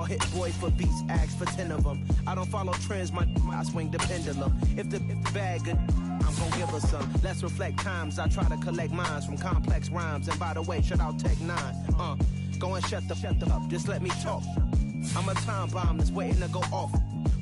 hit boy for beats, ask for 10 of them. I don't follow trends, I swing the pendulum. If the bag good, I'm gon' give her some. Let's reflect times, I try to collect minds from complex rhymes. And by the way, shout out Tech 9. Go and shut the up, just let me talk. I'm a time bomb that's waiting to go off.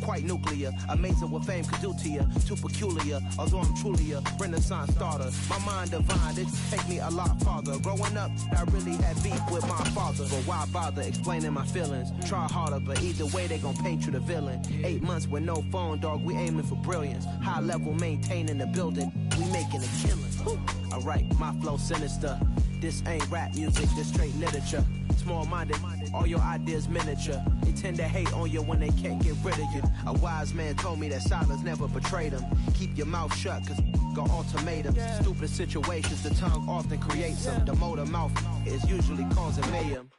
Quite nuclear, amazing what fame could do to you. Too peculiar, although I'm truly a renaissance starter. My mind divine, it take me a lot farther. Growing up, I really had beef with my father. But why bother explaining my feelings? Try harder, but either way they gon' paint you the villain. 8 months with no phone, dog, we aiming for brilliance. High level maintaining the building, we making a killing. Alright, my flow sinister. This ain't rap music, this straight literature. Small-minded, all your ideas miniature. They tend to hate on you when they can't get rid of you. A wise man told me that silence never betrayed him. Keep your mouth shut, cause got ultimatums. Stupid situations, the tongue often creates them. The motor mouth is usually causing mayhem.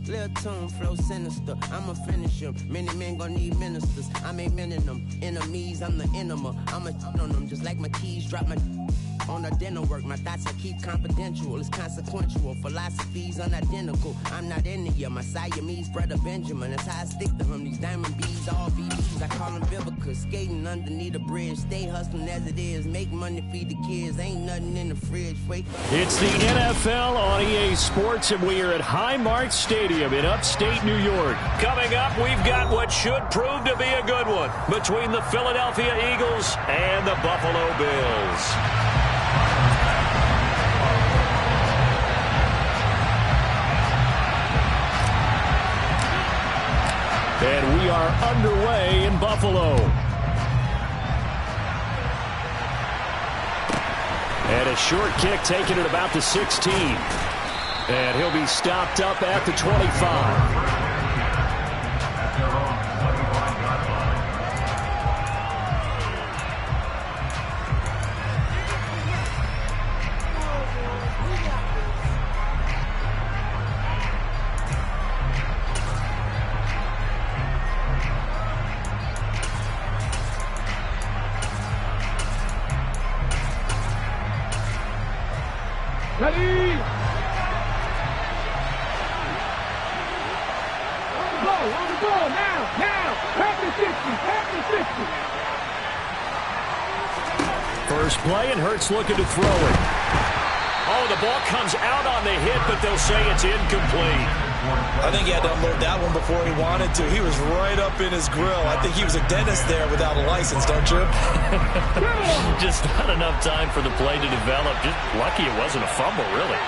Lil' tune, flow sinister, I'ma finish him. Many men gon' need ministers, I ain't mending them. Enemies, I'm the enema, I'ma on them. Just like my keys, drop my on the dinner work. My thoughts I keep confidential, it's consequential. Philosophies unidentical, I'm not into you. My Siamese brother Benjamin, that's how I stick to him. These diamond bees, all BBs, I call them Vivica. Skating underneath a bridge, stay hustling as it is. Make money, feed the kids, ain't nothing in the fridge. Wait. It's the NFL on EA Sports, and we are at Highmark Stadium in upstate New York. Coming up, we've got what should prove to be a good one between the Philadelphia Eagles and the Buffalo Bills. And we are underway in Buffalo. And a short kick taken at about the 16. And he'll be stopped up at the 25. Ready? On the ball, now, pass the 60. First play, and Hurts looking to throw it. Oh, the ball comes out on the hit, but they'll say it's incomplete. I think he had to unload that one before he wanted to. He was right up in his grill. I think he was a dentist there without a license, don't you? Just not enough time for the play to develop. Just lucky it wasn't a fumble, really.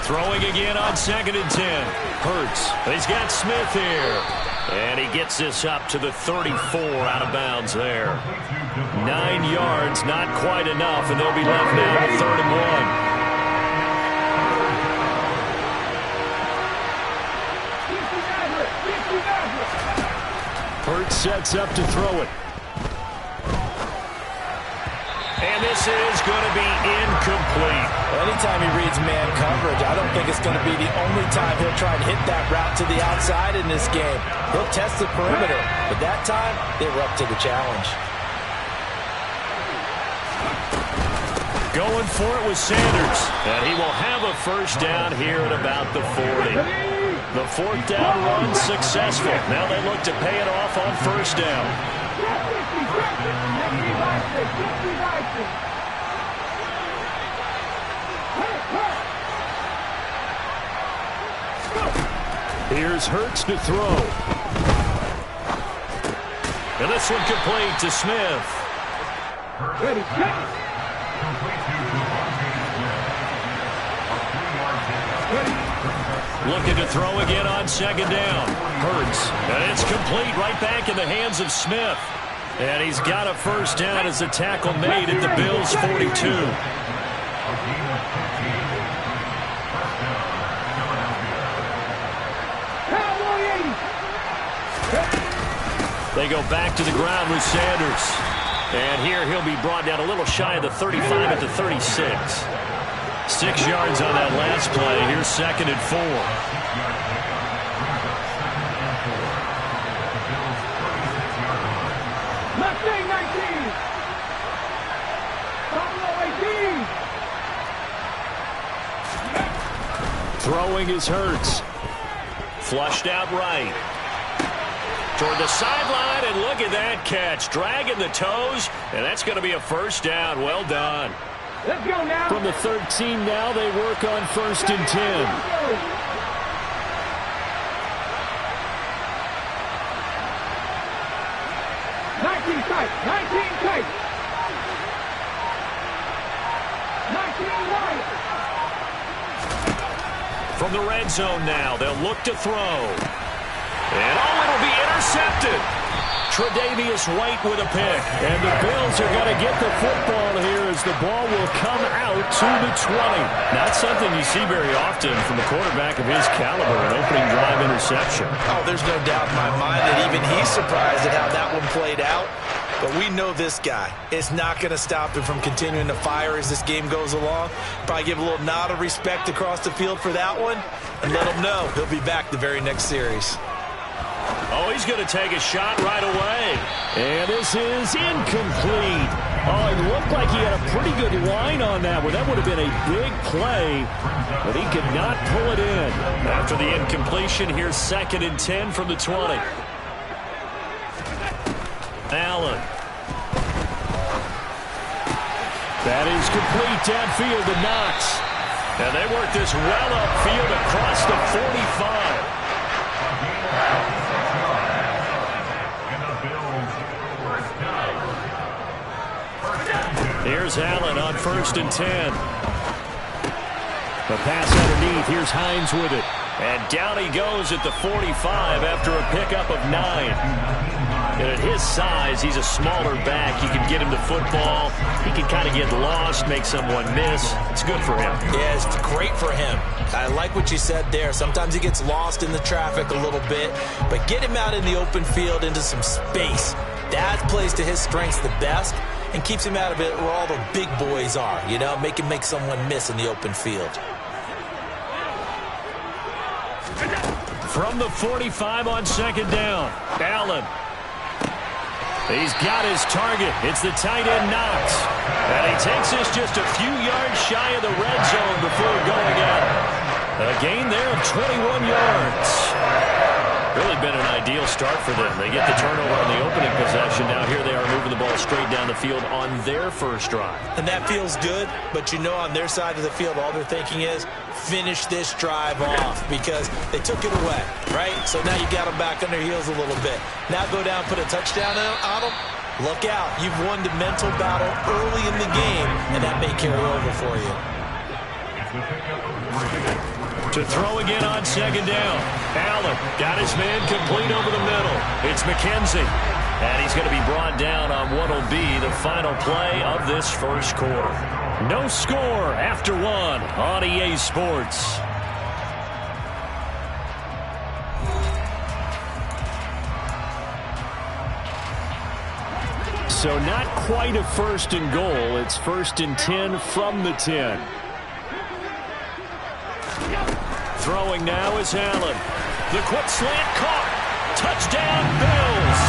Throwing again on 2nd and 10. Hurts. He's got Smith here. And he gets this up to the 34 out of bounds there. 9 yards, not quite enough, and they'll be left now with 3rd and 1. Hurts sets up to throw it. And this is going to be incomplete. Anytime he reads man coverage, I don't think it's going to be the only time he'll try and hit that route to the outside in this game. He'll test the perimeter, but that time, they were up to the challenge. Going for it with Sanders. And he will have a first down here at about the 40. The 4th down run successful. Now they look to pay it off on 1st down. Here's Hurts to throw. And this one complete to Smith. Looking to throw again on 2nd down. Hurts. And it's complete right back in the hands of Smith. And he's got a first down as the tackle made at the Bills' 42. They go back to the ground with Sanders. And here he'll be brought down a little shy of the 35 at the 36. 6 yards on that last play. Here's 2nd and 4. Left 19. Throwing is Hurts. Flushed out right. Toward the sideline, and look at that catch. Dragging the toes, and that's going to be a first down. Well done. Let's go now. From the 13 now, they work on 1st and 10. 19 tight. 19 tight. 19 wide. From the red zone now, they'll look to throw. And it'll be intercepted. Tre'Davious White with a pick. And the Bills are going to get the football here as the ball will come out to the 20. Not something you see very often from a quarterback of his caliber, an opening drive interception. Oh, there's no doubt in my mind that even he's surprised at how that one played out. But we know this guy. It's not going to stop him from continuing to fire as this game goes along. Probably give a little nod of respect across the field for that one and let him know he'll be back the very next series. Oh, he's going to take a shot right away. And this is incomplete. Oh, it looked like he had a pretty good line on that one. That would have been a big play, but he could not pull it in. After the incompletion, here's 2nd and 10 from the 20. Allen. That is complete downfield to Knox. And they work this well upfield across the 45. Here's Allen on 1st and 10. The pass underneath. Here's Hines with it. And down he goes at the 45 after a pickup of 9. And at his size, he's a smaller back. You can get him the football. He can kind of get lost, make someone miss. It's good for him. Yeah, it's great for him. I like what you said there. Sometimes he gets lost in the traffic a little bit, but get him out in the open field into some space. That plays to his strengths the best and keeps him out of it where all the big boys are, you know, make someone miss in the open field. From the 45 on 2nd down, Allen. He's got his target. It's the tight end Knox. And he takes this just a few yards shy of the red zone before going out. A gain there of 21 yards. Really been an ideal start for them. They get the turnover on the opening possession. Now here they are moving the ball straight down the field on their first drive. And that feels good, but you know on their side of the field all they're thinking is finish this drive off because they took it away, right? So now you got them back on their heels a little bit. Now go down, put a touchdown on them. Look out. You've won the mental battle early in the game, and that may carry over for you. To throw again on 2nd down. Allen got his man complete over the middle. It's McKenzie. And he's going to be brought down on what will be the final play of this first quarter. No score after 1 on EA Sports. So not quite a 1st and goal. It's 1st and 10 from the 10. Throwing now is Allen. The quick slant caught. Touchdown Bills.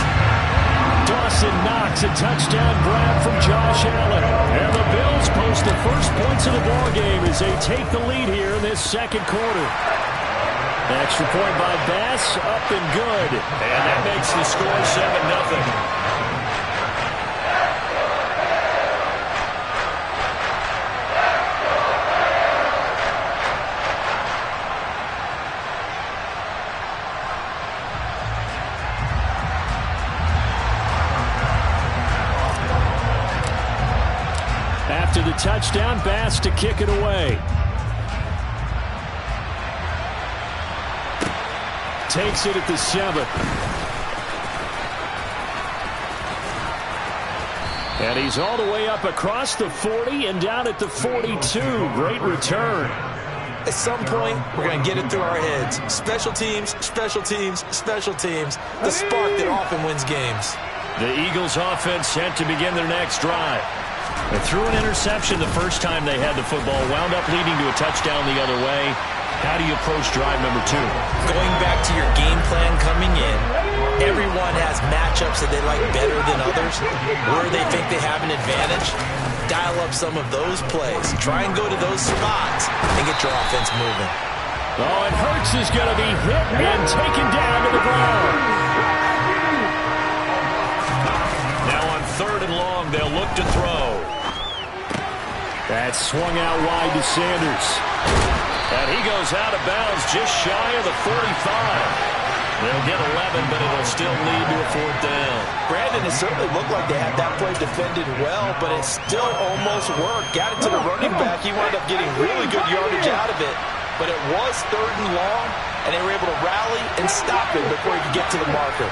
Dawson Knox, a touchdown grab from Josh Allen. And the Bills post the first points of the ballgame as they take the lead here in this 2nd quarter. Extra point by Bass, up and good. And that makes the score 7-0. After the touchdown, Bass to kick it away. Takes it at the 7. And he's all the way up across the 40 and down at the 42. Great return. At some point, we're going to get it through our heads. Special teams, special teams, special teams. The spark that often wins games. The Eagles offense set to begin their next drive. They threw an interception the first time they had the football, wound up leading to a touchdown the other way. How do you approach drive number 2? Going back to your game plan coming in, everyone has matchups that they like better than others, where they think they have an advantage. Dial up some of those plays. Try and go to those spots and get your offense moving. Oh, and Hurts is going to be hit and taken down to the ground. Now on 3rd and long, they'll look to throw. That's swung out wide to Sanders. And he goes out of bounds just shy of the 45. They'll get 11, but it'll still lead to a 4th down. Brandon, it certainly looked like they had that play defended well, but it still almost worked. Got it to the running back. He wound up getting really good yardage out of it. But it was 3rd and long, and they were able to rally and stop him before he could get to the marker.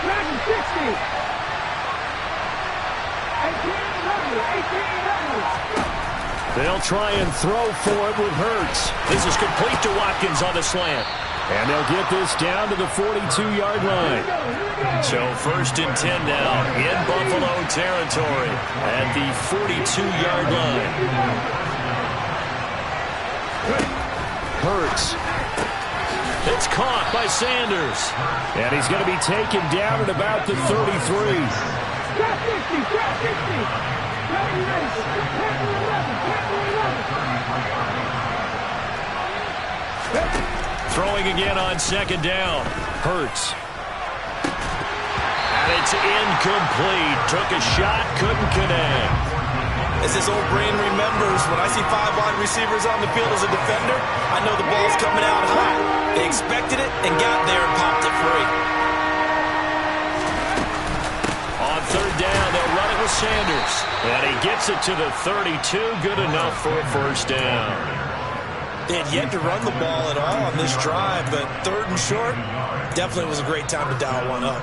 60. 18. They'll try and throw for it with Hurts. This is complete to Watkins on the slant. And they'll get this down to the 42-yard line. So 1st and 10 now in Buffalo territory at the 42-yard line. Hurts. It's caught by Sanders. And he's going to be taken down at about the 33. Throwing again on 2nd down. Hurts. And it's incomplete. Took a shot, couldn't connect. As his old brain remembers, when I see 5 wide receivers on the field as a defender, I know the ball's coming out hot. They expected it and got there and popped it free. On 3rd down, they'll run it with Sanders. And he gets it to the 32. Good enough for a 1st down. They had yet to run the ball at all on this drive, but 3rd and short definitely was a great time to dial one up.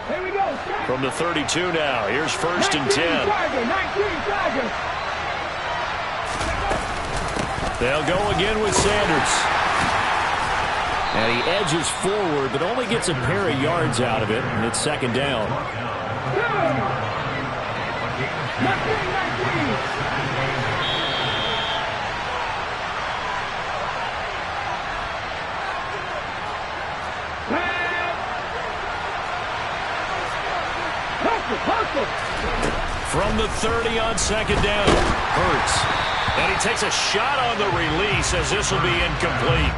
Here we go. From the 32 now, here's 1st and 10. They'll go again with Sanders. And he edges forward, but only gets a pair of yards out of it, and it's 2nd down. 19. From the 30 on 2nd down, Hurts. And he takes a shot on the release as this will be incomplete.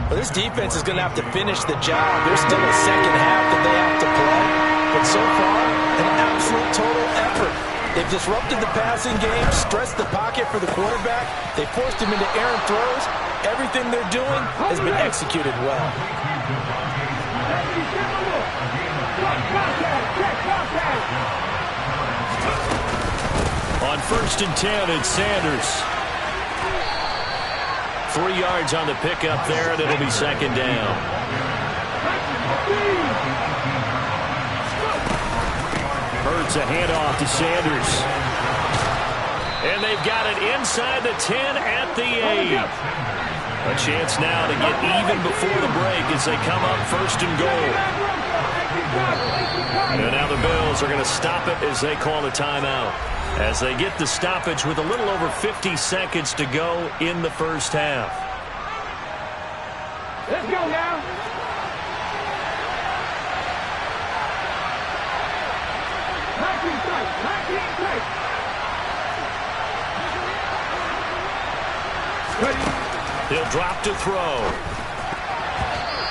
Well, this defense is going to have to finish the job. There's still a 2nd half that they have to play. But so far, an absolute total effort. They've disrupted the passing game, stressed the pocket for the quarterback. They forced him into errant throws. Everything they're doing has been executed well. On 1st and 10, it's Sanders. 3 yards on the pickup there, and it'll be 2nd down. Hurts a handoff to Sanders. And they've got it inside the 10 at the 8. A chance now to get even before the break as they come up 1st and goal. And now the Bills are going to stop it as they call a timeout. As they get the stoppage with a little over 50 seconds to go in the 1st half. Let's go now. He'll drop to throw.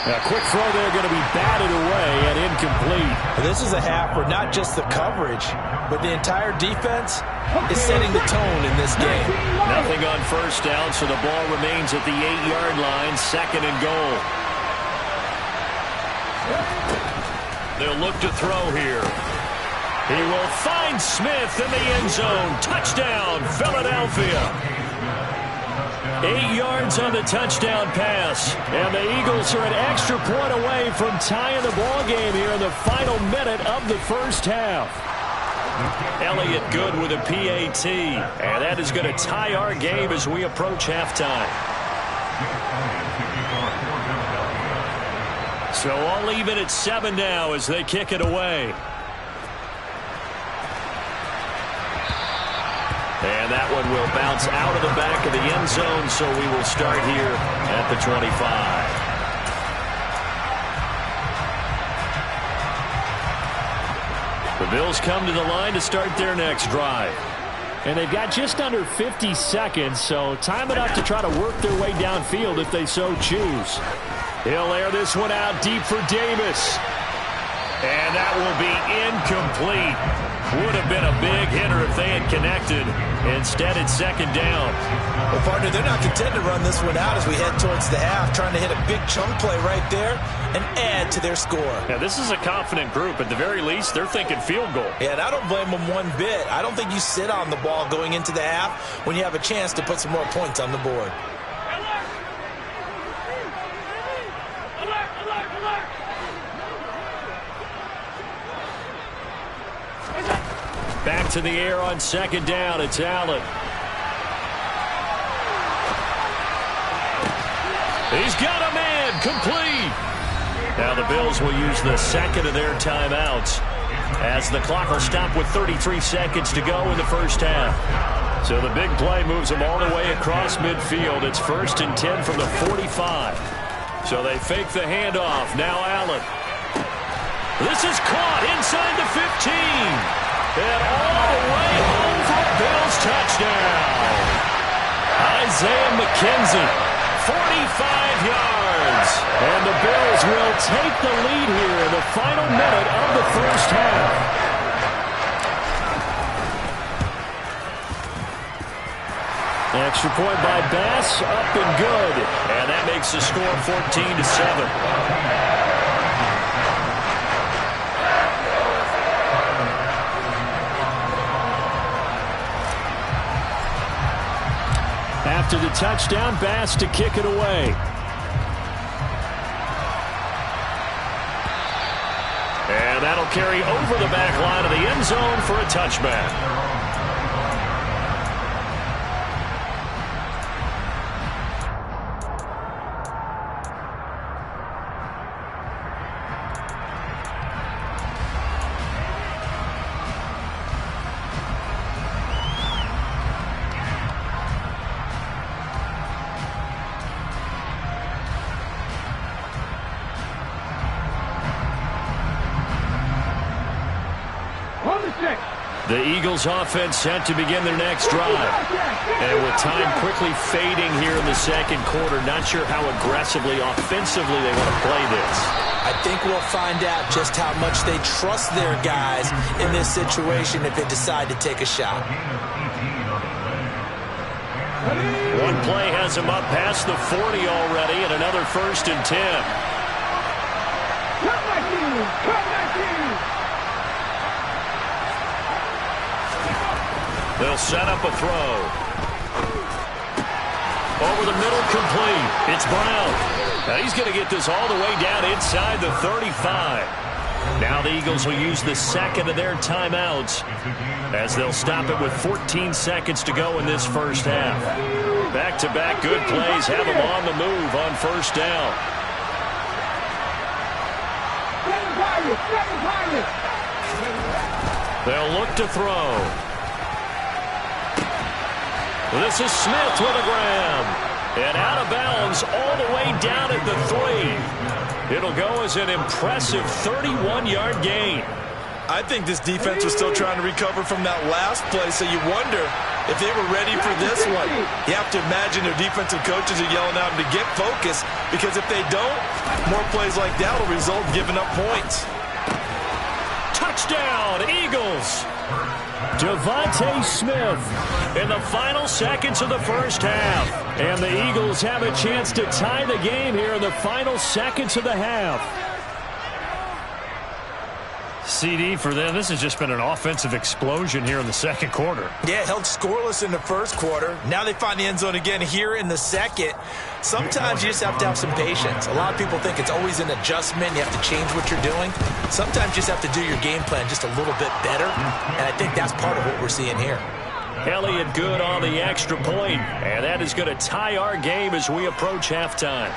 A quick throw there going to be batted away and incomplete. This is a half where not just the coverage, but the entire defense is setting the tone in this game. Nothing on 1st down, so the ball remains at the 8-yard line, 2nd and goal. They'll look to throw here. He will find Smith in the end zone. Touchdown, Philadelphia. 8 yards on the touchdown pass. And the Eagles are an extra point away from tying the ball game here in the final minute of the 1st half. Elliott good with a PAT. And that is going to tie our game as we approach halftime. So all even at 7 now as they kick it away. And that one will bounce out of the back of the end zone, so we will start here at the 25. The Bills come to the line to start their next drive. And they've got just under 50 seconds, so time enough to try to work their way downfield if they so choose. He'll air this one out deep for Davis. And that will be incomplete. Would have been a big hitter if they had connected. Instead, it's second down. Well, partner, they're not content to run this one out as we head towards the half, trying to hit a big chunk play right there and add to their score. Yeah, this is a confident group. At the very least, they're thinking field goal. Yeah, and I don't blame them one bit. I don't think you sit on the ball going into the half when you have a chance to put some more points on the board. Back to the air on second down. It's Allen. He's got a man. Complete. Now the Bills will use the second of their timeouts as the clock will stop with 33 seconds to go in the first half. So the big play moves them all the way across midfield. It's 1st and 10 from the 45. So they fake the handoff. Now Allen. This is caught inside the 15. And all the way home for a Bills touchdown. Isaiah McKenzie, 45 yards. And the Bills will take the lead here in the final minute of the first half. Extra point by Bass, up and good. And that makes the score 14-7. After the touchdown, Bass to kick it away. And that'll carry over the back line of the end zone for a touchback. The Eagles offense set to begin their next drive. And with time quickly fading here in the second quarter, not sure how aggressively, offensively they want to play this. I think we'll find out just how much they trust their guys in this situation if they decide to take a shot. One play has them up past the 40 already, and another 1st and 10. Cut my team! Cut my team! They'll set up a throw. Over the middle, complete. It's Brown. Now he's going to get this all the way down inside the 35. Now the Eagles will use the second of their timeouts as they'll stop it with 14 seconds to go in this first half. Back-to-back good plays have them on the move on first down. They'll look to throw. This is Smith with a grab. And out of bounds all the way down at the 3. It'll go as an impressive 31-yard gain. I think this defense was still trying to recover from that last play, so you wonder if they were ready for this one. You have to imagine their defensive coaches are yelling at them to get focused, because if they don't, more plays like that will result in giving up points. Touchdown, Eagles! Devontae Smith in the final seconds of the first half. And the Eagles have a chance to tie the game here in the final seconds of the half. CD for them, this has just been an offensive explosion here in the second quarter. Yeah, held scoreless in the first quarter. Now they find the end zone again here in the second. Sometimes you just have to have some patience. A lot of people think it's always an adjustment. You have to change what you're doing. Sometimes you just have to do your game plan just a little bit better, and I think that's part of what we're seeing here. Elliott good on the extra point, and that is going to tie our game as we approach halftime.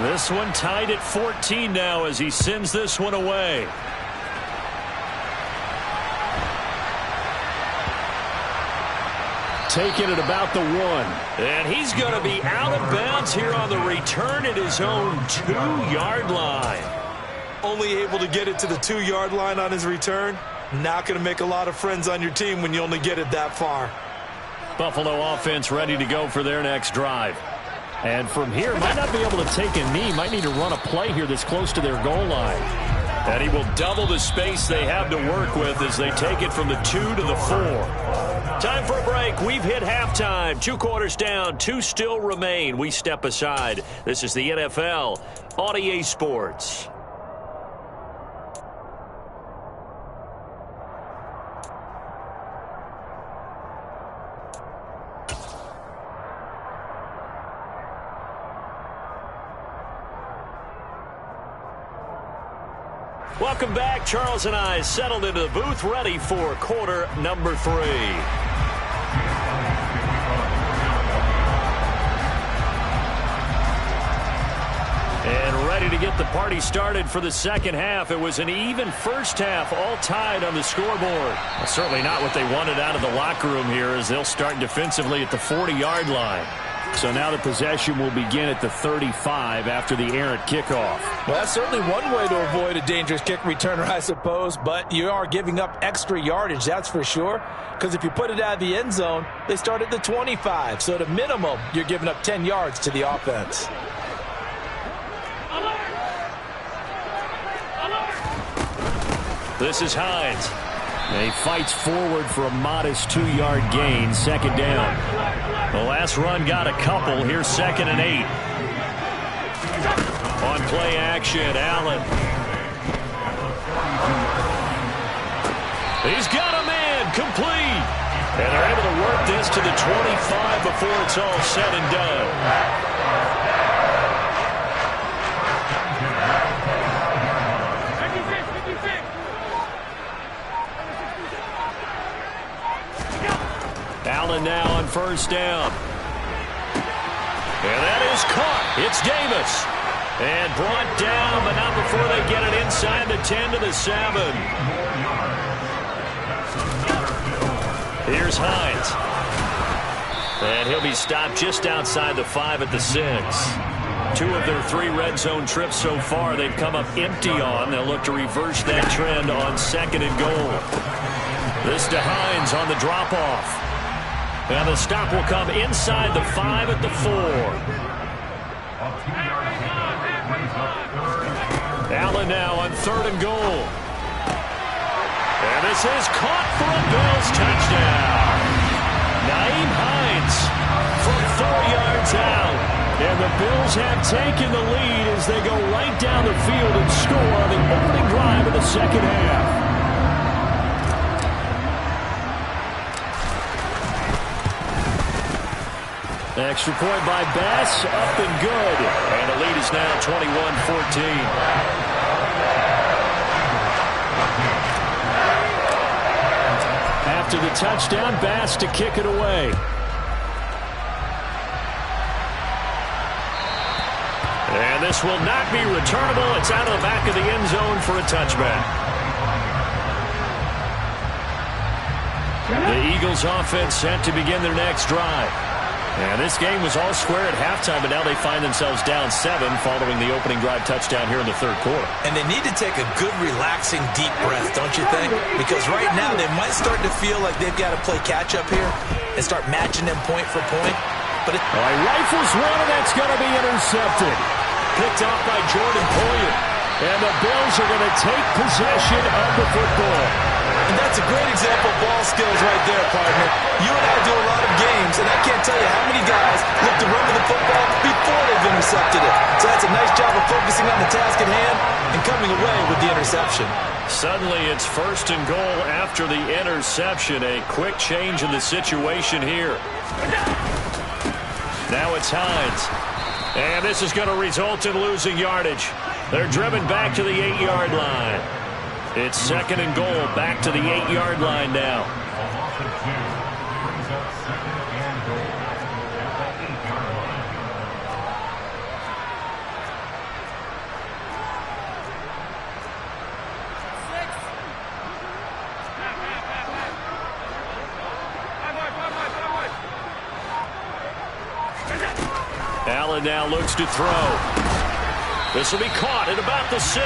This one tied at 14 now as he sends this one away. Taking it about the 1. And he's going to be out of bounds here on the return at his own 2-yard line. only able to get it to the 2-yard line on his return. Not going to make a lot of friends on your team when you only get it that far. Buffalo offense ready to go for their next drive. And from here, might not be able to take a knee. Might need to run a play here that's close to their goal line. And he will double the space they have to work with as they take it from the 2 to the 4. Time for a break. We've hit halftime. 2 quarters down. 2 still remain. We step aside. This is the NFL on EA Sports. Welcome back. Charles and I settled into the booth, ready for quarter number 3. And ready to get the party started for the second half. It was an even first half, all tied on the scoreboard. Well, certainly not what they wanted out of the locker room here as they'll start defensively at the 40-yard line. So now the possession will begin at the 35 after the errant kickoff. Well, that's certainly one way to avoid a dangerous kick returner, I suppose, but you are giving up extra yardage, that's for sure, because if you put it out of the end zone, they start at the 25, so at a minimum, you're giving up 10 yards to the offense. This is Hines. And he fights forward for a modest 2-yard gain, second down. The last run got a couple. Here's 2nd and 8. On play action, Allen. He's got a man, complete. And they're able to work this to the 25 before it's all said and done. Allen now on first down. And that is caught. It's Davis. And brought down, but not before they get it inside the 10 to the 7. Here's Hines. And he'll be stopped just outside the 5 at the 6. 2 of their 3 red zone trips so far they've come up empty on. They'll look to reverse that trend on 2nd and goal. This to Hines on the drop-off. And the stop will come inside the 5 at the 4. Allen now on 3rd and goal. And this is caught for a Bills touchdown. Naeem Hines from 4 yards out. And the Bills have taken the lead as they go right down the field and score on the opening drive of the second half. Extra point by Bass, up and good. And the lead is now 21-14. After the touchdown, Bass to kick it away. And this will not be returnable. It's out of the back of the end zone for a touchback. The Eagles offense set to begin their next drive. And this game was all square at halftime, but now they find themselves down 7 following the opening drive touchdown here in the 3rd quarter. And they need to take a good, relaxing, deep breath, don't you think? Because right now they might start to feel like they've got to play catch-up here and start matching them point for point. But he rifles one, and that's going to be intercepted. Picked off by Jordan Poyer. And the Bills are going to take possession of the football. And that's a great example of ball skills right there, partner. You and I do a lot of games, and I can't tell you how many guys look to run with the football before they've intercepted it. So that's a nice job of focusing on the task at hand and coming away with the interception. Suddenly it's 1st and goal after the interception. A quick change in the situation here. Now it's Hines. And this is going to result in losing yardage. They're driven back to the 8-yard line. It's 2nd and goal, back to the 8-yard line now. Allen now looks to throw. This will be caught at about the 6.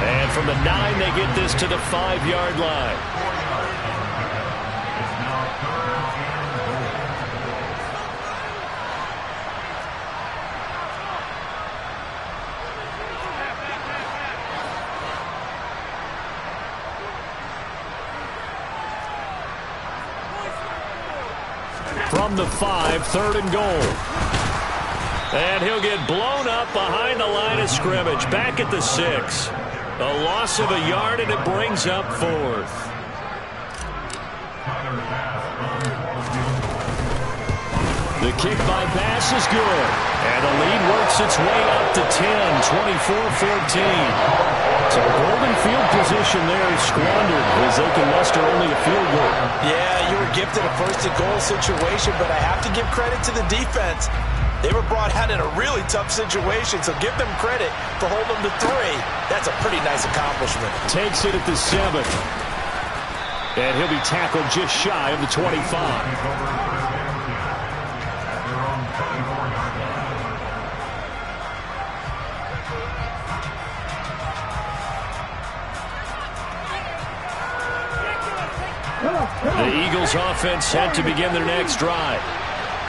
And from the 9, they get this to the 5-yard line. From the 5, 3rd and goal. And he'll get blown up behind the line of scrimmage. Back at the 6. A loss of a yard, and it brings up 4th. The kick by pass is good. And the lead works its way up to 10, 24-14. So golden field position there is squandered as they can muster only a field goal. Yeah, you were gifted a first-and-goal situation, but I have to give credit to the defense. They were brought out in a really tough situation, so give them credit for holding them to 3. That's a pretty nice accomplishment. Takes it at the 7. And he'll be tackled just shy of the 25. The Eagles offense set to begin their next drive.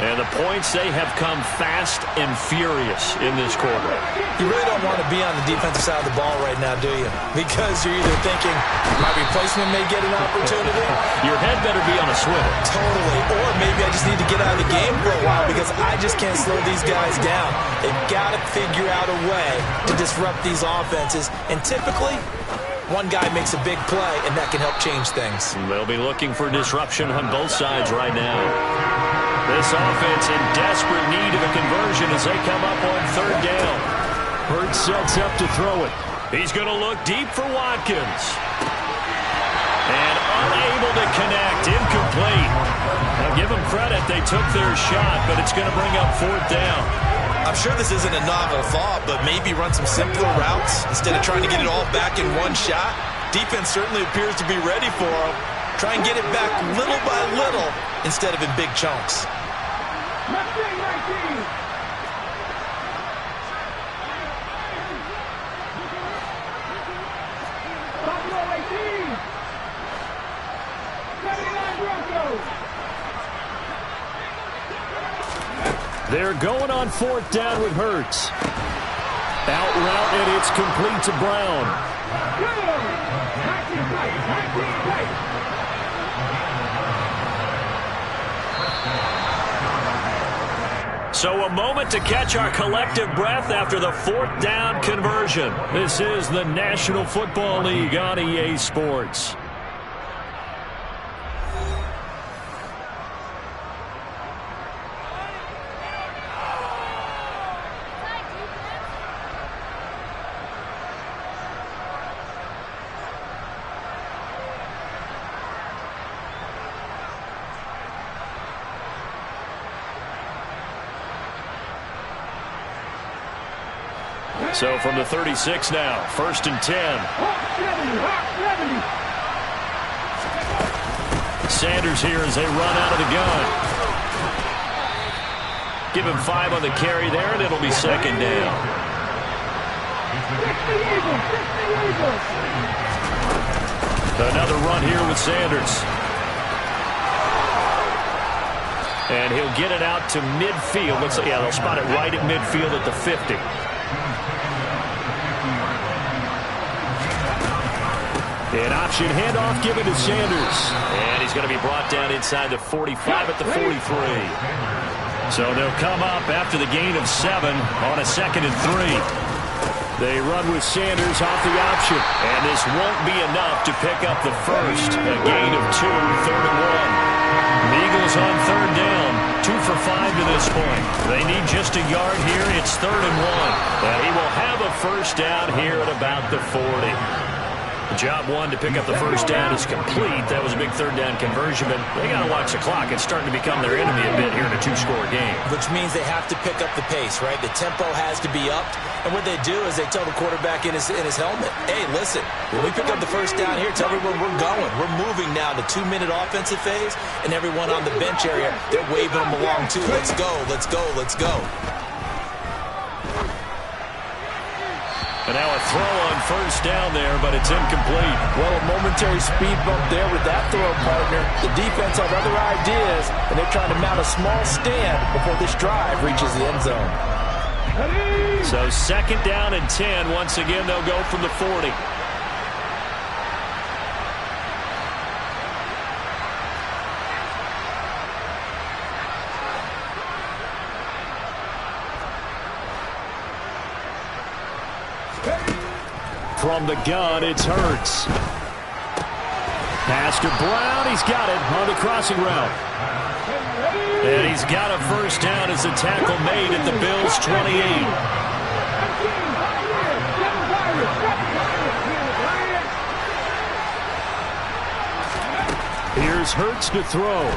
And the points, they have come fast and furious in this quarter. You really don't want to be on the defensive side of the ball right now, do you? Because you're either thinking, my replacement may get an opportunity. Your head better be on a swivel. Totally. Or maybe I just need to get out of the game for a while because I just can't slow these guys down. They've got to figure out a way to disrupt these offenses. And typically, one guy makes a big play, and that can help change things. They'll be looking for disruption on both sides right now. This offense in desperate need of a conversion as they come up on 3rd down. Hurts sets up to throw it. He's going to look deep for Watkins. And unable to connect. Incomplete. Now give them credit. They took their shot, but it's going to bring up 4th down. I'm sure this isn't a novel thought, but maybe run some simpler routes instead of trying to get it all back in one shot. Defense certainly appears to be ready for them. Try and get it back little by little instead of in big chunks. They're going on 4th down with Hurts. Out route, and it's complete to Brown. So a moment to catch our collective breath after the 4th down conversion. This is the National Football League on EA Sports. So from the 36 now, 1st and 10. Sanders here as they run out of the gun. Give him 5 on the carry there, and it'll be 2nd down. Another run here with Sanders. And he'll get it out to midfield. Looks like, yeah, they'll spot it right at midfield at the 50. An option handoff given to Sanders. And he's going to be brought down inside the 45 at the 43. So they'll come up after the gain of 7 on a 2nd and 3. They run with Sanders off the option. And this won't be enough to pick up the first. A gain of 2, 3rd and 1. The Eagles on 3rd down. 2 for 5 to this point. They need just a yard here. It's 3rd and 1. And he will have a first down here at about the 40. Job 1 to pick up the first down is complete. That was a big 3rd down conversion, but they got to watch the clock. It's starting to become their enemy a bit here in a 2-score game. Which means they have to pick up the pace, right? The tempo has to be upped. And what they do is they tell the quarterback in his helmet, hey, listen, when we pick up the first down here, tell everyone we're going. We're moving now to 2-minute offensive phase, and everyone on the bench area, they're waving them along too. Let's go, let's go, let's go. And now a throw on first down there, but it's incomplete. Well, a momentary speed bump there with that throw, partner. The defense have other ideas, and they're trying to mount a small stand before this drive reaches the end zone. So 2nd down and 10. Once again, they'll go from the 40. From the gun, it's Hurts. Pass to Brown. He's got it on the crossing route. And he's got a first down as the tackle made at the Bills' 28. Here's Hurts to throw.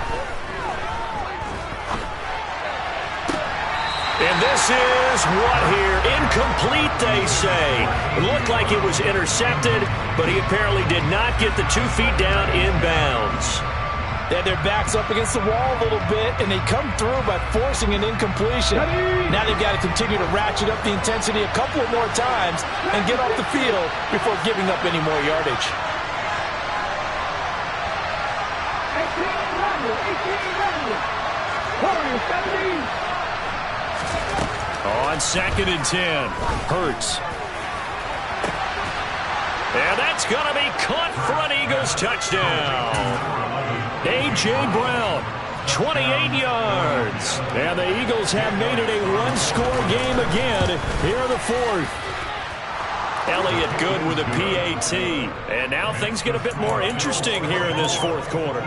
And this is what here? Incomplete, they say. It looked like it was intercepted, but he apparently did not get the 2 feet down in bounds. They had their backs up against the wall a little bit, and they come through by forcing an incompletion. Now they've got to continue to ratchet up the intensity a couple of more times and get off the field before giving up any more yardage. On 2nd and 10, Hurts. And that's going to be caught for an Eagles touchdown. A.J. Brown, 28 yards. And the Eagles have made it a one-score game again here in the 4th. Elliott good with a PAT. And now things get a bit more interesting here in this 4th quarter.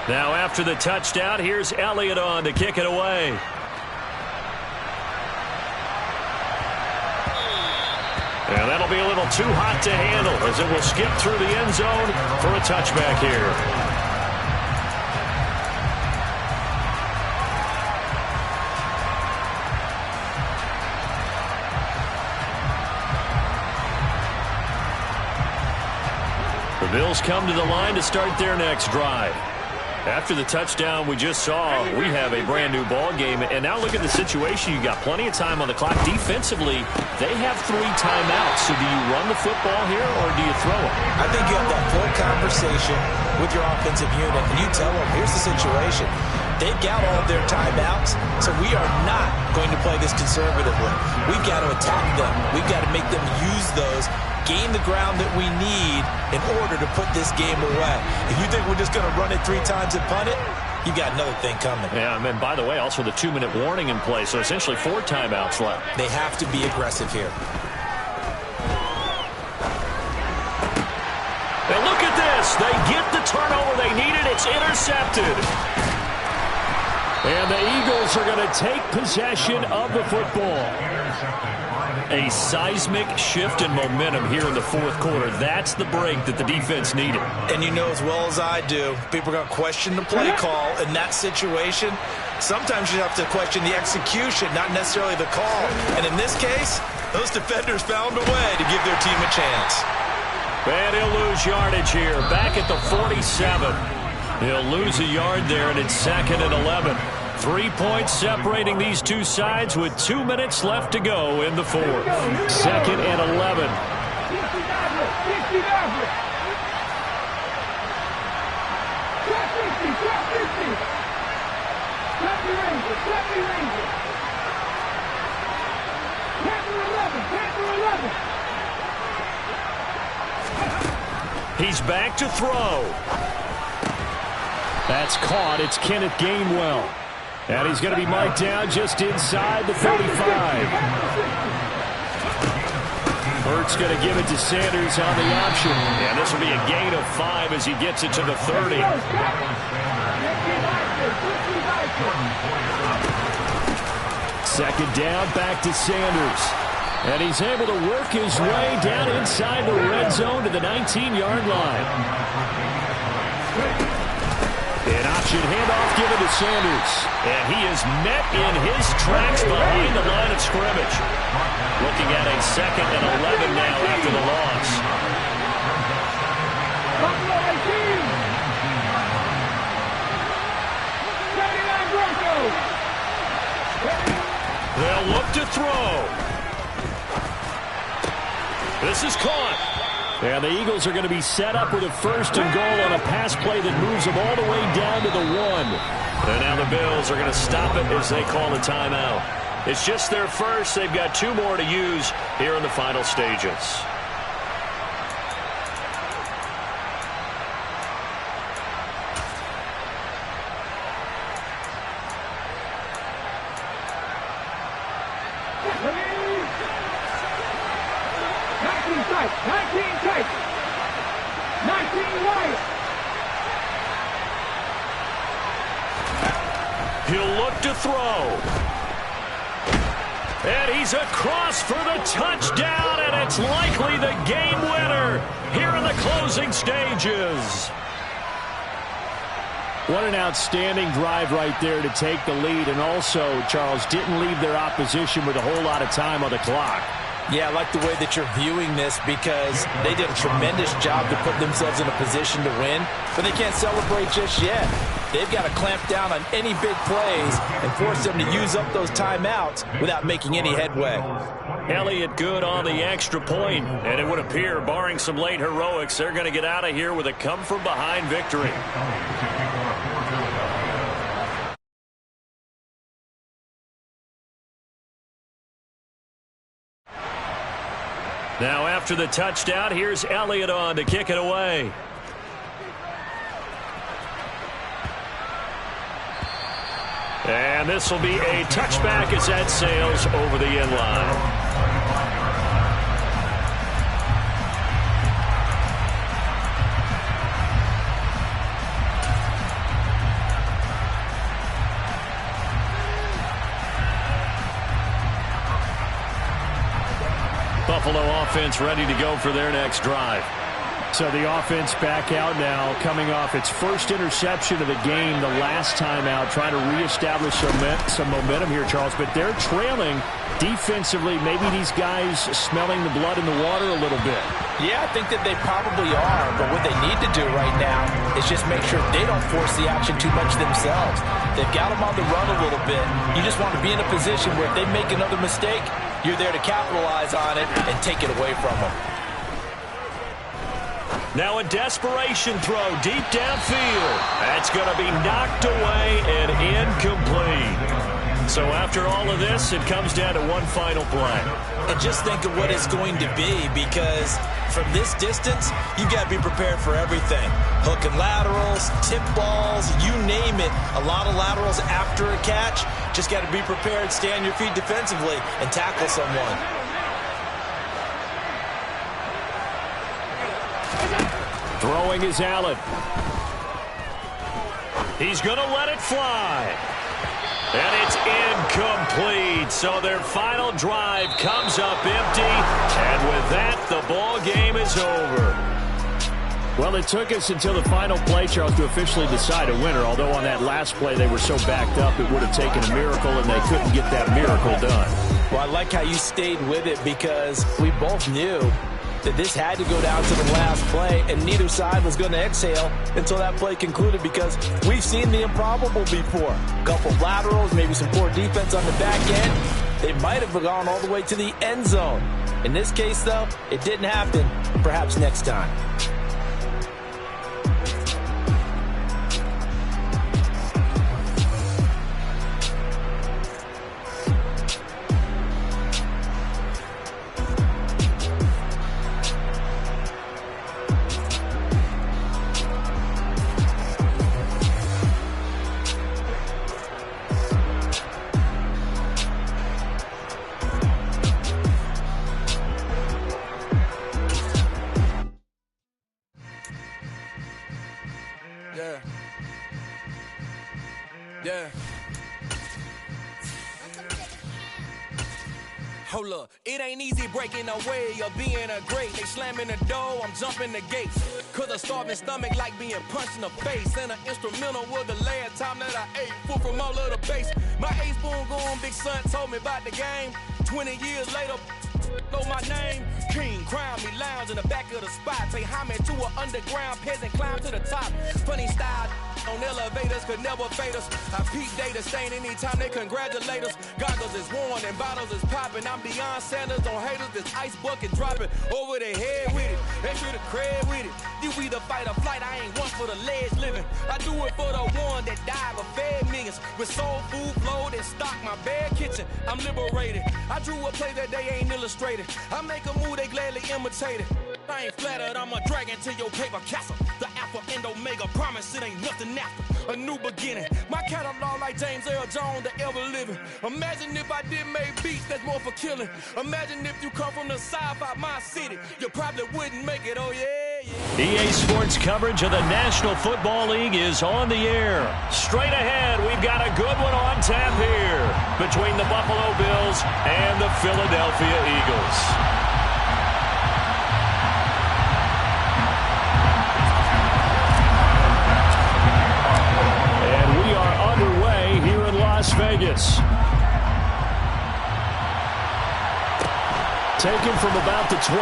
Now after the touchdown, here's Elliott on to kick it away. And that'll be a little too hot to handle as it will skip through the end zone for a touchback here. The Bills come to the line to start their next drive. After the touchdown we just saw, we have a brand new ball game. And now look at the situation. You got plenty of time on the clock. Defensively, they have 3 timeouts. So do you run the football here or do you throw it? I think you have that full conversation with your offensive unit, and you tell them, here's the situation. They've got all of their timeouts, so we are not going to play this conservatively. We've got to attack them. We've got to make them use those, gain the ground that we need in order to put this game away. If you think we're just going to run it 3 times and punt it, you got another thing coming. Yeah, and by the way, also the 2-minute warning in play, so essentially 4 timeouts left. They have to be aggressive here. And look at this. They get the turnover they needed. It's intercepted. And the Eagles are going to take possession of the football. A seismic shift in momentum here in the 4th quarter. That's the break that the defense needed. And you know as well as I do, people are going to question the play call in that situation. Sometimes you have to question the execution, not necessarily the call. And in this case, those defenders found a way to give their team a chance. And he'll lose yardage here. Back at the 47. He'll lose a yard there, and it's 2nd and 11. 3 points separating these two sides with 2 minutes left to go in the 4th. 2nd and 11. He's back to throw. That's caught. It's Kenneth Gainwell. And he's going to be marked down just inside the 35. Hurts going to give it to Sanders on the option. And this will be a gain of 5 as he gets it to the 30. Second down, back to Sanders. And he's able to work his way down inside the red zone to the 19-yard line. An option handoff given to Sanders. And he is met in his tracks behind the line of scrimmage. Looking at a 2nd and 11 now after the loss. Buffalo 18. 79 Broncos. They'll look to throw. This is caught. And the Eagles are going to be set up with a 1st and goal on a pass play that moves them all the way down to the 1. And now the Bills are going to stop it as they call a timeout. It's just their first. They've got 2 more to use here in the final stages. He'll look to throw. And he's across for the touchdown, and it's likely the game winner here in the closing stages. What an outstanding drive right there to take the lead, and also, Charles, didn't leave their opposition with a whole lot of time on the clock. Yeah, I like the way that you're viewing this because they did a tremendous job to put themselves in a position to win, but they can't celebrate just yet. They've got to clamp down on any big plays and force them to use up those timeouts without making any headway. Elliott good on the extra point, and it would appear, barring some late heroics, they're going to get out of here with a come-from-behind victory. Now after the touchdown, here's Elliott on to kick it away. And this will be a touchback as that sails over the end line. Buffalo offense ready to go for their next drive. So the offense back out now, coming off its first interception of the game the last time out, trying to reestablish some momentum here, Charles. But they're trailing defensively. Maybe these guys smelling the blood in the water a little bit. Yeah, I think that they probably are. But what they need to do right now is just make sure they don't force the action too much themselves. They've got them on the run a little bit. You just want to be in a position where if they make another mistake, you're there to capitalize on it and take it away from them. Now a desperation throw deep downfield. That's going to be knocked away and incomplete. So after all of this, it comes down to one final play. And just think of what it's going to be, because from this distance, you've got to be prepared for everything. Hook and laterals, tip balls, you name it. A lot of laterals after a catch. Just got to be prepared, stay on your feet defensively, and tackle someone. Throwing is Allen. He's going to let it fly. And it's incomplete. So their final drive comes up empty. And with that, the ball game is over. Well, it took us until the final play, Charles, to officially decide a winner. Although on that last play they were so backed up, it would have taken a miracle, and they couldn't get that miracle done. Well, I like how you stayed with it, because we both knew that this had to go down to the last play, and neither side was going to exhale until that play concluded, because we've seen the improbable before. A couple of laterals, maybe some poor defense on the back end. They might have gone all the way to the end zone. In this case, though, it didn't happen. Perhaps next time. Hold up, it ain't easy breaking away or being a great. They slamming the door, I'm jumping the gates. Cause a starving stomach like being punched in the face. And an instrumental was the last time that I ate. Full from all of the bass. My ace spoon going, big son told me about the game. 20 years later, know my name. King, crown me, lounge in the back of the spot. Pay homage to an underground peasant, climb to the top. Funny style on elevators could never fade us. I peep data stain anytime they congratulate us. Goggles is worn and bottles is popping. I'm Deion Sanders on haters, this ice bucket dropping over their head with it. Extra the cred with it. You either fight or flight, I ain't one for the ledge living. I do it for the one that died but fed millions. With soul food flowed and stock my bad kitchen. I'm liberated. I drew a play that they ain't illustrated. I make a move, they gladly imitate it. I ain't flattered, I'm a dragon to your paper castle. The Alpha and Omega, promise it ain't nothing after. A new beginning. My catalog like James Earl Jones, the ever living. Imagine if I did make beats that's more for killing. Imagine if you come from the south out my city. You probably wouldn't make it, oh yeah, yeah. EA Sports coverage of the National Football League is on the air. Straight ahead, we've got a good one on tap here between the Buffalo Bills and the Philadelphia Eagles. Las Vegas. Taken from about the 12.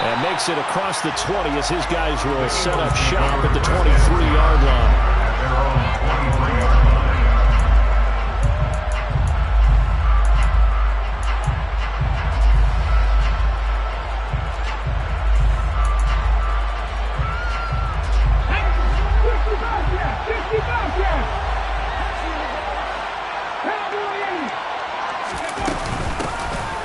And makes it across the 20 as his guys will set up shop at the 23-yard line.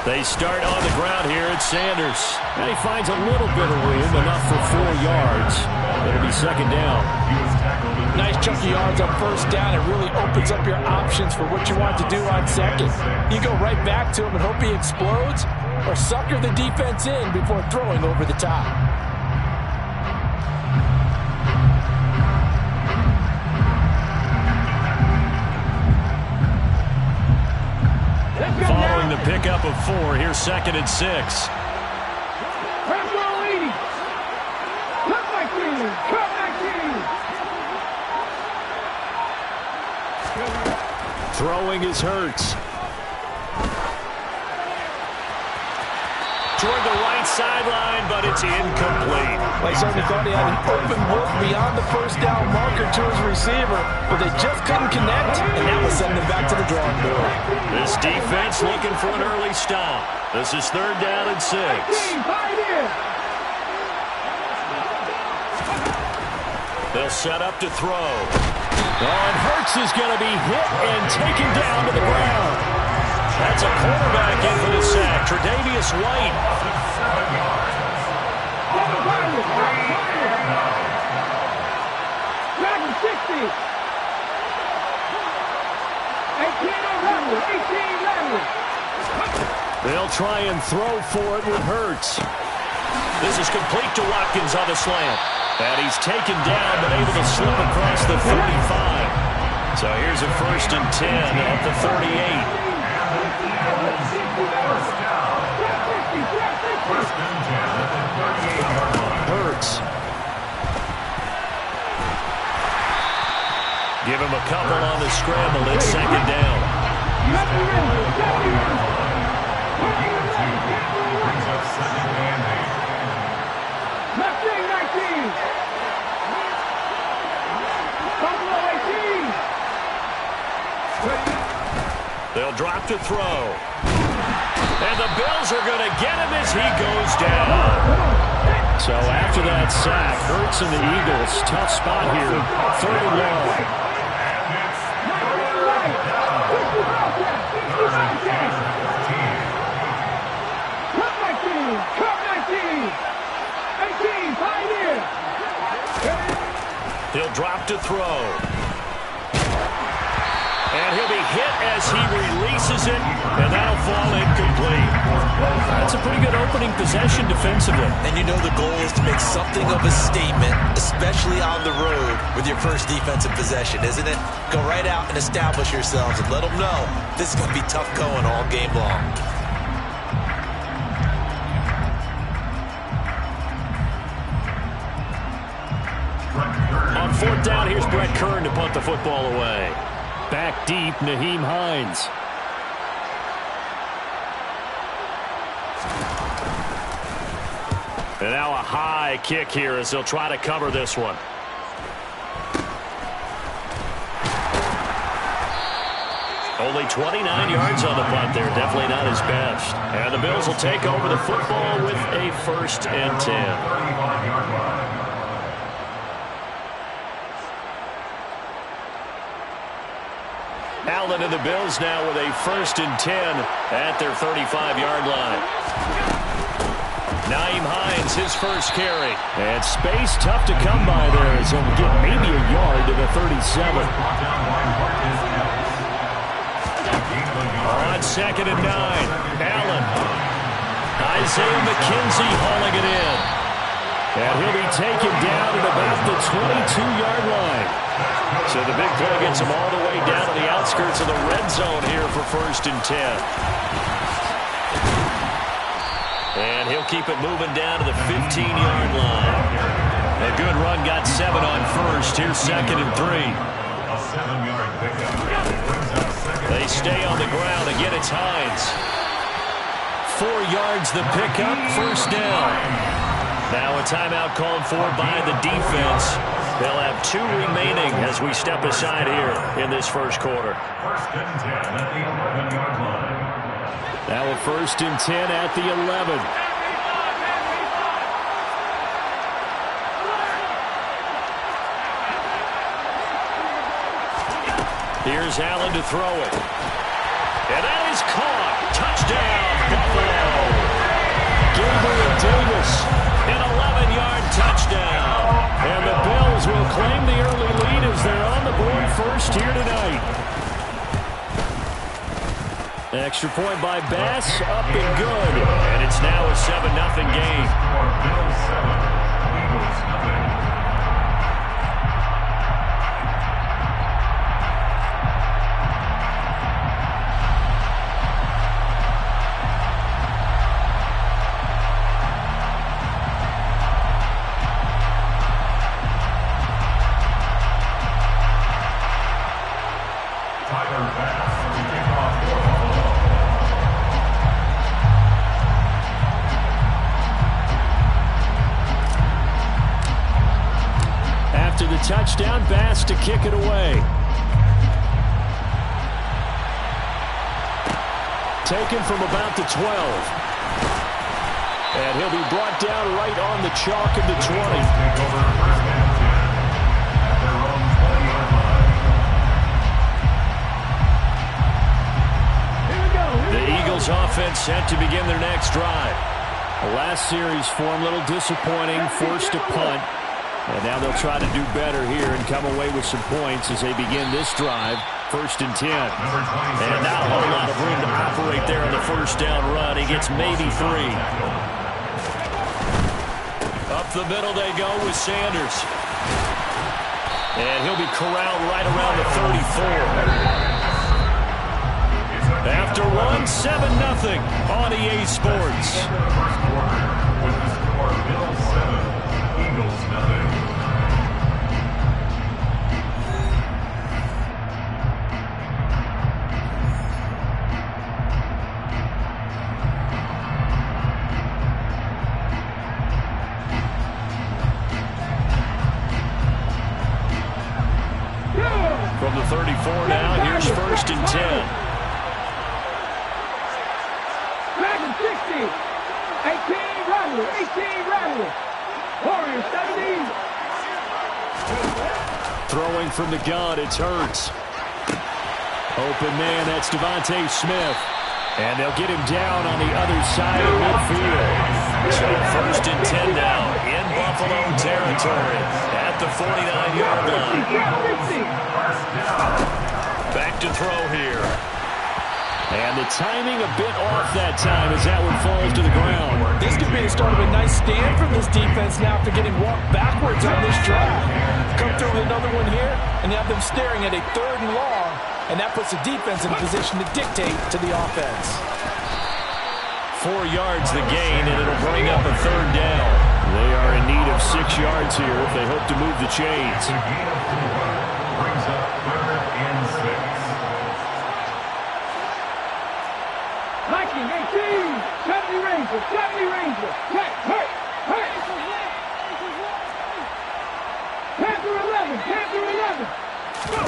They start on the ground here at Sanders. And he finds a little bit of room, enough for 4 yards. It'll be second down. Nice chunky yards on first down. It really opens up your options for what you want to do on second. You go right back to him and hope he explodes, or sucker the defense in before throwing over the top. Following the pickup of 4, here's second and 6. Throwing is Hurts. Toward the right sideline, but it's incomplete. They certainly thought he had an open look beyond the first down marker to his receiver, but they just couldn't connect, and that was sending them back to the drawing board. This defense looking for an early stop. This is third down and 6. They'll set up to throw. And Hurts is going to be hit and taken down to the ground. That's a quarterback in for the sack, Tre'Davious White. They'll try and throw for it with Hurts. This is complete to Watkins on the slant. And he's taken down but able to slip across the 45. So here's a 1st and 10 at the 38. Hurts. Give him a couple on the scramble. It's second down. They'll drop to throw. And the Bills are going to get him as he goes down. So after that sack, Hurts and the Eagles, tough spot here. 3rd and long. He'll drop to throw. And he'll be hit as he releases it, and that'll fall incomplete. That's a pretty good opening possession defensively. And you know the goal is to make something of a statement, especially on the road with your first defensive possession, isn't it? Go right out and establish yourselves and let them know this is going to be tough going all game long. On fourth down, here's Brett Kern to punt the football away. Back deep, Nyheim Hines. And now a high kick here as they'll try to cover this one. Only 29 yards on the punt there. Definitely not his best. And the Bills will take over the football with a 1st and 10. Allen and the Bills now with a 1st and 10 at their 35-yard line. Nyheim Hines, his first carry. And space tough to come by there as he'll get maybe a yard to the 37. On 2nd and 9, Allen. Isaiah McKenzie hauling it in. And he'll be taken down at about the 22-yard line. So the big play gets him all the way down to the outskirts of the red zone here for 1st and 10. And he'll keep it moving down to the 15-yard line. A good run got 7 on 1st. Here's 2nd and 3. They stay on the ground. Again, it's Hines. 4 yards the pickup. 1st down. Now a timeout called for by the defense. They'll have 2 remaining as we step aside here in this first quarter. 1st and 10 at the 11-yard line. Now a 1st and 10 at the 11. Here's Allen to throw it. And that is caught. Touchdown, Buffalo. Gabriel Davis, an 11-yard touchdown. And the Bills will claim the early lead as they're on the board first here tonight. Extra point by Bass, up and good. And it's now a 7-0 game. Bills 7, Eagles nothing. Touchdown, Bass to kick it away. Taken from about the 12. And he'll be brought down right on the chalk of the 20. The Eagles offense set to begin their next drive. The last series for them, a little disappointing, forced to punt. And now they'll try to do better here and come away with some points as they begin this drive. 1st and 10. And not a whole lot of room to operate there on the 1st down run. He gets maybe 3. Up the middle they go with Sanders. And he'll be corralled right around the 34. After one, 7-0 on EA Sports. With the score, Bills 7, Eagles nothing. From the 34 now, here's 1st and 10. Back and 60. 18 Rattler. 18 Rattler. Warriors 17. Throwing from the gun, it's Hurts. Open man, that's Devontae Smith. And they'll get him down on the other side of midfield. So 1st and 10 now in Buffalo territory at the 49-yard line. Back to throw here. And the timing a bit off that time as that one falls to the ground. This could be the start of a nice stand from this defense now after getting walked backwards on this drive. Come through with another one here, and you have them staring at a 3rd and long, and that puts the defense in a position to dictate to the offense. 4 yards the gain, and it'll bring up a 3rd down. They are in need of 6 yards here if they hope to move the chains. Brings up 3rd and 6. Viking 18, 70 Rangers, 70 Rangers. Hurt. Panther 11, Panther 11. Go.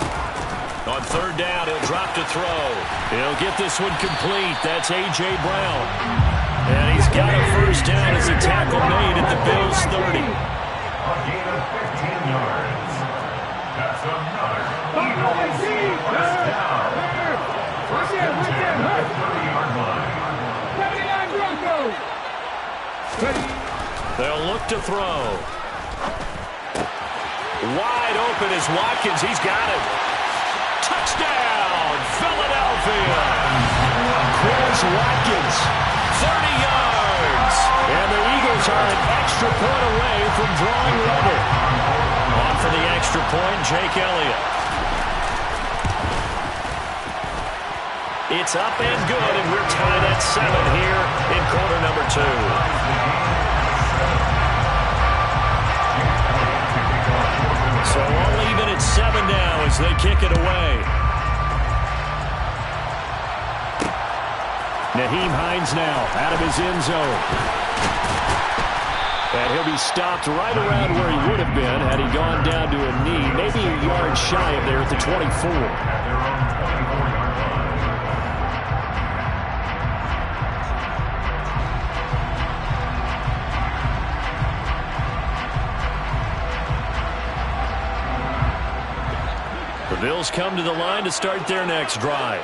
On 3rd down, he'll drop to throw. He'll get this one complete. That's A.J. Brown. And he's got a 1st down as a tackle made at the Bills' 30. A gain of 15 yards. That's another first down. First and 10 at the 30-yard line. 79 Broncos. They'll look to throw. Wide open is Watkins. He's got it. Touchdown, Philadelphia. Chris Watkins, 30 yards. And the Eagles are an extra point away from drawing level. On for the extra point, Jake Elliott. It's up and good, and we're tied at 7 here in quarter number 2. So all even at 7 now as they kick it away. Nyheim Hines now out of his end zone. And he'll be stopped right around where he would have been had he gone down to a knee, maybe a yard shy of there at the 24. The Bills come to the line to start their next drive.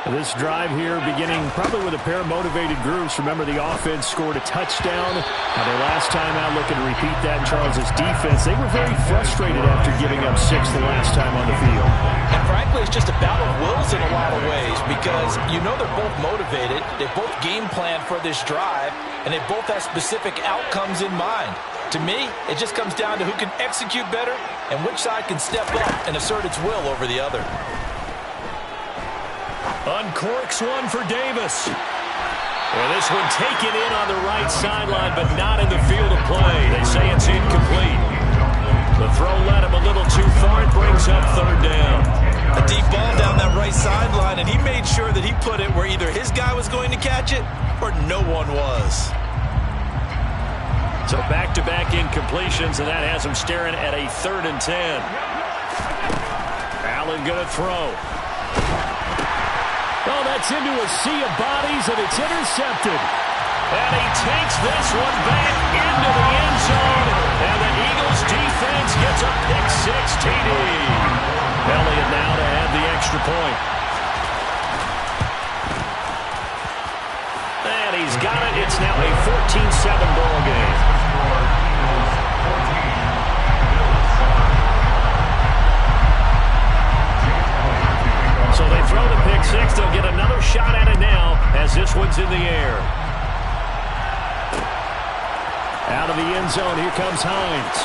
This drive here beginning probably with a pair of motivated groups. Remember, the offense scored a touchdown. Now their last time out looking to repeat that in Charles's defense. They were very frustrated after giving up 6 the last time on the field. And frankly, it's just a battle of wills in a lot of ways because you know they're both motivated. They both game plan for this drive, and they both have specific outcomes in mind. To me, it just comes down to who can execute better and which side can step up and assert its will over the other. Uncorks one for Davis. Well, this one taken in on the right sideline, but not in the field of play. They say it's incomplete. The throw led him a little too far. It brings up 3rd down. A deep ball down that right sideline, and he made sure that he put it where either his guy was going to catch it or no one was. So back-to-back incompletions, and that has him staring at a 3rd and 10. Allen going to throw. Oh, that's into a sea of bodies, and it's intercepted. And he takes this one back into the end zone, and the Eagles defense gets a pick-6 TD. Elliott now to add the extra point. And he's got it. It's now a 14-7 ball game. So they throw the pick-6. They'll get another shot at it now as this one's in the air. Out of the end zone, here comes Hines.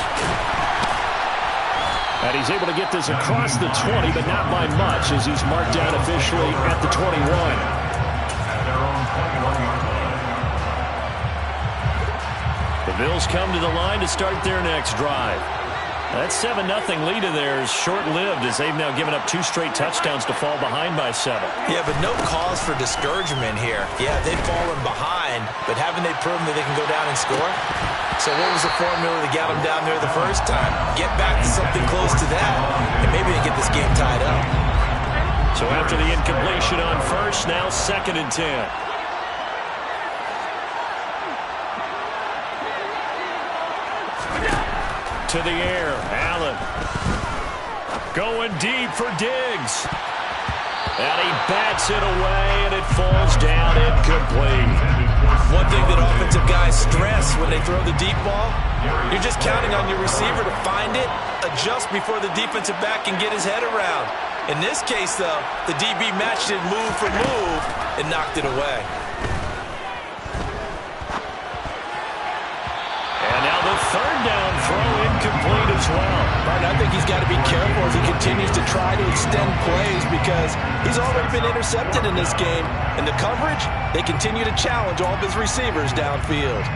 And he's able to get this across the 20, but not by much as he's marked down officially at the 21. The Bills come to the line to start their next drive. That 7-0 lead of theirs short-lived as they've now given up 2 straight touchdowns to fall behind by 7. Yeah, but no cause for discouragement here. Yeah, they've fallen behind, but haven't they proven that they can go down and score? So what was the formula that got them down there the first time? Get back to something close to that, and maybe they get this game tied up. So after the incompletion on 1st, now 2nd and 10. To the air, Allen. Going deep for Diggs. And he bats it away, and it falls down incomplete. One thing that offensive guys stress when they throw the deep ball, you're just counting on your receiver to find it, adjust before the defensive back can get his head around. In this case, though, the DB matched it move for move and knocked it away. And now the third down throw incomplete as well. Martin, I think he's got to be careful as he continues to try to extend plays because he's already been intercepted in this game. And the coverage, they continue to challenge all of his receivers downfield.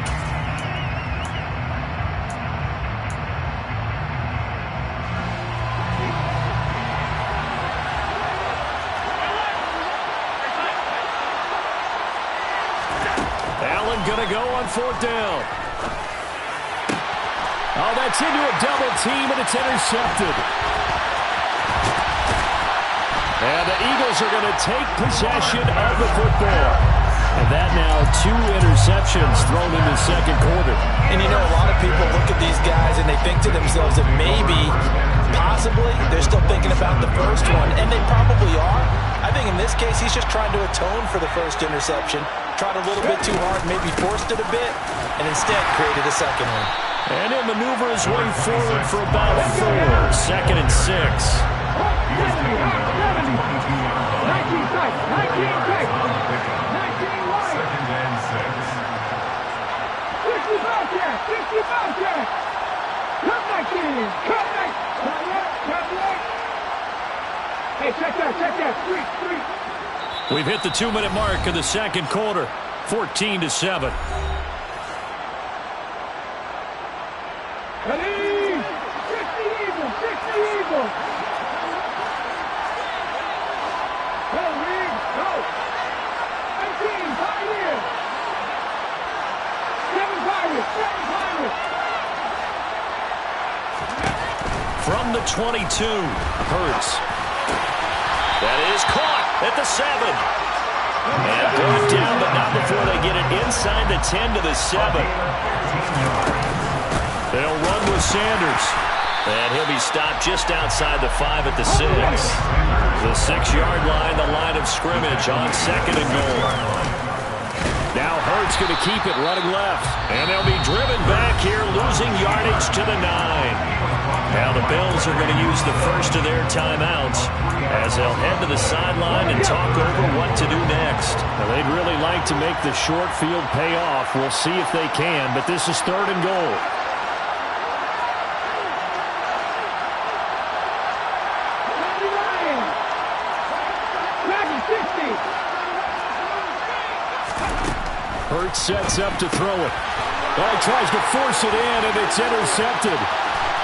Allen going to go on fourth down. Oh, that's into a double team, and it's intercepted. And the Eagles are going to take possession of the football. And that now 2 interceptions thrown in the second quarter. And you know, a lot of people look at these guys and they think to themselves that maybe, possibly, they're still thinking about the first one, and they probably are. I think in this case, he's just trying to atone for the first interception, tried a little bit too hard, maybe forced it a bit, and instead created a second one. And he'll maneuver his way forward for about 4. Second and 6. 19 takes. 19 wide. Second and 6. 60 Bobcat. 60 Bobcat. Come back in. Come back. Come back. Hey, check that. Three. We've hit the 2-minute mark of the second quarter. 14-7. Ready? 60 Eagles. Go, Reed. Go. 18, Pioneers. 7 Pirates. From the 22, Hurts. That is caught at the 7. And brought down, but not before they get it inside the 10 to the 7. They'll run with Sanders. And he'll be stopped just outside the 5 at the 6. The 6-yard line, the line of scrimmage on second and goal. Now Hurts going to keep it running left. And they'll be driven back here, losing yardage to the 9. Now the Bills are going to use the first of their timeouts as they'll head to the sideline and talk over what to do next. Now they'd really like to make the short field pay off. We'll see if they can, but this is third and goal. Hurts sets up to throw it. Well, he tries to force it in, and it's intercepted.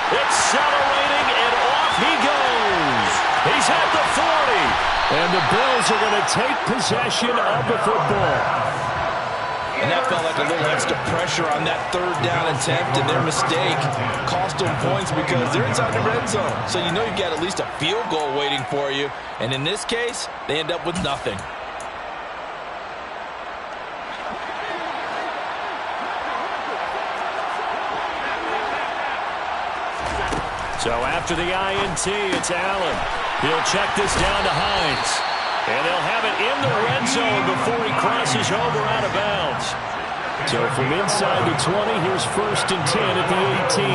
Accelerating, and off he goes. He's at the 40. And the Bills are going to take possession of the football. And that felt like a little extra pressure on that third down attempt, and their mistake cost them points because they're inside the red zone. So you know you've got at least a field goal waiting for you. And in this case, they end up with nothing. So after the INT, it's Allen. He'll check this down to Hines. And they'll have it in the red zone before he crosses over out of bounds. So from inside the 20, here's 1st and 10 at the 18.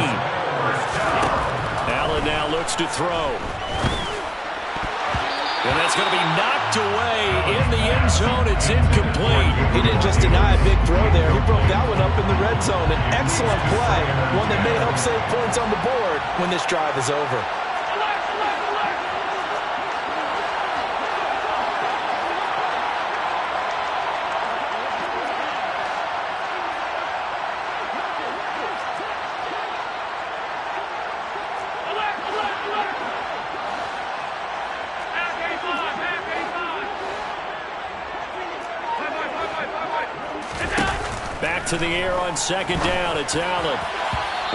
Allen now looks to throw. And that's going to be knocked away in the end zone. It's incomplete. He didn't just deny a big throw there. He broke that one up in the red zone. An excellent play, one that may help save points on the board when this drive is over. To the air on second down, it's Allen.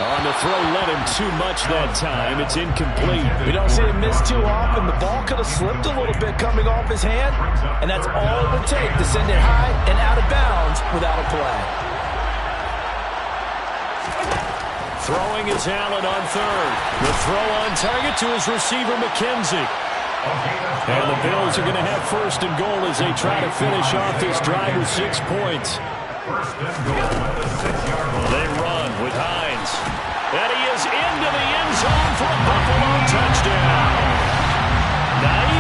On the throw, let him too much that time. It's incomplete. We don't see him miss too often. The ball could have slipped a little bit coming off his hand, and that's all it would take to send it high and out of bounds without a play. Throwing is Allen on third. The throw on target to his receiver, McKenzie. And the Bills are going to have 1st and goal as they try to finish off this drive with 6 points. They run with Hines. And he is into the end zone for a Buffalo touchdown. Nice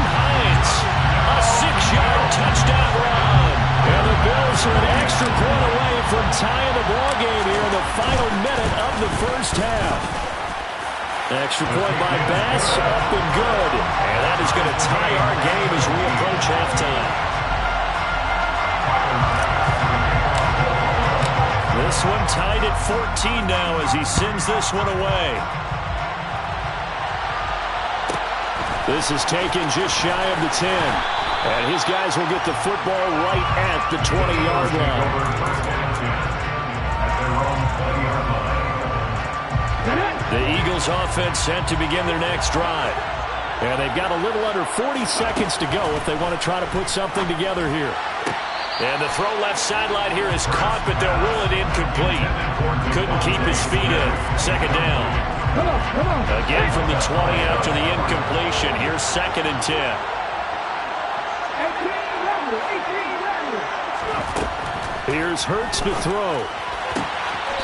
from tying the ball game here in the final minute of the first half. Extra point by Bass, up and good. And that is going to tie our game as we approach halftime. This one tied at 14 now as he sends this one away. This is taken just shy of the 10. And his guys will get the football right at the 20-yard line. The Eagles offense set to begin their next drive. And they've got a little under 40 seconds to go if they want to try to put something together here. And the throw left sideline here is caught, but they'll rule it incomplete. Couldn't keep his feet in. Second down. Again from the 20 after the incompletion. Here's 2nd and 10. Here's Hurts to throw.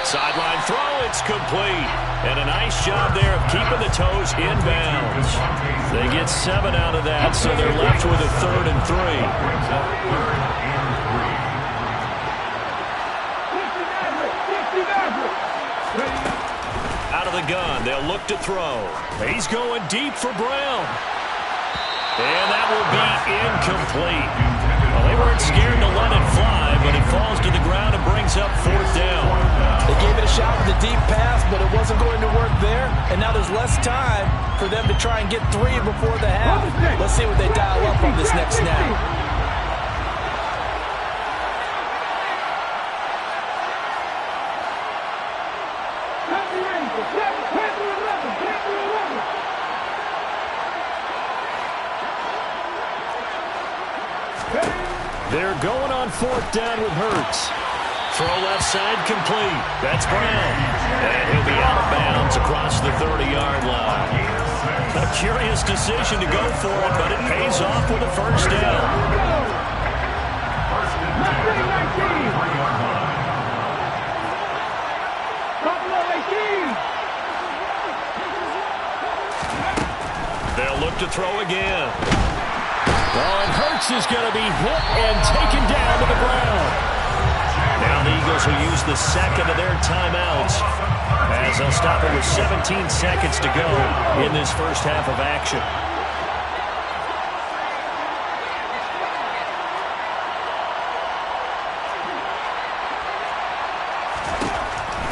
Sideline throw, it's complete. And a nice job there of keeping the toes inbounds. They get 7 out of that, so they're left with a 3rd and 3. Out of the gun, they'll look to throw. He's going deep for Brown. And that will be incomplete. Well, they weren't scared to let it fly, but it falls to the ground and brings up 4th down. They gave it a shot with a deep pass, but it wasn't going to work there. And now there's less time for them to try and get 3 before the half. Let's see what they dial up on this next snap. They're going on 4th down with Hurts. Throw left side complete. That's Brown. And he'll be out of bounds across the 30-yard line. A curious decision to go for it, but it pays off with a 1st down. They'll look to throw again. Oh, and Hurts is going to be hit and taken down to the ground. Now the Eagles will use the 2nd of their timeouts as they'll stop it with 17 seconds to go in this first half of action.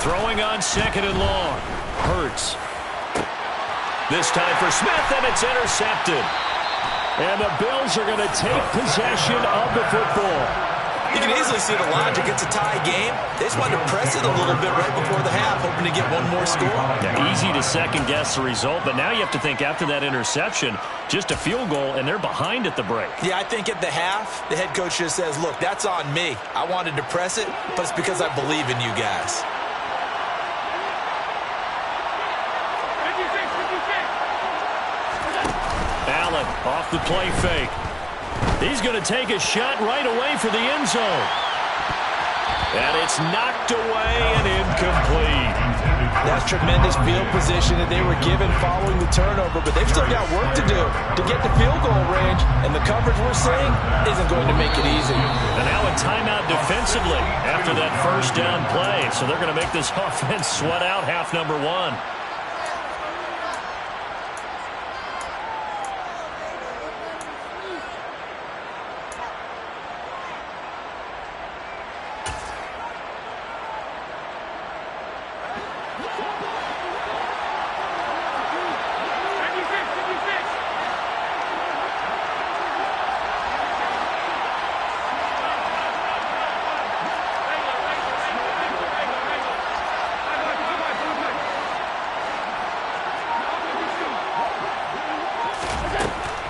Throwing on 2nd and long. Hurts. This time for Smith, and it's intercepted. And the Bills are going to take possession of the football. You can easily see the logic. It's a tie game. They just wanted to press it a little bit right before the half, hoping to get one more score. Yeah, easy to second-guess the result, but now you have to think after that interception, just a field goal, and they're behind at the break. Yeah, I think at the half, the head coach just says, look, that's on me. I wanted to press it, but it's because I believe in you guys. Allen off the play fake. He's going to take a shot right away for the end zone. And it's knocked away and incomplete. That's tremendous field position that they were given following the turnover, but they've still got work to do to get the field goal range, and the coverage we're seeing isn't going to make it easy. And now a timeout defensively after that 1st down play, so they're going to make this offense sweat out half number 1.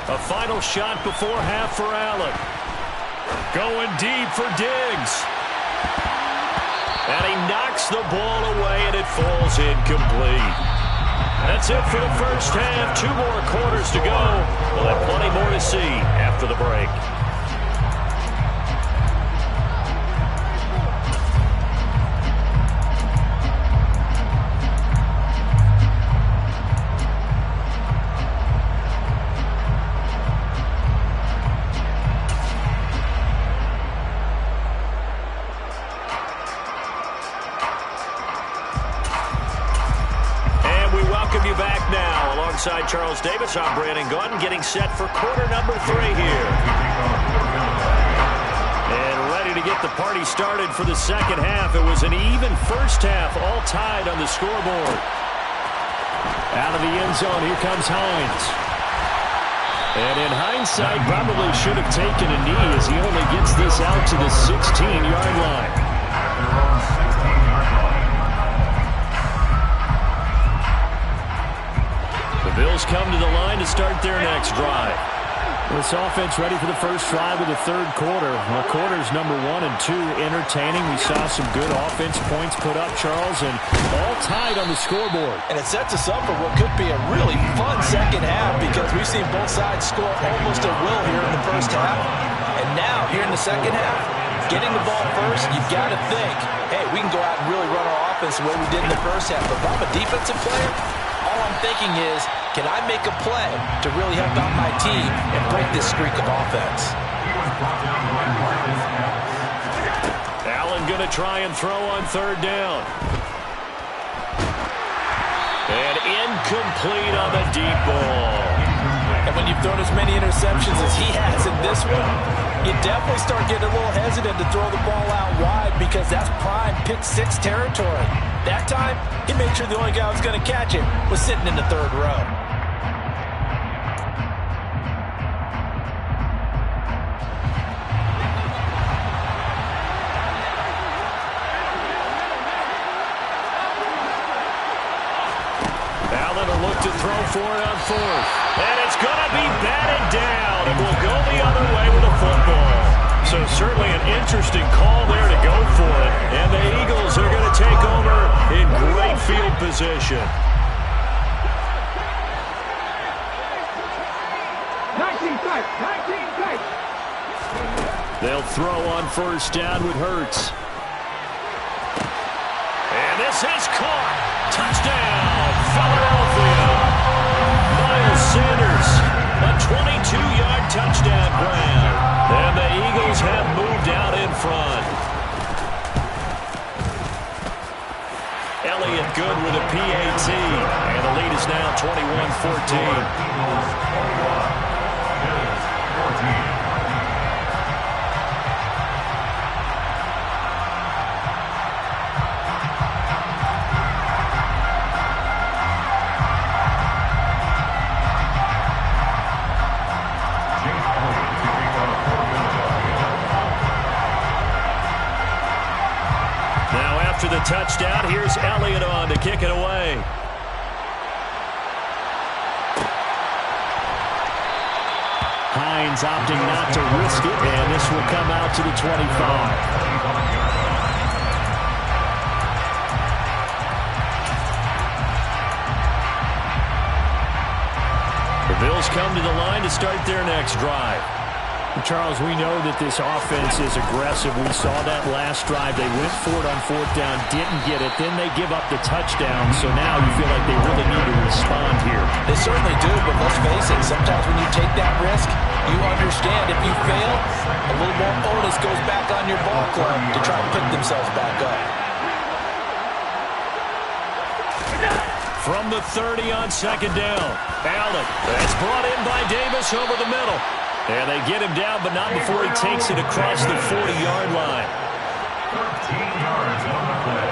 A final shot before half for Allen. Going deep for Diggs. And he knocks the ball away, and it falls incomplete. That's it for the first half. 2 more quarters to go. We'll have plenty more to see after the break. you back now. Alongside Charles Davis, I'm Brandon Gunn, getting set for quarter number 3 here. And ready to get the party started for the second half. It was an even first half, all tied on the scoreboard. Out of the end zone, here comes Hines. And in hindsight, probably should have taken a knee as he only gets this out to the 16-yard line. The Bills come to the line to start their next drive. This offense ready for the first drive of the third quarter. Well, quarters number 1 and 2 entertaining. We saw some good offense points put up, Charles, and all tied on the scoreboard. And it sets us up for what could be a really fun second half because we've seen both sides score almost at will here in the first half. And now, here in the second half, getting the ball first, you've got to think, hey, we can go out and really run our offense the way we did in the first half. But if I'm a defensive player, all I'm thinking is, can I make a play to really help out my team and break this streak of offense? Allen going to try and throw on third down. And incomplete on the deep ball. And when you've thrown as many interceptions as he has in this one, you definitely start getting a little hesitant to throw the ball out wide because that's prime pick 6 territory. That time, he made sure the only guy who was going to catch it was sitting in the third row. Allen will look to throw for it on fourth. And it's going to be batted down. It will go the other way with the football. So certainly an interesting call there to go for it. And the Eagles are going to take over in great field position. 19 tight, 19 tight. They'll throw on first down with Hurts. And this is caught. Touchdown, Philadelphia. Miles Sanders, a 22-yard touchdown grab. And the Eagles have moved out in front. Elliott good with a PAT. And the lead is now 21-14. After the touchdown, here's Elliott on to kick it away. Hines opting not to risk it, and this will come out to the 25. The Bills come to the line to start their next drive. Charles, we know that this offense is aggressive. We saw that last drive. They went for it on fourth down, didn't get it. Then they give up the touchdown. So now you feel like they really need to respond here. They certainly do, but let's face it. Sometimes when you take that risk, you understand if you fail, a little more onus goes back on your ball club to try to pick themselves back up. From the 30 on second down, Allen. That's brought in by Davis over the middle. And they get him down, but not before he takes it across the 40-yard line. 13 yards on the play.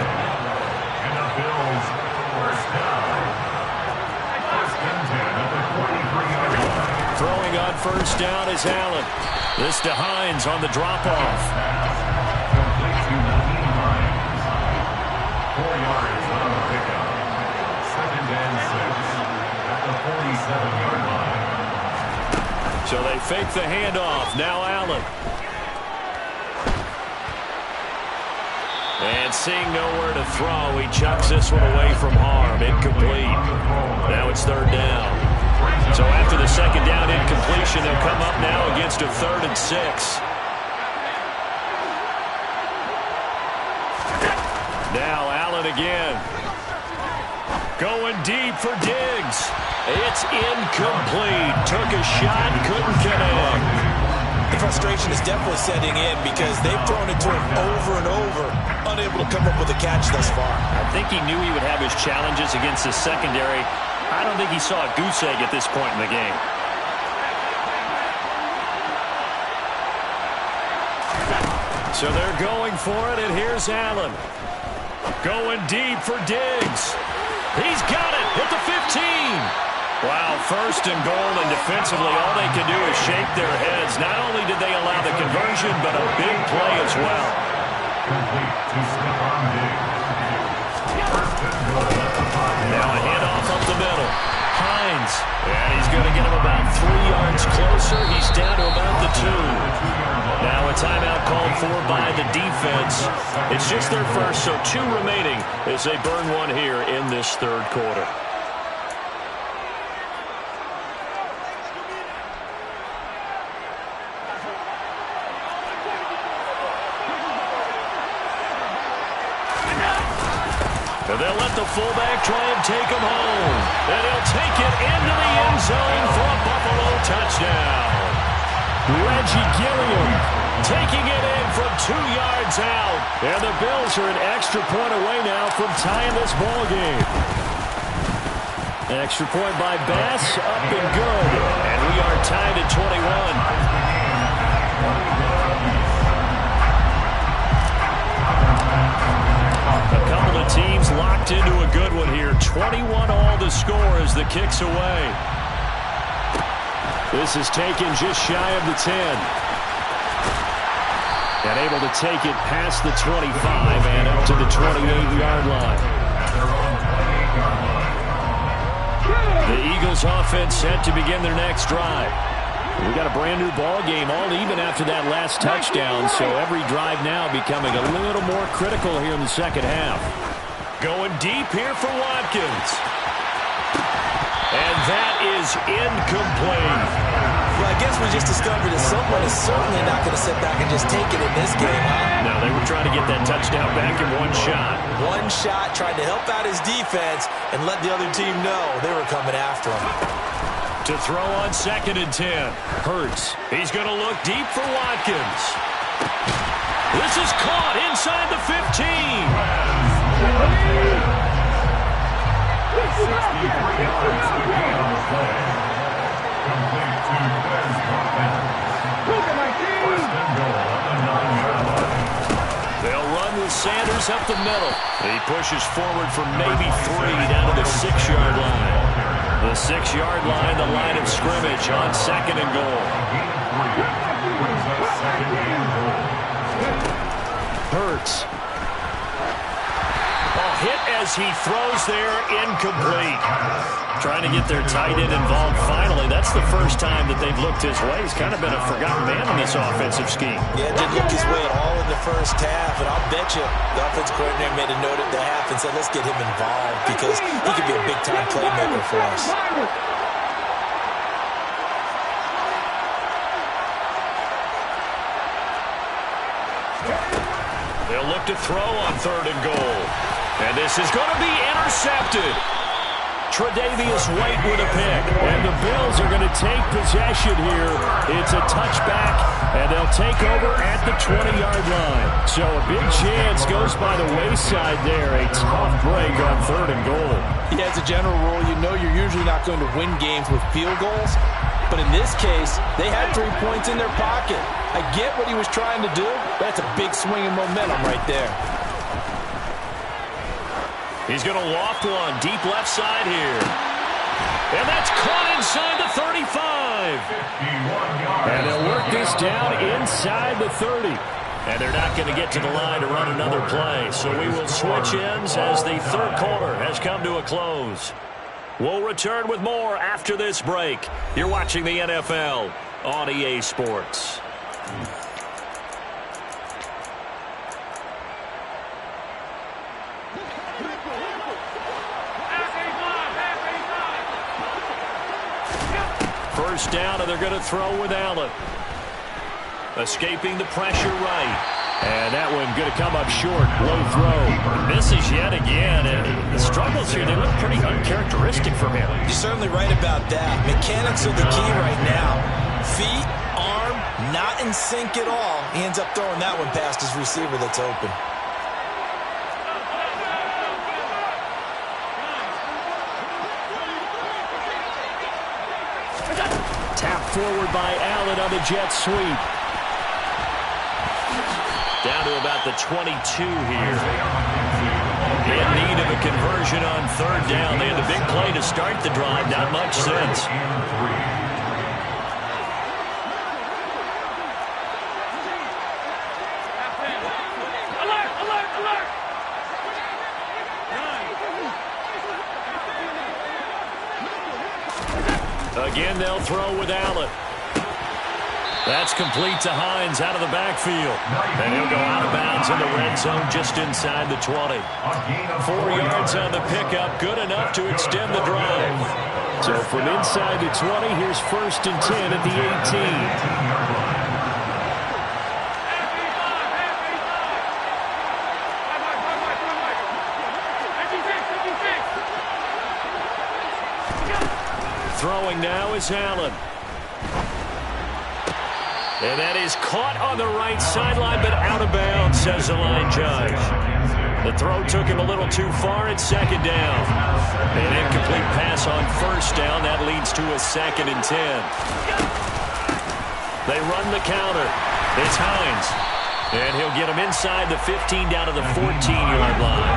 And the Bills first down. First and 10 at the 43-yard line. Throwing on first down is Allen. This to Hines on the drop-off. Complete to Naheem Hines. 4 yards on the pickup. Second and 6 at the 47-yard line. So they fake the handoff. Now Allen. And seeing nowhere to throw, he chucks this one away from harm. Incomplete. Now it's third down. So after the second down incompletion, they'll come up now against a 3rd and 6. Now Allen again. Going deep for Diggs. It's incomplete. Took a shot, couldn't connect. The frustration is definitely setting in because they've thrown it to him over and over, unable to come up with a catch thus far. I think he knew he would have his challenges against the secondary. I don't think he saw a goose egg at this point in the game. So they're going for it, and here's Allen. Going deep for Diggs. He's got it at the 15. Wow, first and goal, and defensively all they can do is shake their heads. Not only did they allow the conversion, but a big play as well. Now a handoff up the middle. Hines, and he's going to get him about 3 yards closer. He's down to about the 2. Now a timeout called for by the defense. It's just their first, so 2 remaining as they burn one here in this third quarter. And they'll let the fullback try and take him home. And he'll take it into the end zone for a Buffalo touchdown. Reggie Gilliam taking it in from 2 yards out. And the Bills are an extra point away now from tying this ball game. Extra point by Bass, up and good. And we are tied at 21. A couple of teams locked into a good one here. 21 all to score as the kick's away. This is taken just shy of the 10. And able to take it past the 25 and up to the 28-yard line. The Eagles offense set to begin their next drive. We got a brand new ball game, all even after that last touchdown, so every drive now becoming a little more critical here in the second half. Going deep here for Watkins. And that is incomplete. Well, I guess we just discovered that someone is certainly not going to sit back and just take it in this game, huh? No, they were trying to get that touchdown back in one shot. One shot, trying to help out his defense and let the other team know they were coming after him. To throw on 2nd and 10. Hurts. He's going to look deep for Watkins. This is caught inside the 15. 63 yards to gain on the play. Complete to Des Bryant. First and goal at the 9-yard line. They'll run with Sanders up the middle. He pushes forward for maybe 3 down to the 6-yard line. The 6-yard line, the line of scrimmage on 2nd and goal. Hurts. Hit as he throws there, incomplete. Trying to get their tight end involved finally. That's the first time that they've looked his way. He's kind of been a forgotten man in this offensive scheme. Yeah, didn't look his way at all in the first half, and I'll bet you the offense coordinator made a note at the half and said, let's get him involved because he could be a big-time playmaker for us. They'll look to throw on 3rd and goal. And this is going to be intercepted. Tre'Davious White with a pick. And the Bills are going to take possession here. It's a touchback, and they'll take over at the 20-yard line. So a big chance goes by the wayside there. A tough break on 3rd and goal. Yeah, as a general rule, you know you're usually not going to win games with field goals. But in this case, they had 3 points in their pocket. I get what he was trying to do, but that's a big swing in momentum right there. He's going to loft one deep left side here. And that's caught inside the 35. And they'll work this down inside the 30. And they're not going to get to the line to run another play. So we will switch ends as the third quarter has come to a close. We'll return with more after this break. You're watching the NFL on EA Sports. First down, and they're going to throw with Allen. Escaping the pressure right. And that one going to come up short. Low throw. Misses yet again. And the struggles here, they look pretty uncharacteristic for him. You're certainly right about that. Mechanics are the key right now. Feet, arm, not in sync at all. He ends up throwing that one past his receiver that's open. forward by Allen on the jet sweep. Down to about the 22 here. In need of a conversion on third down. They had a big play to start the drive. Not much since. Again, they'll throw with Allen. That's complete to Hines out of the backfield. And he'll go out of bounds in the red zone just inside the 20. 4 yards on the pickup, good enough to extend the drive. So from inside the 20, here's 1st and 10 at the 18. Throwing now is Allen. And that is caught on the right sideline, but out of bounds, says the line judge. The throw took him a little too far at 2nd down. An incomplete pass on 1st down. That leads to a 2nd and 10. They run the counter. It's Hines. And he'll get him inside the 15 down to the 14-yard line.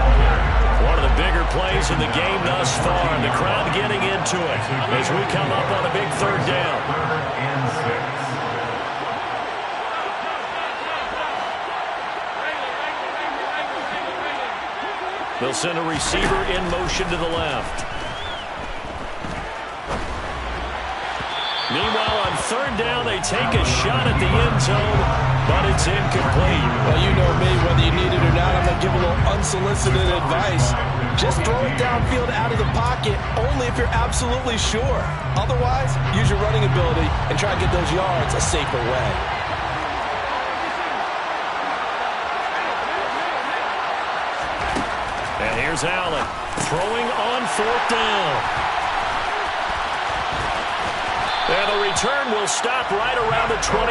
One of the bigger plays in the game thus far. And the crowd getting into it as we come up on a big 3rd down. They'll send a receiver in motion to the left. Meanwhile, on 3rd down, they take a shot at the end zone, but it's incomplete. Well, you know me, whether you need it or not, I'm going to give a little unsolicited advice. Just throw it downfield out of the pocket, only if you're absolutely sure. Otherwise, use your running ability and try to get those yards a safer way. And here's Allen throwing on 4th down. And the return will stop right around the 25.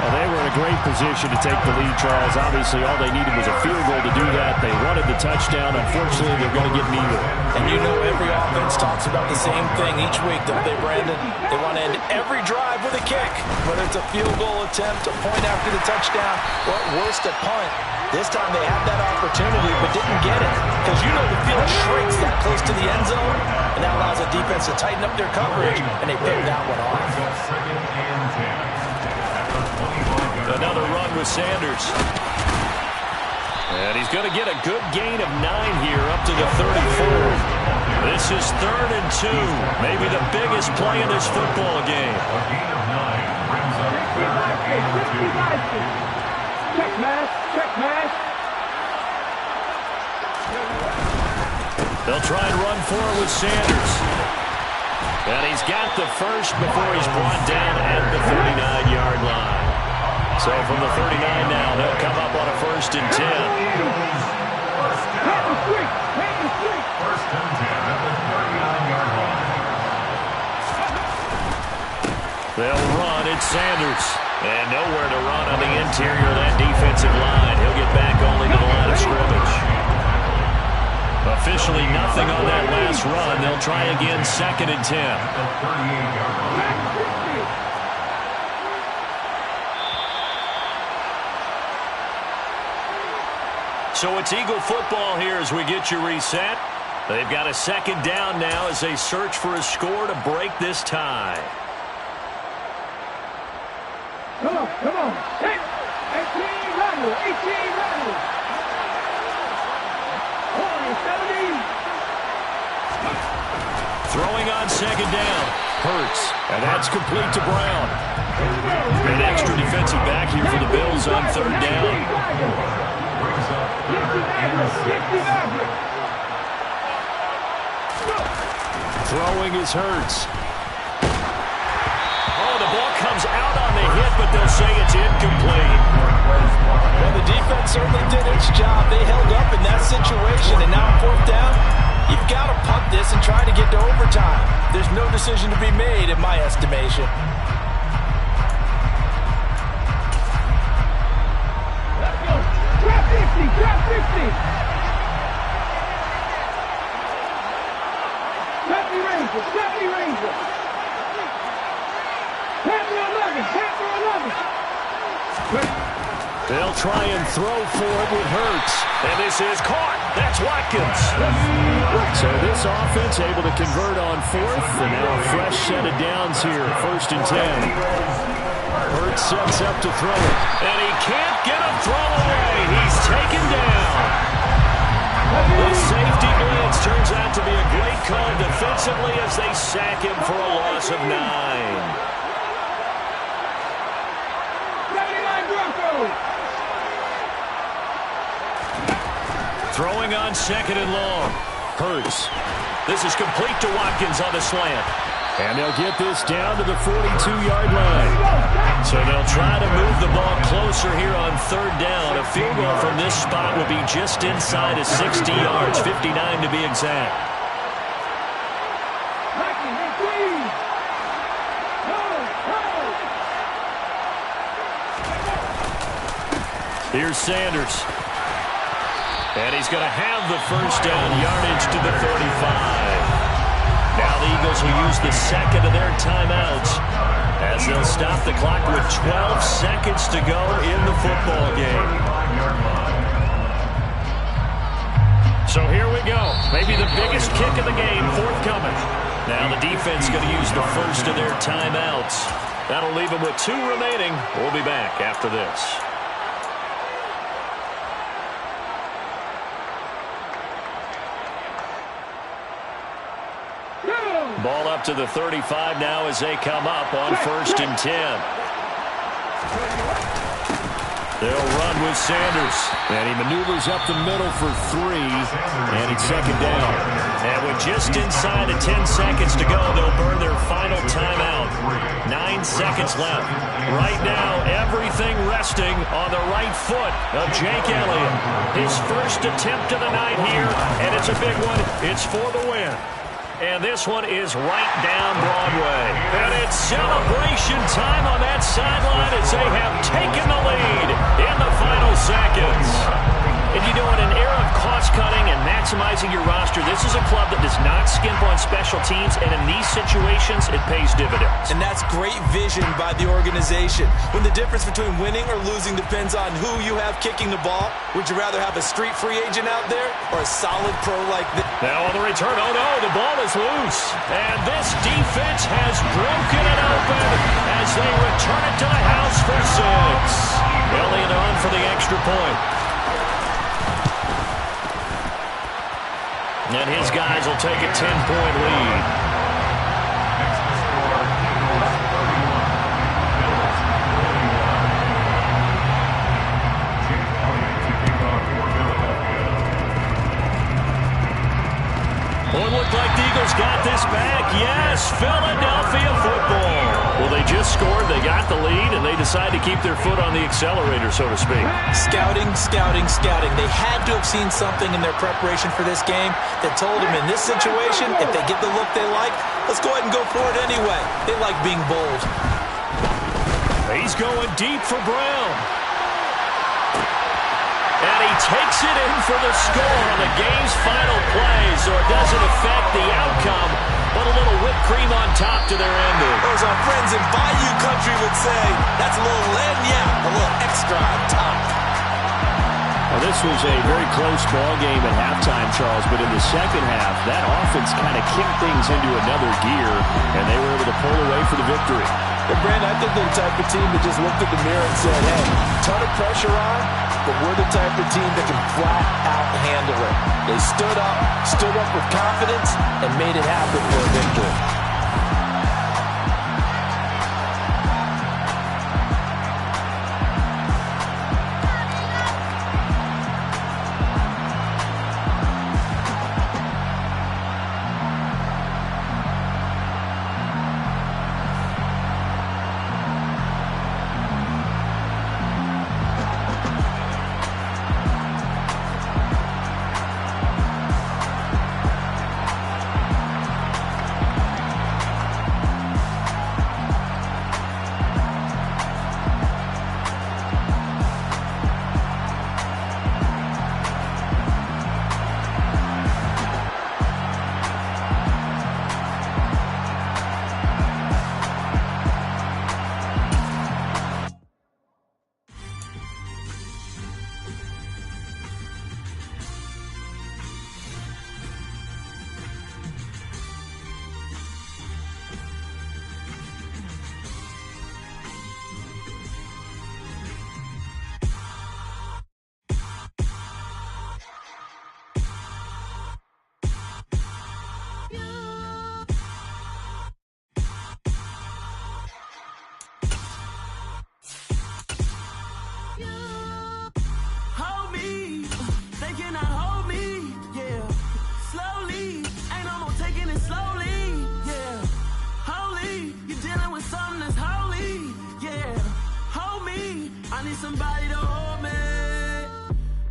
Well, they were in a great position to take the lead, Charles. Obviously, all they needed was a field goal to do that. They wanted the touchdown. Unfortunately, they're going to get neither. And you know every offense talks about the same thing each week, don't they, Brandon? They want to end every drive with a kick, whether it's a field goal attempt, a point after the touchdown, or at worst, a punt. This time they had that opportunity but didn't get it because you know the field shrinks that close to the end zone, and that allows the defense to tighten up their coverage, and they picked that one off. Another run with Sanders. And he's going to get a good gain of 9 here up to the 34. This is 3rd and 2. Maybe the biggest play in this football game. A gain of 9 brings up 3rd and 2. Check, man. Check, man. They'll try and run for it with Sanders. And he's got the first before he's brought down at the 39-yard line. So from the 39 now, they'll come up on a 1st and 10. 1st and 10 at the 39-yard line. They'll run. It's Sanders. And nowhere to run on the interior of that defensive line. He'll get back only to the line of scrimmage. Officially nothing on that last run. They'll try again 2nd and 10. So it's Eagle football here as we get you reset. They've got a 2nd down now as they search for a score to break this tie. Come on, come on. 10, 18, rattle, 18, rattle. 17. Throwing on 2nd down. Hurts. And that's complete to Brown. An extra defensive back here for the Bills on 3rd down. Throwing is Hurts. The ball comes out on the hit, but they'll say it's incomplete. Well, the defense certainly did its job. They held up in that situation, and now 4th down, you've got to punt this and try to get to overtime. There's no decision to be made, in my estimation. Let's go. Drop 50, drop 50. Step the Ranger, step the Ranger. They'll try and throw for it with Hurts. And this is caught. That's Watkins. So this offense able to convert on fourth. And now a fresh set of downs here. 1st and 10. Hurts sets up to throw it. And he can't get a throw away. He's taken down. The safety blitz turns out to be a great call defensively as they sack him for a loss of 9. Throwing on 2nd and long. Hurts. This is complete to Watkins on the slant. And they'll get this down to the 42-yard line. So they'll try to move the ball closer here on 3rd down. A field goal from this spot will be just inside of 60 yards, 59 to be exact. Here's Sanders. And he's going to have the 1st down, yardage to the 35. Now the Eagles will use the 2nd of their timeouts as they'll stop the clock with 12 seconds to go in the football game. So here we go. Maybe the biggest kick of the game forthcoming. Now the defense going to use the 1st of their timeouts. That'll leave them with 2 remaining. We'll be back after this. Ball up to the 35 now as they come up on 1st and 10. They'll run with Sanders. And he maneuvers up the middle for 3. And it's 2nd down. And with just inside of 10 seconds to go, they'll burn their final timeout. 9 seconds left. Right now, everything resting on the right foot of Jake Elliott. His first attempt of the night here, and it's a big one. It's for the win. And this one is right down Broadway. And it's celebration time on that sideline as they have taken the lead in the final seconds. And you know, in an era of cost-cutting and maximizing your roster, this is a club that does not skimp on special teams, and in these situations, it pays dividends. And that's great vision by the organization. When the difference between winning or losing depends on who you have kicking the ball, would you rather have a street free agent out there or a solid pro like this? Now on the return, oh no, the ball is loose. And this defense has broken it open as they return it to the house for 6. Elliott on for the extra point. And his guys will take a 10-point lead. Well, it looked like the Eagles got this back. Yes, Philadelphia football. Well, they just scored, they got the lead, and they decide to keep their foot on the accelerator, so to speak. Scouting, scouting, scouting. They had to have seen something in their preparation for this game that told them in this situation, if they get the look they like, let's go ahead and go for it anyway. They like being bold. He's going deep for Brown. And he takes it in for the score on the game's final play, so it doesn't affect the outcome, but a little whipped cream on top to their ending. Or as our friends in Bayou Country would say, that's a little lagniappe, a little extra on top. Well, this was a very close ball game at halftime, Charles, but in the second half, that offense kind of kicked things into another gear, and they were able to pull away for the victory. And Brandon, I think they're the type of team that just looked at the mirror and said, hey, ton of pressure on, but we're the type of team that can flat out handle it. They stood up with confidence, and made it happen for a victory. need somebody to hold me.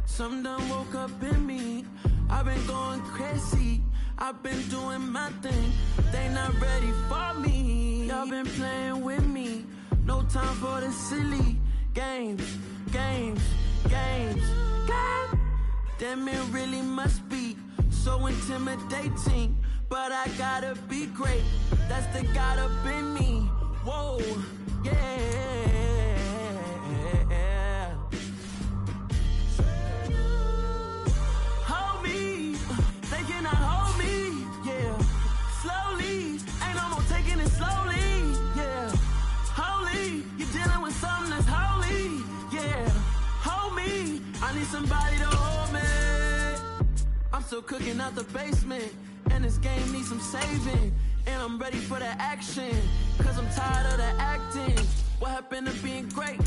Something done woke up in me. I've been going crazy. I've been doing my thing. They not ready for me. Y'all been playing with me. No time for the silly games. God damn, it really must be so intimidating. But I gotta be great. That's the God up in me. Whoa, yeah. Hold me. They cannot hold me. Yeah. Slowly. Ain't no more taking it slowly. Yeah. Holy. You're dealing with something that's holy. Yeah. Hold me. I need somebody to hold me. I'm still cooking out the basement. And this game needs some saving. And I'm ready for the action. Cause I'm tired of the acting. What happened to being great?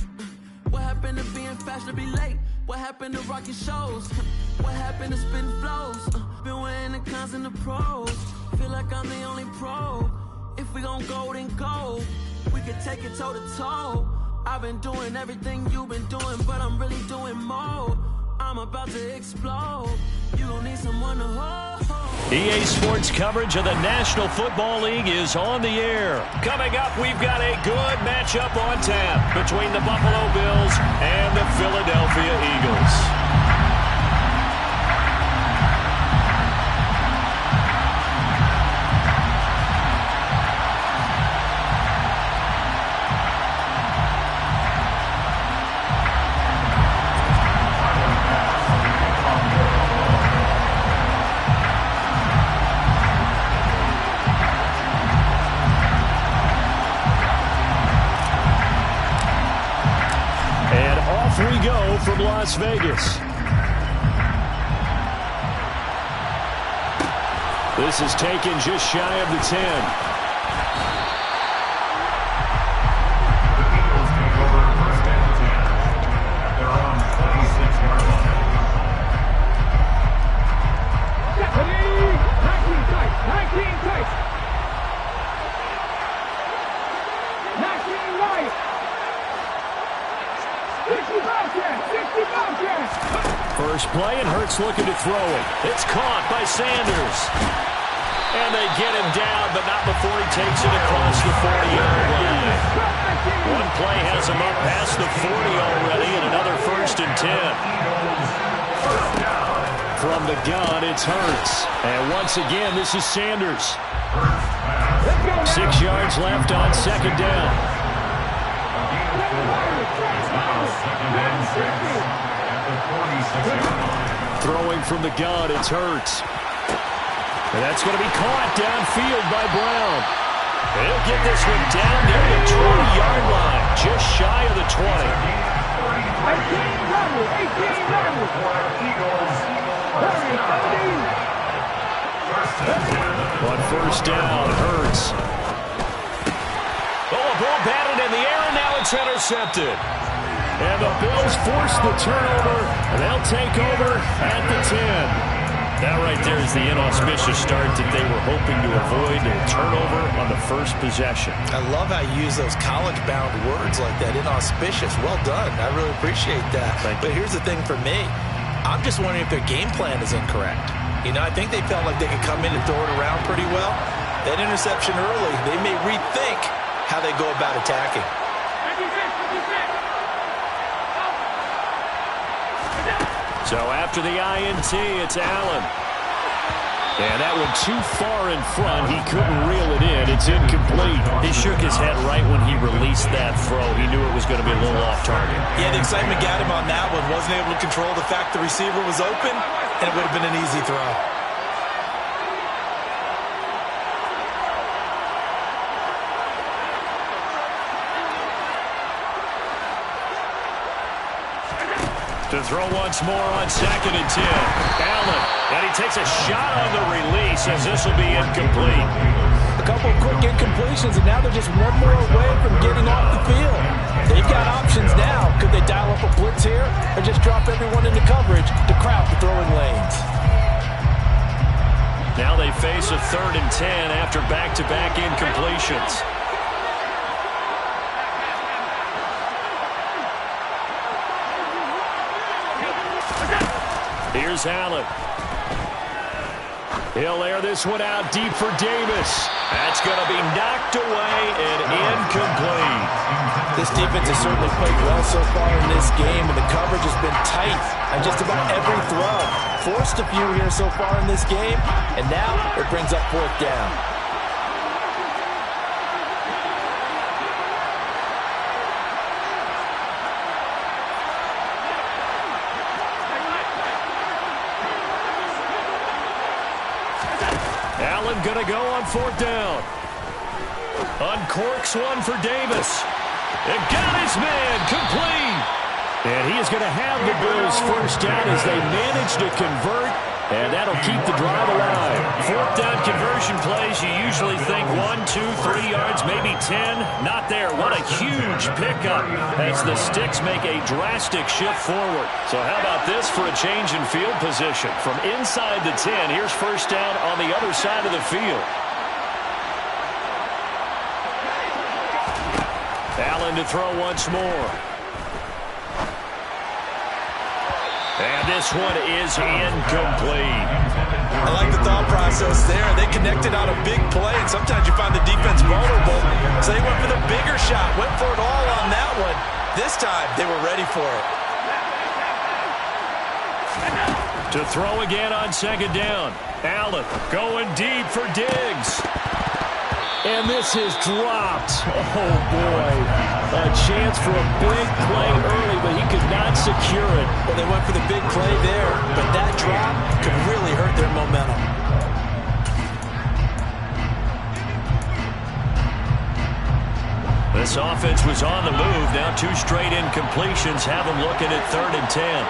What happened to being fashionably late? What happened to rocking shows? What happened to spitting flows? Been weighing the cons and the pros. Feel like I'm the only pro. If we gon' go, then go. We could take it toe to toe. I've been doing everything you've been doing, but I'm really doing more. I'm about to explode. You gon' need someone to hold. EA Sports coverage of the National Football League is on the air. Coming up, we've got a good matchup on tap between the Buffalo Bills and the Philadelphia Eagles. We go from Las Vegas. This is taken just shy of the 10. The Eagles take over first and 10. They're on 26-yard line. 19 tights. 19 right. 65 yards. First play, and Hurts looking to throw it. It's caught by Sanders. And they get him down, but not before he takes it across the 40-yard line. One play has him up past the 40 already, and another first and 10. From the gun, it's Hurts. And once again, this is Sanders. 6 yards left on second down. Throwing from the gun, it's Hurts. And that's going to be caught downfield by Brown. He'll get this one down near the 20-yard line, just shy of the 20. 18 On first down, Hurts. Oh, a ball batted in the air, and now it's intercepted. And the Bills force the turnover, and they'll take over at the 10. That right there is the inauspicious start that they were hoping to avoid, a turnover on the first possession. I love how you use those college-bound words like that, inauspicious. Well done. I really appreciate that. But here's the thing for me. I'm just wondering if their game plan is incorrect. You know, I think they felt like they could come in and throw it around pretty well. That interception early, they may rethink how they go about attacking. So after the INT, it's Allen. And that one too far in front. He couldn't reel it in. It's incomplete. He shook his head right when he released that throw. He knew it was going to be a little off target. Yeah, the excitement got him on that one. Wasn't able to control the fact the receiver was open, and it would have been an easy throw. To throw once more on second and 10. Allen, and he takes a shot on the release as this will be incomplete. A couple of quick incompletions, and now they're just one more away from getting off the field. They've got options now. Could they dial up a blitz here or just drop everyone into coverage to crowd the throwing lanes? Now they face a 3rd and 10 after back-to-back incompletions. Here's Allen. He'll air this one out deep for Davis. That's going to be knocked away and incomplete. This defense has certainly played well so far in this game, and the coverage has been tight on just about every throw. Forced a few here so far in this game, and now it brings up 4th down. Allen going to go on 4th down. Uncorks one for Davis. And got his man complete. And he is going to have the Bills 1st down as they manage to convert. And that'll keep the drive alive. 4th down conversion plays, you usually think 1, 2, 3 yards, maybe 10. Not there. What a huge pickup as the Sticks make a drastic shift forward. So how about this for a change in field position? From inside the 10, here's 1st down on the other side of the field. Allen to throw once more. And this one is incomplete. I like the thought process there. They connected on a big play, and sometimes you find the defense vulnerable. So they went for the bigger shot, went for it all on that one. This time, they were ready for it. To throw again on 2nd down. Allen going deep for Diggs. And this is dropped. Oh, boy. A chance for a big play early, but he could not secure it. Well, they went for the big play there, but that drop could really hurt their momentum. This offense was on the move. Now 2 straight incompletions have them looking at 3rd and 10.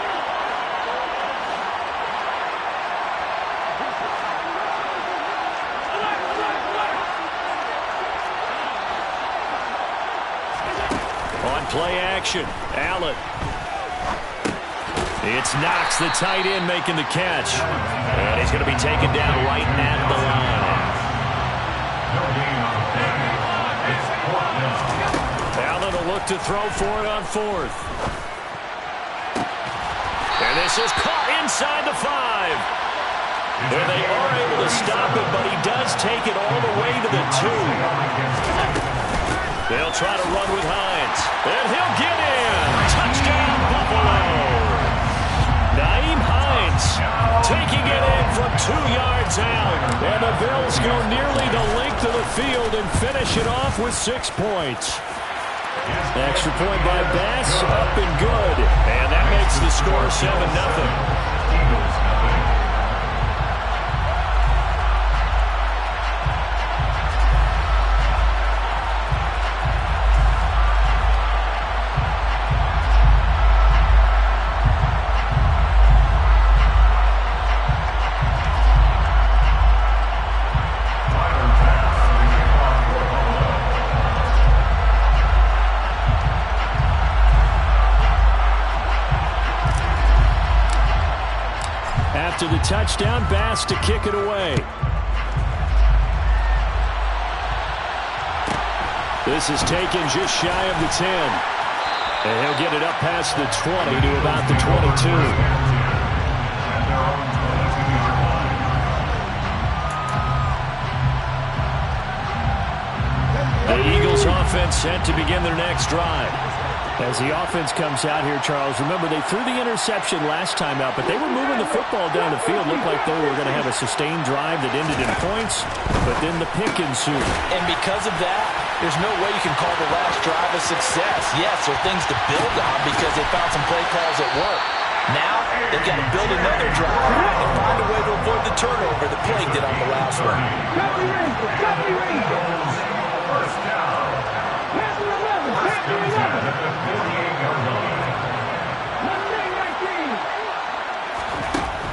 Play action. Allen. It's Knox, the tight end, making the catch. And he's going to be taken down right at the line. Allen will look to throw for it on 4th. And this is caught inside the 5. And they are able to stop it, but he does take it all the way to the 2. They'll try to run with Hines. And he'll get in. Touchdown, Buffalo. Nyheim Hines taking it in from 2 yards out. And the Bills go nearly the length of the field and finish it off with 6 points. Extra point by Bass, up and good. And that makes the score 7-0. To the touchdown, Bass to kick it away. This is taken just shy of the 10. And he'll get it up past the 20 to about the 22. The Eagles offense set to begin their next drive. As the offense comes out here, Charles, remember they threw the interception last time out, but they were moving the football down the field. Looked like they were going to have a sustained drive that ended in points, but then the pick ensued. And because of that, there's no way you can call the last drive a success. Yes, there are things to build on because they found some play calls that work. Now, they've got to build another drive and find a way to avoid the turnover that plagued it on the last one. First down.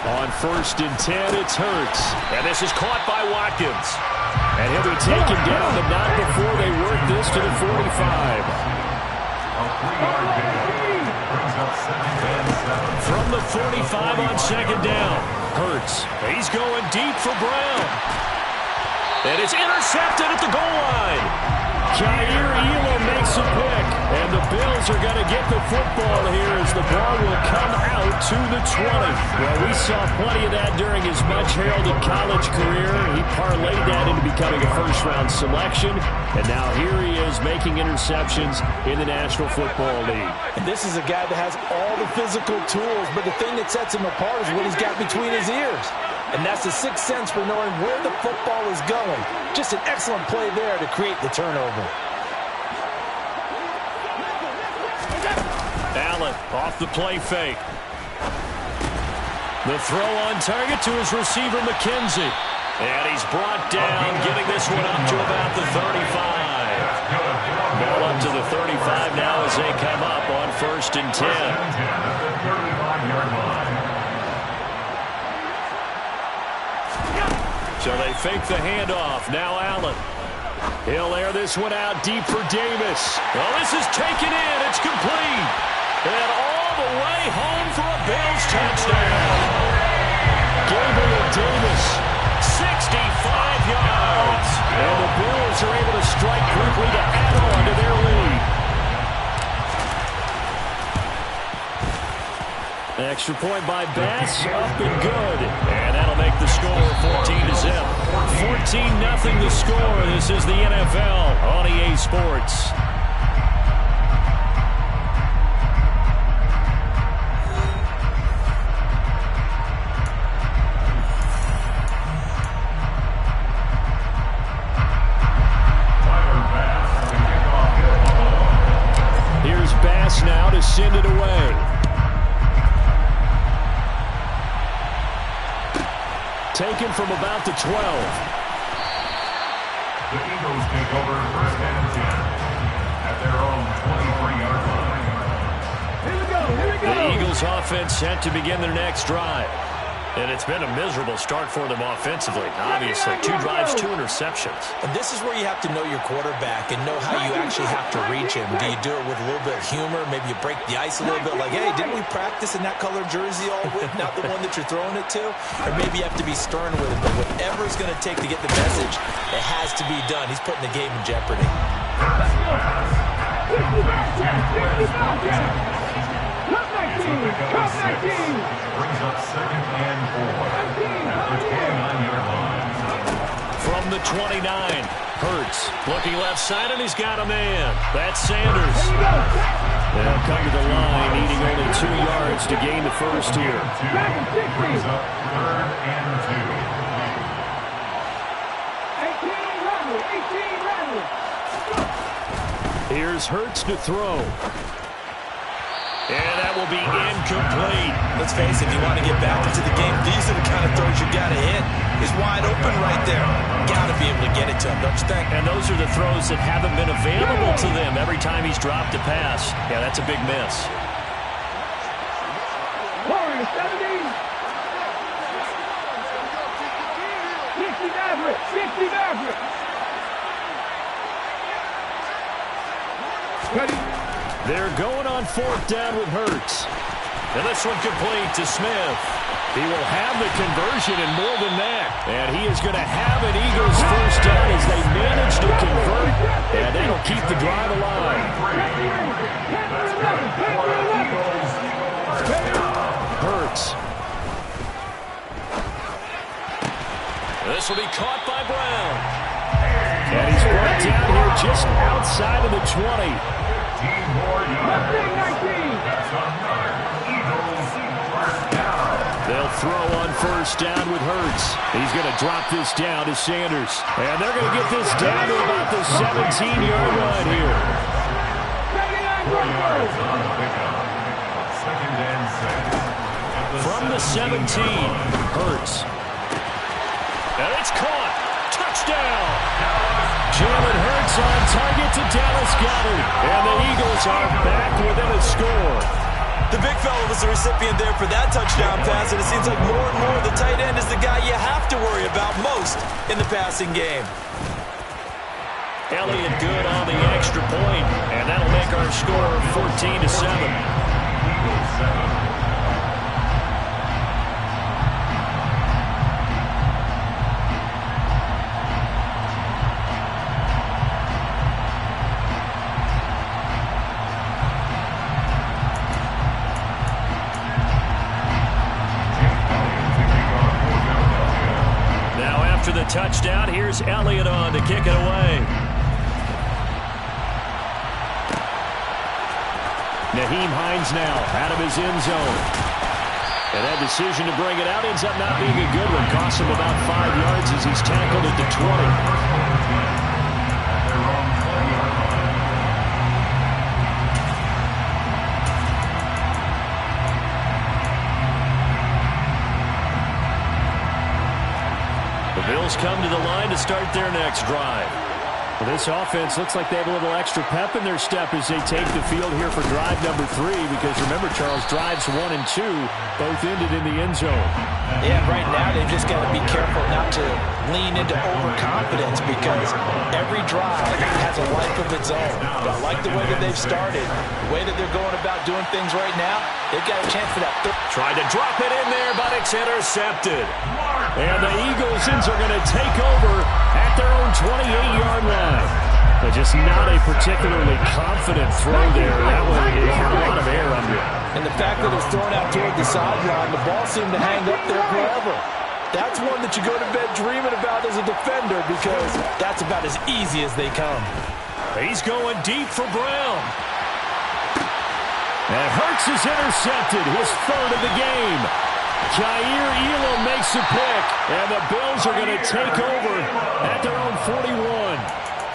On 1st and 10, it's Hurts. And this is caught by Watkins. And he'll be taken down, but not before they work this to the 45. From the 45 on 2nd down, Hurts. He's going deep for Brown. And it's intercepted at the goal line. Jair Elam makes a pick. And the Bills are going to get the football here as the ball will come out to the 20. Well, we saw plenty of that during his much-heralded college career. He parlayed that into becoming a first-round selection, and now here he is making interceptions in the National Football League. And this is a guy that has all the physical tools, but the thing that sets him apart is what he's got between his ears. And that's the sixth sense for knowing where the football is going. Just an excellent play there to create the turnover. Allen off the play fake. The throw on target to his receiver, McKenzie. And he's brought down, getting this one up to about the 35. Ball up to the 35 now as they come up on 1st and 10. So they fake the handoff. Now Allen. He'll air this one out deep for Davis. Well, this is taken in. It's complete. And all the way home for a Bills touchdown. Gabriel Davis, 65 yards. And the Bills are able to strike quickly to add on to their lead. Extra point by Bass, up and good. And that'll make the score 14-0. 14-0 the score. This is the NFL on EA Sports. Here's Bass now to send it away. Taken from about the 12. The Eagles take over 1st and 10 at their own 23-yard line. Here we go. The Eagles offense set to begin their next drive. And it's been a miserable start for them offensively. Obviously, 2 drives, 2 interceptions. And this is where you have to know your quarterback and know how you actually have to reach him. Do you do it with a little bit of humor? Maybe you break the ice a little bit like, hey, didn't we practice in that color jersey all week, not the one that you're throwing it to? Or maybe you have to be stern with him. But whatever it's going to take to get the message, it has to be done. He's putting the game in jeopardy. Brings up 2nd and 4 at the 29-yard line. From the 29, Hurts looking left side, and he's got a man. That's Sanders. They'll come to the line, needing only 2 yards to gain the first here. Brings up 3rd and 2. Here's Hurts to throw. And that will be incomplete. Let's face it, if you want to get back into the game, these are the kind of throws you got to hit. He's wide open right there. Got to be able to get it to him, don't you think? And those are the throws that haven't been available to them every time he's dropped a pass. Yeah, that's a big miss. 60 Maverick. They're going on 4th down with Hurts. And this one complete to Smith. He will have the conversion and more than that. And he is going to have an Eagles first down as they manage to convert. And that'll keep the drive alive. Hurts. This will be caught by Brown. And he's brought down here just outside of the 20. They'll throw on 1st down with Hurts. He's going to drop this down to Sanders. And they're going to get this down to about the 17-yard line here. From the 17, Hurts. And it's caught. Touchdown. Jalen Hurts on target to Dallas Goedert. And the Eagles are back within a score. The big fella was the recipient there for that touchdown pass, and it seems like more and more the tight end is the guy you have to worry about most in the passing game. Elliott good on the extra point, and that'll make our score 14-7. the touchdown. Here's Elliott on to kick it away. Nyheim Hines now out of his end zone. And that decision to bring it out ends up not being a good one. Costs him about 5 yards as he's tackled at the 20. The Bills come to the line to start their next drive. Well, this offense looks like they have a little extra pep in their step as they take the field here for drive number 3, because remember, Charles, drives 1 and 2 both ended in the end zone. Yeah, right now they've just got to be careful not to lean into overconfidence, because every drive has a life of its own. But I like the way that they've started, the way that they're going about doing things right now. They've got a chance for that. Tried to drop it in there, but it's intercepted. And the Eagles are going to take over at their own 28-yard line. But just not a particularly confident throw there. That one had a lot of air under it. And the fact that it was thrown out toward the sideline, the ball seemed to hang up there forever. That's one that you go to bed dreaming about as a defender, because that's about as easy as they come. He's going deep for Brown. And Hurts is intercepted, his 3rd of the game. Jair Elam makes a pick, and the Bills are going to take over at their own 41.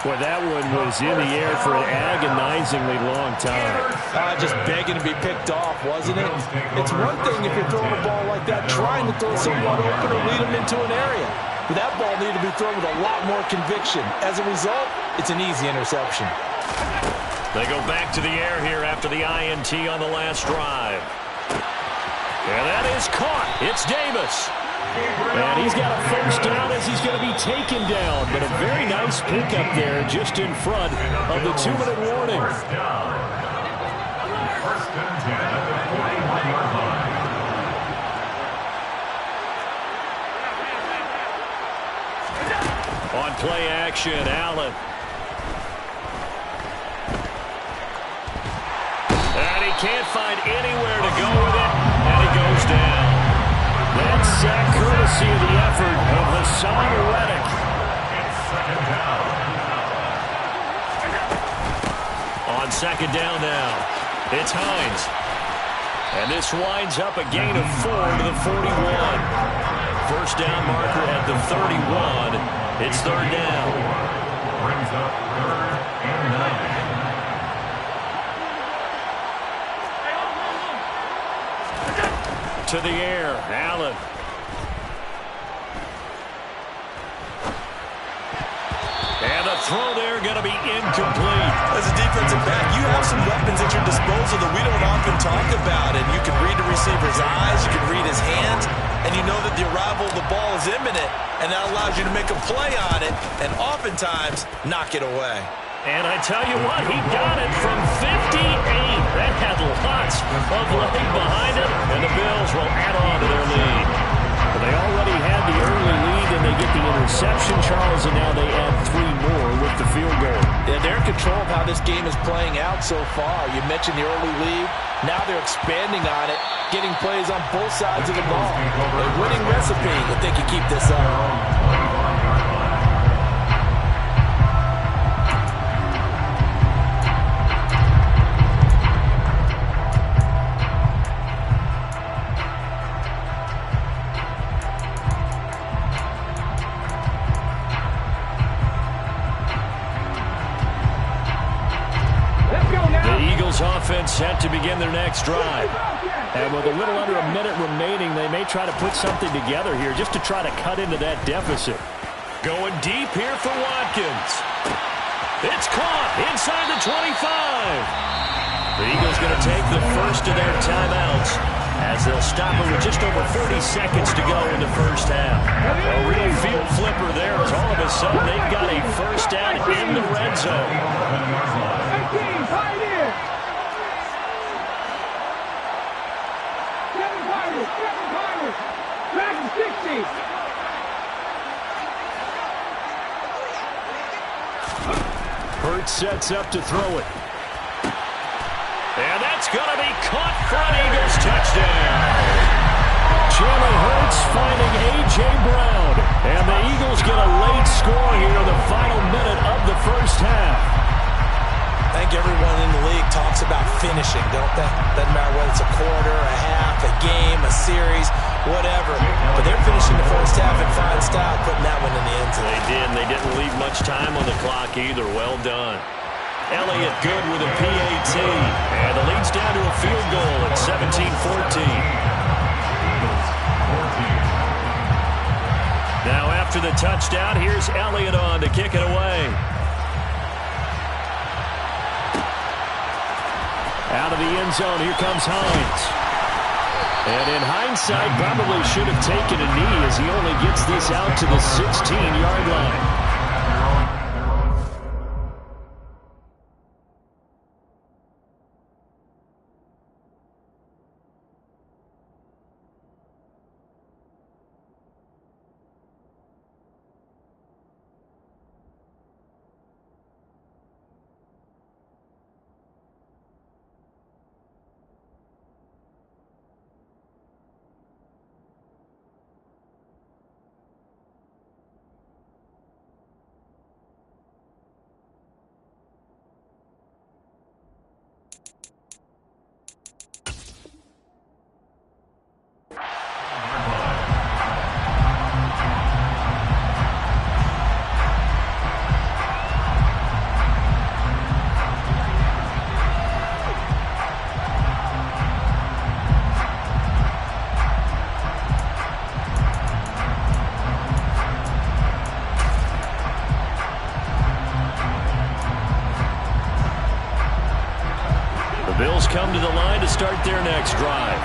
Boy, that one was in the air for an agonizingly long time. Just begging to be picked off, wasn't it? It's one thing if you're throwing a ball like that, trying to throw someone open or lead them into an area. But that ball needed to be thrown with a lot more conviction. As a result, it's an easy interception. They go back to the air here after the INT on the last drive. And that is caught. It's Davis. And he's got a first down as he's going to be taken down. But a very nice pickup there just in front of the 2-minute warning. First and 10 at the 41-yard line. On play action, Allen. And he can't find anywhere to go with it. And he goes down. That's courtesy of the effort of Hassan Reddick. It's second down. On second down now, it's Hines. And this winds up a gain of 4 to the 41. First down marker at the 31. It's 3rd down. Brings up 3rd and 9. To the air, Allen. And the throw there going to be incomplete. As a defensive back, you have some weapons at your disposal that we don't often talk about. And you can read the receiver's eyes, you can read his hands, and you know that the arrival of the ball is imminent, and that allows you to make a play on it and oftentimes knock it away. And I tell you what, he got it from 58. That had lots of leg behind it, and the Bills will add on to their lead. But they already had the early lead, and they get the interception, Charles, and now they add 3 more with the field goal. Yeah, they're in control of how this game is playing out so far. You mentioned the early lead. Now they're expanding on it, getting plays on both sides of the ball. A winning recipe if they can keep this up. Offense set to begin their next drive. And with a little under a minute remaining, they may try to put something together here just to try to cut into that deficit. Going deep here for Watkins. It's caught inside the 25. The Eagles going to take the first of their timeouts as they'll stop it with just over 40 seconds to go in the first half. A real field flipper there as all of a sudden they've got a first down in the red zone. Hurts sets up to throw it. And that's going to be caught for an Eagles touchdown. Jalen Hurts finding A.J. Brown. And the Eagles get a late score here in the final minute of the first half. I think everyone in the league talks about finishing, don't they? Doesn't matter whether it's a quarter, a half, a game, a series, whatever. But they're finishing the first half in fine style, putting that one in the end zone. They did, and they didn't leave much time on the clock either. Well done. Elliott good with a PAT. And the lead's down to a field goal at 17-14. Now after the touchdown, here's Elliott on to kick it away. Out of the end zone, here comes Hines. And in hindsight, probably should have taken a knee as he only gets this out to the 16-yard line. Come to the line to start their next drive.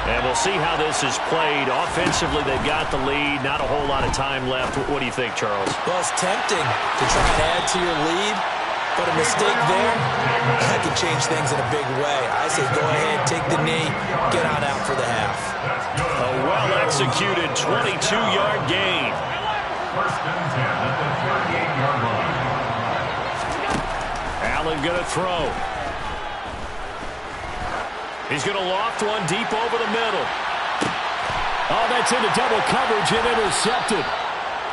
And we'll see how this is played. Offensively, they've got the lead. Not a whole lot of time left. What do you think, Charles? Well, it's tempting to try and add to your lead, but a mistake there, that could change things in a big way. I say go ahead, take the knee, get on out for the half. A well-executed 22-yard gain. First and 10 at the 38-yard line. Allen going to throw. He's going to loft one deep over the middle. Oh, that's into double coverage and intercepted.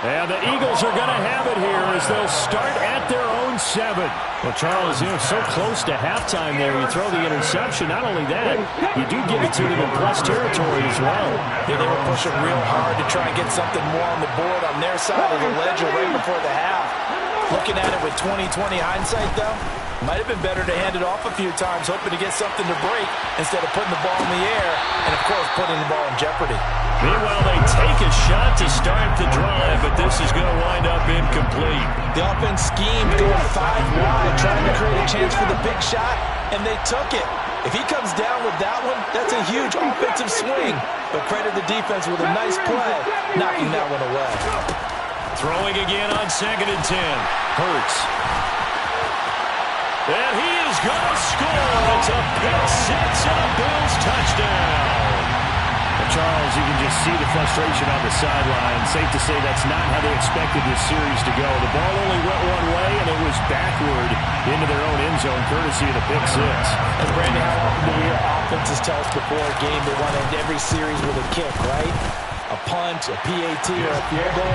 And the Eagles are going to have it here as they'll start at their own 7. Well, Charles, so close to halftime there. You throw the interception. Not only that, you do give it to them in plus territory as well. Yeah, they were pushing real hard to try and get something more on the board on their side of the ledger right before the half. Looking at it with 20/20 hindsight, though, might have been better to hand it off a few times, hoping to get something to break instead of putting the ball in the air and, of course, putting the ball in jeopardy. Meanwhile, they take a shot to start the drive, but this is going to wind up incomplete. The offense schemed going 5 wide, trying to create a chance for the big shot, and they took it. If he comes down with that one, that's a huge offensive swing. But credit the defense with a nice play, knocking that one away. Throwing again on 2nd and 10. Hurts. And he is going to score. It's a pick six and a Bills touchdown. Well, Charles, you can just see the frustration on the sideline. Safe to say that's not how they expected this series to go. The ball only went one way, and it was backward into their own end zone, courtesy of the pick six. And Brandon, how often do we hear offenses tell us before a game they want to end every series with a kick, right? A punt, a PAT, or a field goal.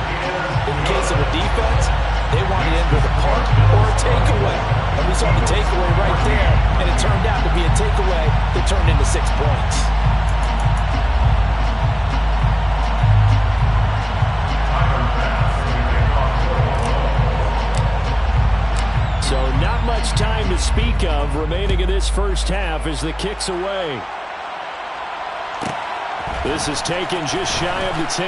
In the case of a defense, they want to end with a punt or a takeaway. And we saw the takeaway right there, and it turned out to be a takeaway that turned into 6 points. So not much time to speak of remaining in this first half as the kick's away. This is taken just shy of the 10.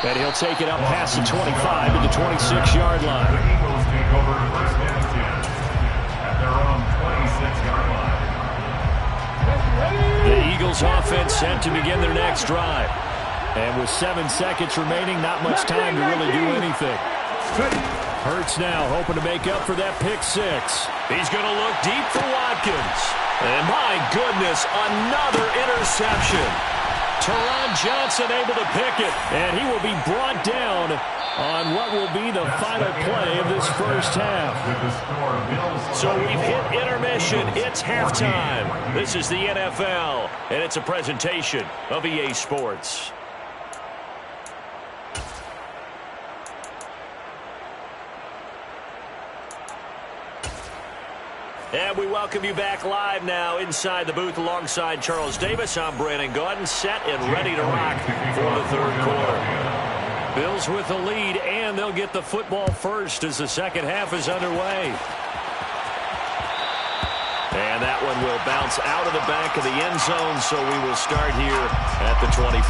And he'll take it up past the 25 to the 26-yard line. The Eagles take over first and 10 at their own 26-yard line. The Eagles offense set to begin their next drive. And with 7 seconds remaining, not much time to really do anything. Hurts now hoping to make up for that pick six. He's going to look deep for Watkins. And my goodness, another interception. Teron Johnson able to pick it. And he will be brought down on what will be the final play of this first half. So we've hit intermission. It's halftime. This is the NFL, and it's a presentation of EA Sports. And we welcome you back live now inside the booth alongside Charles Davis. I'm Brandon Gaudin, set and ready to rock for the third quarter. Bills with the lead, and they'll get the football first as the second half is underway. And that one will bounce out of the back of the end zone, so we will start here at the 25.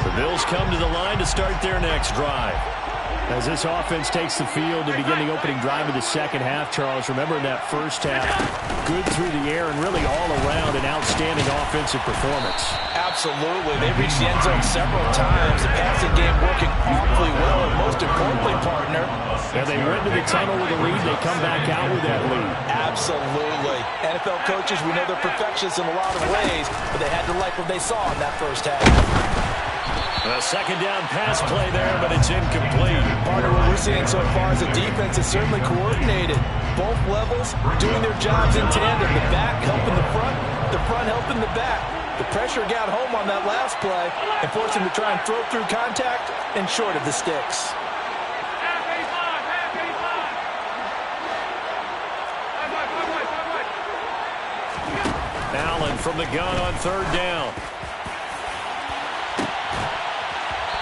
The Bills come to the line to start their next drive. As this offense takes the field to begin the opening drive of the second half, Charles, remember in that first half, good through the air and really all around an outstanding offensive performance. Absolutely. They reached the end zone several times. The passing game working awfully well, and most importantly, partner. And they went to the tunnel with a lead. They come back out with that lead. Absolutely. NFL coaches, we know they're perfectionists in a lot of ways, but they had to like what they saw in that first half. A second down pass play there, but it's incomplete. Partner, what we're seeing so far is the defense is certainly coordinated. Both levels doing their jobs in tandem. The back helping the front helping the back. The pressure got home on that last play and forced him to try and throw through contact and short of the sticks. Allen from the gun on third down.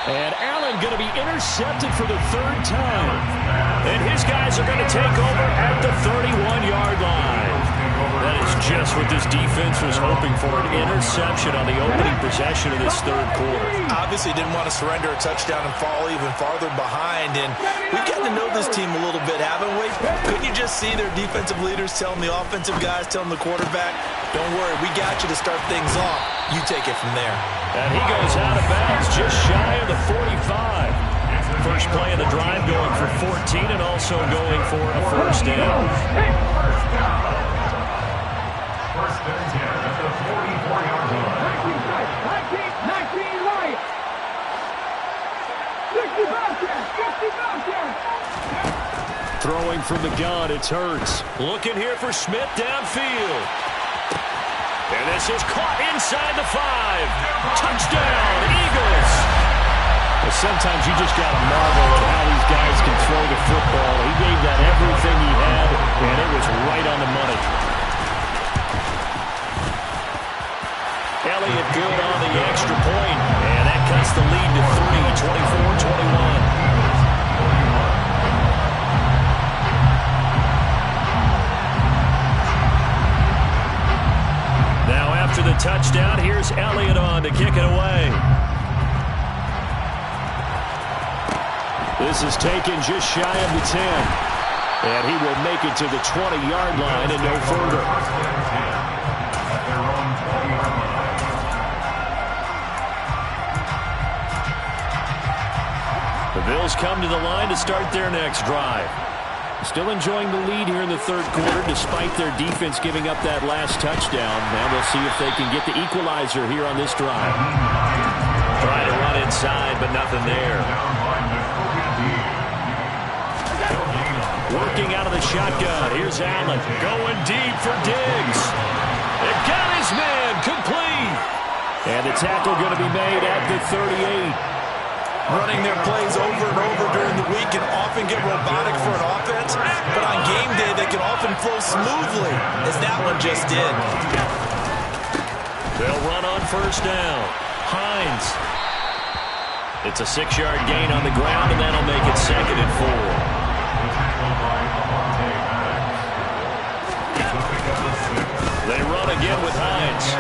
And Allen going to be intercepted for the third time. And his guys are going to take over at the 31-yard line. That is just what this defense was hoping for, an interception on the opening possession of this third quarter. Obviously didn't want to surrender a touchdown and fall even farther behind. And we've gotten to know this team a little bit, haven't we? Couldn't you just see their defensive leaders telling the offensive guys, telling the quarterback, don't worry, we got you to start things off. You take it from there. And he goes out of bounds just shy of the 45. First play of the drive going for 14 and also going for a first down. First and 10 at the 44-yard line. 19 right. 60 Throwing from the gun, it's Hurts. Looking here for Smith downfield. And this is caught inside the 5. Touchdown, Eagles. Well, sometimes you just got to marvel at how these guys can throw the football. He gave that everything he had, and it was right on the money. Elliott good on the extra point, and that cuts the lead to 3, 24-21. Now after the touchdown, here's Elliott on to kick it away. This is taken just shy of the 10. And he will make it to the 20-yard line and no further. The Bills come to the line to start their next drive. Still enjoying the lead here in the third quarter despite their defense giving up that last touchdown. Now we'll see if they can get the equalizer here on this drive. Trying to run inside, but nothing there. Working out of the shotgun. Here's Allen going deep for Diggs. It got his man complete. And the tackle going to be made at the 38. Running their plays over and over during the week can often get robotic for an offense, but on game day they can often flow smoothly, as that one just did. They'll run on first down. Hines. It's a 6-yard gain on the ground, and that'll make it 2nd and 4. They run again with Hines.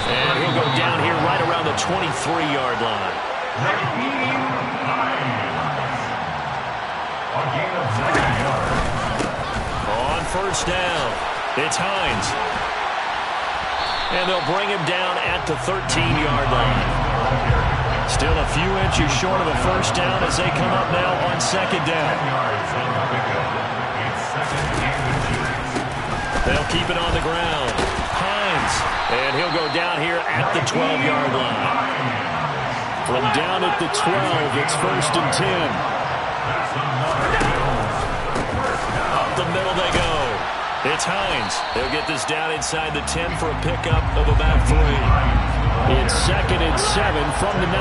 And he'll go down here right around the 23-yard line. On first down, it's Hines. And they'll bring him down at the 13-yard line. Still a few inches short of a first down as they come up now on second down. They'll keep it on the ground. Hines, and he'll go down here at the 12-yard line. From down at the 12, it's 1st and 10. Up the middle they go. It's Hines. They'll get this down inside the 10 for a pickup of about 3. It's 2nd and 7 from the 9.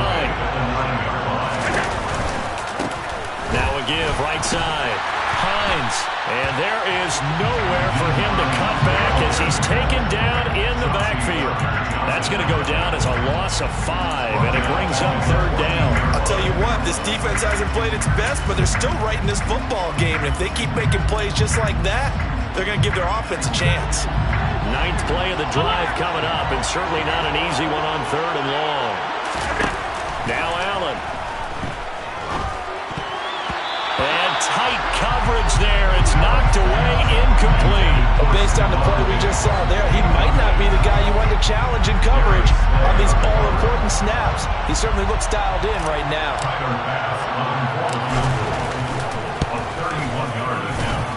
Now give, right side. Hines. And there is nowhere for him to cut back as he's taken down in the backfield. That's going to go down as a loss of 5, and it brings up 3rd down. I'll tell you what, this defense hasn't played its best, but they're still right in this football game. And if they keep making plays just like that, they're going to give their offense a chance. 9th play of the drive coming up, and certainly not an easy one on 3rd and long. Now Allen. And tight coverage there. It's knocked away, incomplete. Well, based on the play we just saw there, he might not be the guy you want to challenge in coverage on these all-important snaps. He certainly looks dialed in right now.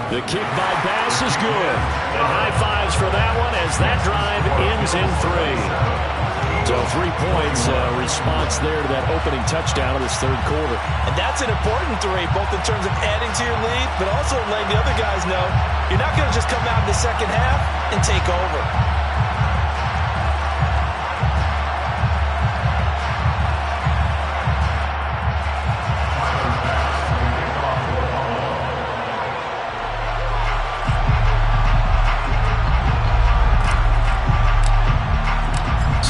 The kick by Bass is good. And high fives for that one as that drive ends in 3. So 3 points, response there to that opening touchdown of this 3rd quarter. And that's an important 3, both in terms of adding to your lead, but also letting the other guys know you're not going to just come out in the second half and take over.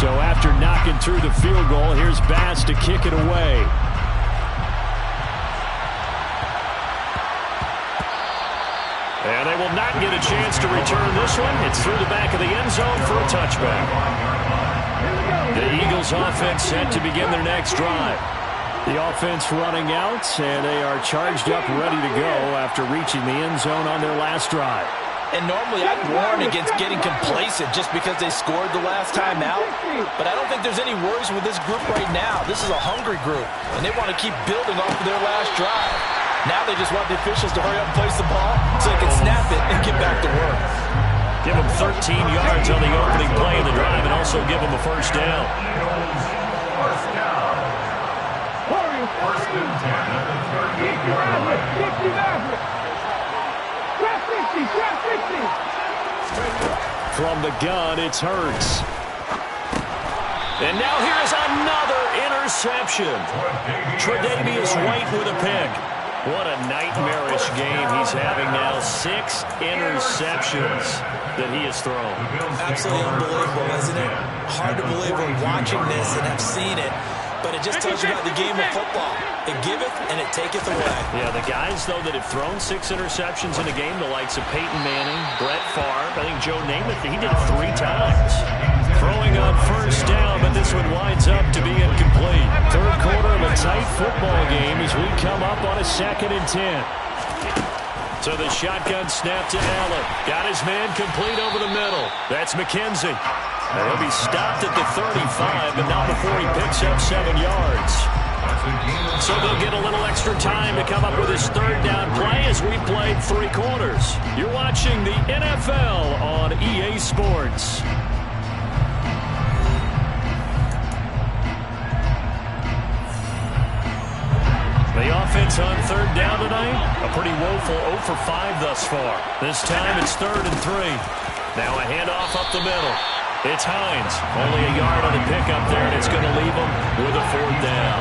So after knocking through the field goal, here's Bass to kick it away. And they will not get a chance to return this one. It's through the back of the end zone for a touchback. The Eagles offense set to begin their next drive. The offense running out, and they are charged up, ready to go after reaching the end zone on their last drive. And normally I'd warn against getting complacent just because they scored the last time out. But I don't think there's any worries with this group right now. This is a hungry group, and they want to keep building off of their last drive. Now they just want the officials to hurry up and place the ball so they can snap it and get back to work. Give them 13 yards on the opening play of the drive and also give them a first down. First down. First and 10 at the 38-yard line. From the gun, it's Hurts. And now here's another interception. Tre'Davious White with a pick. What a nightmarish game he's having now. 6 interceptions that he has thrown. Absolutely unbelievable, isn't it? Hard to believe we're watching this and have seen it. But it just tells you about the game of football. It giveth and it taketh away. Yeah, the guys, though, that have thrown 6 interceptions in a game, the likes of Peyton Manning, Brett Favre, I think Joe Namath, he did it 3 times. Throwing on first down, but this one winds up to be incomplete. 3rd quarter of a tight football game as we come up on a 2nd and 10. So the shotgun snap to Allen. Got his man complete over the middle. That's McKenzie. And he'll be stopped at the 35, but not before he picks up 7 yards. So they'll get a little extra time to come up with his 3rd down play as we played 3 quarters. You're watching the NFL on EA Sports. The offense on 3rd down tonight, a pretty woeful 0 for 5 thus far. This time it's 3rd and 3. Now a handoff up the middle. It's Hines. Only a yard on the pickup there, and it's going to leave him with a 4th down.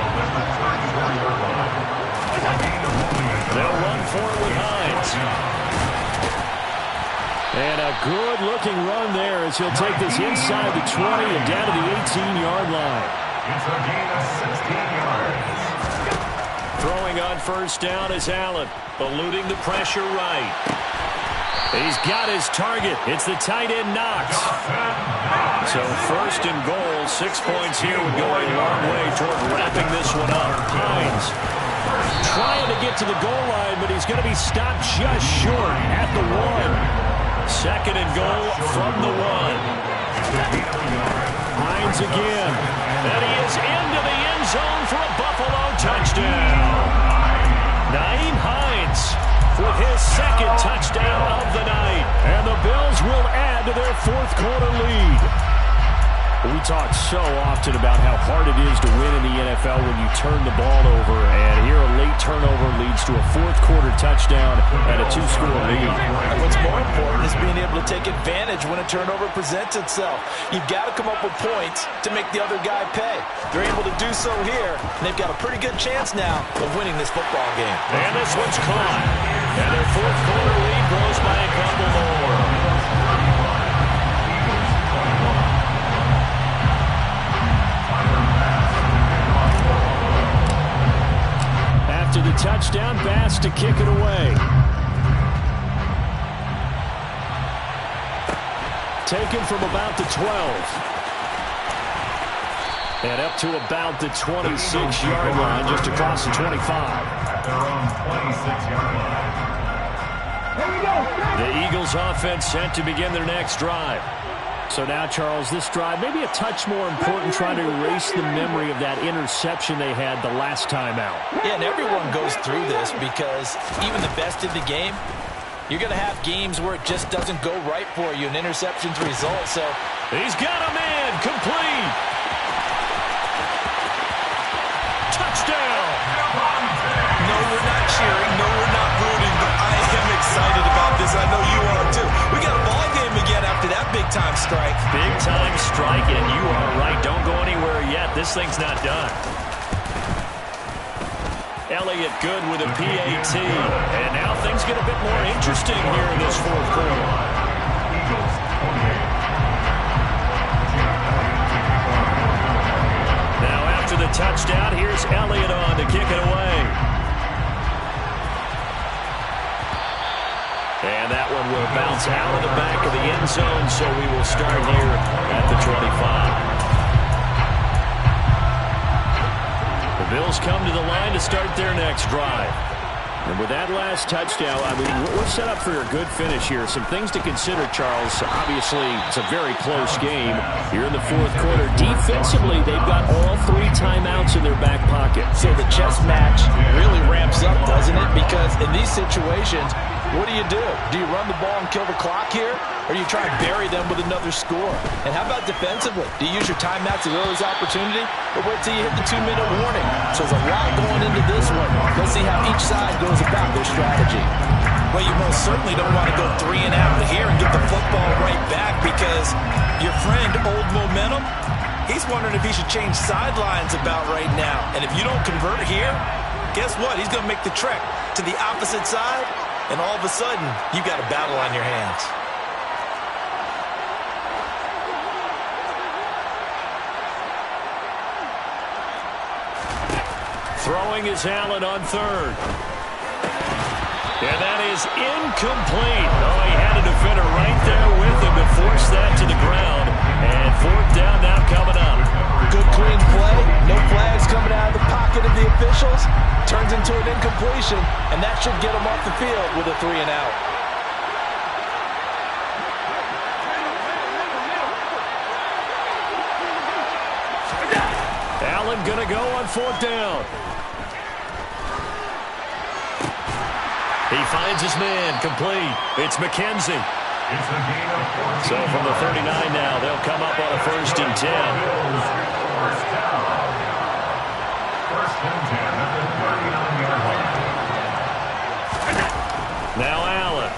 They'll run for it with Hines. And a good-looking run there as he'll take this inside the 20 and down to the 18-yard line. It's a gain of 16 yards. Throwing on first down is Allen, eluding the pressure right. He's got his target. It's the tight end Knox. So 1st and goal, 6 points here would go a long way toward wrapping this one up. Hines trying to get to the goal line, but he's going to be stopped just short at the 1. 2nd and goal from the 1. Hines again. And he is into the end zone for a Buffalo touchdown. Nyheim Hines with his 2nd touchdown of the night. And the Bills will add to their 4th quarter lead. We talk so often about how hard it is to win in the NFL when you turn the ball over, and here a late turnover leads to a fourth-quarter touchdown and a two-score lead. And what's more important is being able to take advantage when a turnover presents itself. You've got to come up with points to make the other guy pay. They're able to do so here, and they've got a pretty good chance now of winning this football game. And this one's caught. And their fourth-quarter lead grows by a couple more. After the touchdown, Bass to kick it away. Taken from about the 12. And up to about the 26-yard line, just across the 25. At their own 26-yard line. The Eagles offense set to begin their next drive. So now, Charles, this drive maybe a touch more important, trying to erase the memory of that interception they had the last time out. Yeah, and everyone goes through this because even the best in the game, you're going to have games where it just doesn't go right for you, and interceptions result. So he's got a man complete. Touchdown. No, we're not cheering. No, we're not rooting, but I am excited about this. I know you are too. We got a ball game again after that big-time strike. Big-time strike, and you are right. Don't go anywhere yet. This thing's not done. Elliott good with a PAT. And now things get a bit more interesting here in this fourth quarter. Now after the touchdown, here's Elliott on to kick it away. And that one will bounce out of the back of the end zone, so we will start here at the 25. The Bills come to the line to start their next drive. And with that last touchdown, I mean, we're set up for a good finish here. Some things to consider, Charles. Obviously, it's a very close game. You're in the fourth quarter. Defensively, they've got all 3 timeouts in their back pocket. So the chess match really ramps up, doesn't it? Because in these situations, what do? Do you run the ball and kill the clock here? Or do you try and bury them with another score? And how about defensively? Do you use your timeouts as early as opportunity? Or wait till you hit the 2-minute warning? So there's a lot going into this one. Let's see how each side goes about their strategy. Well, you most certainly don't want to go 3 and out here and get the football right back, because your friend, Old Momentum, he's wondering if he should change sidelines about right now. And if you don't convert here, guess what? He's going to make the trek to the opposite side. And all of a sudden, you've got a battle on your hands. Throwing is Allen on third. And that is incomplete. Oh, he had a defender right there with him to force that to the ground. And fourth down now coming up. Good clean play. No flags coming out of the pocket of the officials. Turns into an incompletion, and that should get him off the field with a 3 and out. Allen gonna go on fourth down. He finds his man complete. It's McKenzie. So from the 39 now, they'll come up on a 1st and 10. First down. First and 10 at the 39-yard line. Now Allen.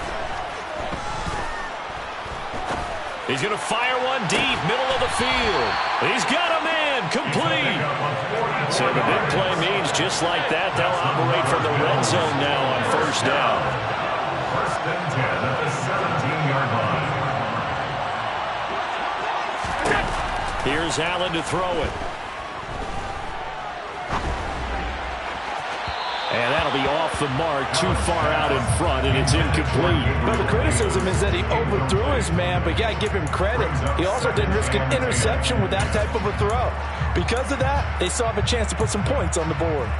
He's going to fire one deep, middle of the field. He's got a man complete. So the big play means just like that, they'll operate from the red zone now on 1st down. First and 10 at the 17-yard line. Here's Allen to throw it. And that'll be off the mark, too far out in front, and it's incomplete. But the criticism is that he overthrew his man, but you got to give him credit. He also didn't risk an interception with that type of a throw. Because of that, they still have a chance to put some points on the board.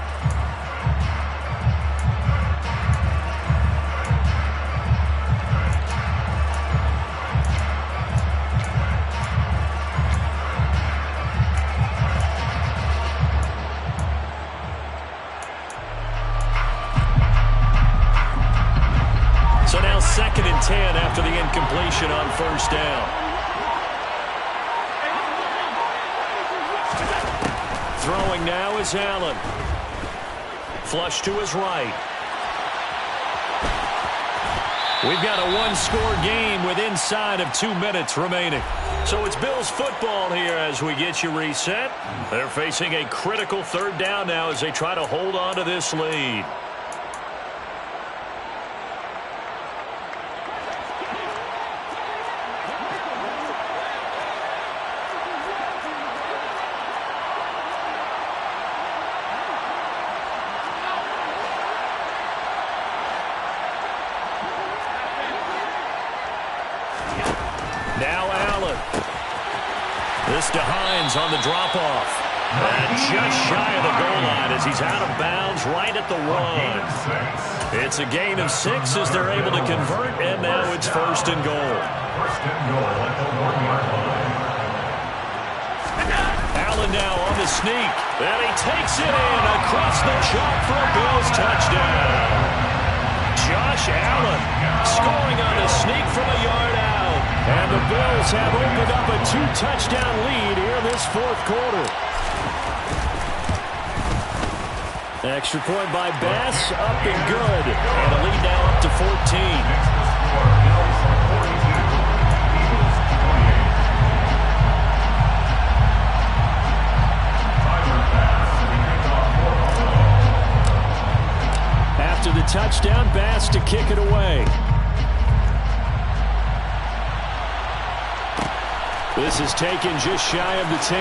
So now 2nd and 10 after the incompletion on 1st down. Throwing now is Allen. Flush to his right. We've got a one-score game with inside of 2 minutes remaining. So it's Bills football here as we get you reset. They're facing a critical third down now as they try to hold on to this lead. Now Allen. This to Hines on the drop-off. And just shy of the goal line as he's out of bounds right at the 1. It's a gain of 6 as they're able to convert, and now it's first and goal. Allen now on the sneak. And he takes it in across the chalk for a Bills touchdown. Josh Allen scoring on the sneak from a yard out. And the Bills have opened up a 2-touchdown lead here this fourth quarter. Extra point by Bass, up and good. And a lead now up to 14. After the touchdown, Bass to kick it away. This is taken just shy of the 10.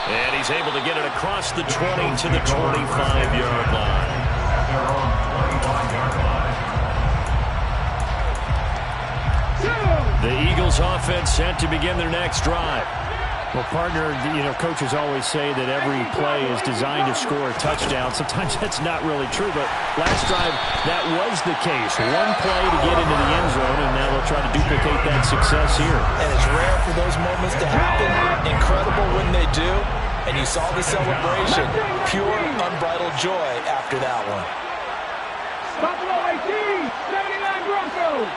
And he's able to get it across the 20 to the 25-yard line. The Eagles offense set to begin their next drive. Well, partner, coaches always say that every play is designed to score a touchdown. Sometimes that's not really true, but last drive, that was the case. One play to get into the end zone, and now they'll try to duplicate that success here. And it's rare for those moments to happen. Incredible when they do. And you saw the celebration. Pure, unbridled joy after that one. Buffalo 18, 79 Broncos.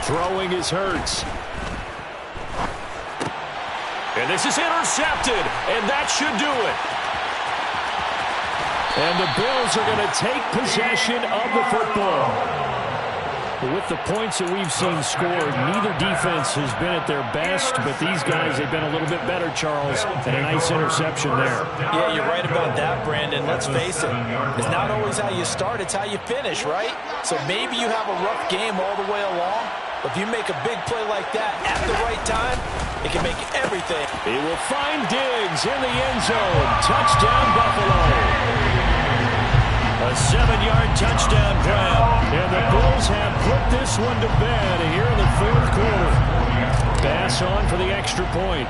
Throwing is Hurts. And this is intercepted, and that should do it. And the Bills are going to take possession of the football. With the points that we've seen scored, neither defense has been at their best, but these guys, they've been a little bit better, Charles, and a nice interception there. Yeah, you're right about that, Brandon. Let's face it, it's not always how you start, it's how you finish, right? So maybe you have a rough game all the way along, but if you make a big play like that at the right time, it can make everything. He will find Diggs in the end zone. Touchdown, Buffalo. A 7-yard touchdown grab. And the Bills have put this one to bed here in the fourth quarter. Bass on for the extra point.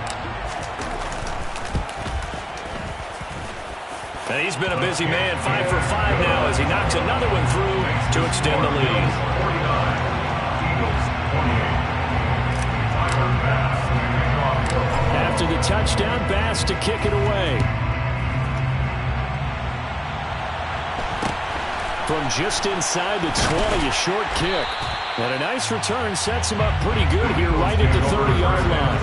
And he's been a busy man, 5 for 5 now as he knocks another one through to extend the lead. After the touchdown, Bass to kick it away. From just inside the 20, a short kick. And a nice return sets him up pretty good here right at the 30-yard line.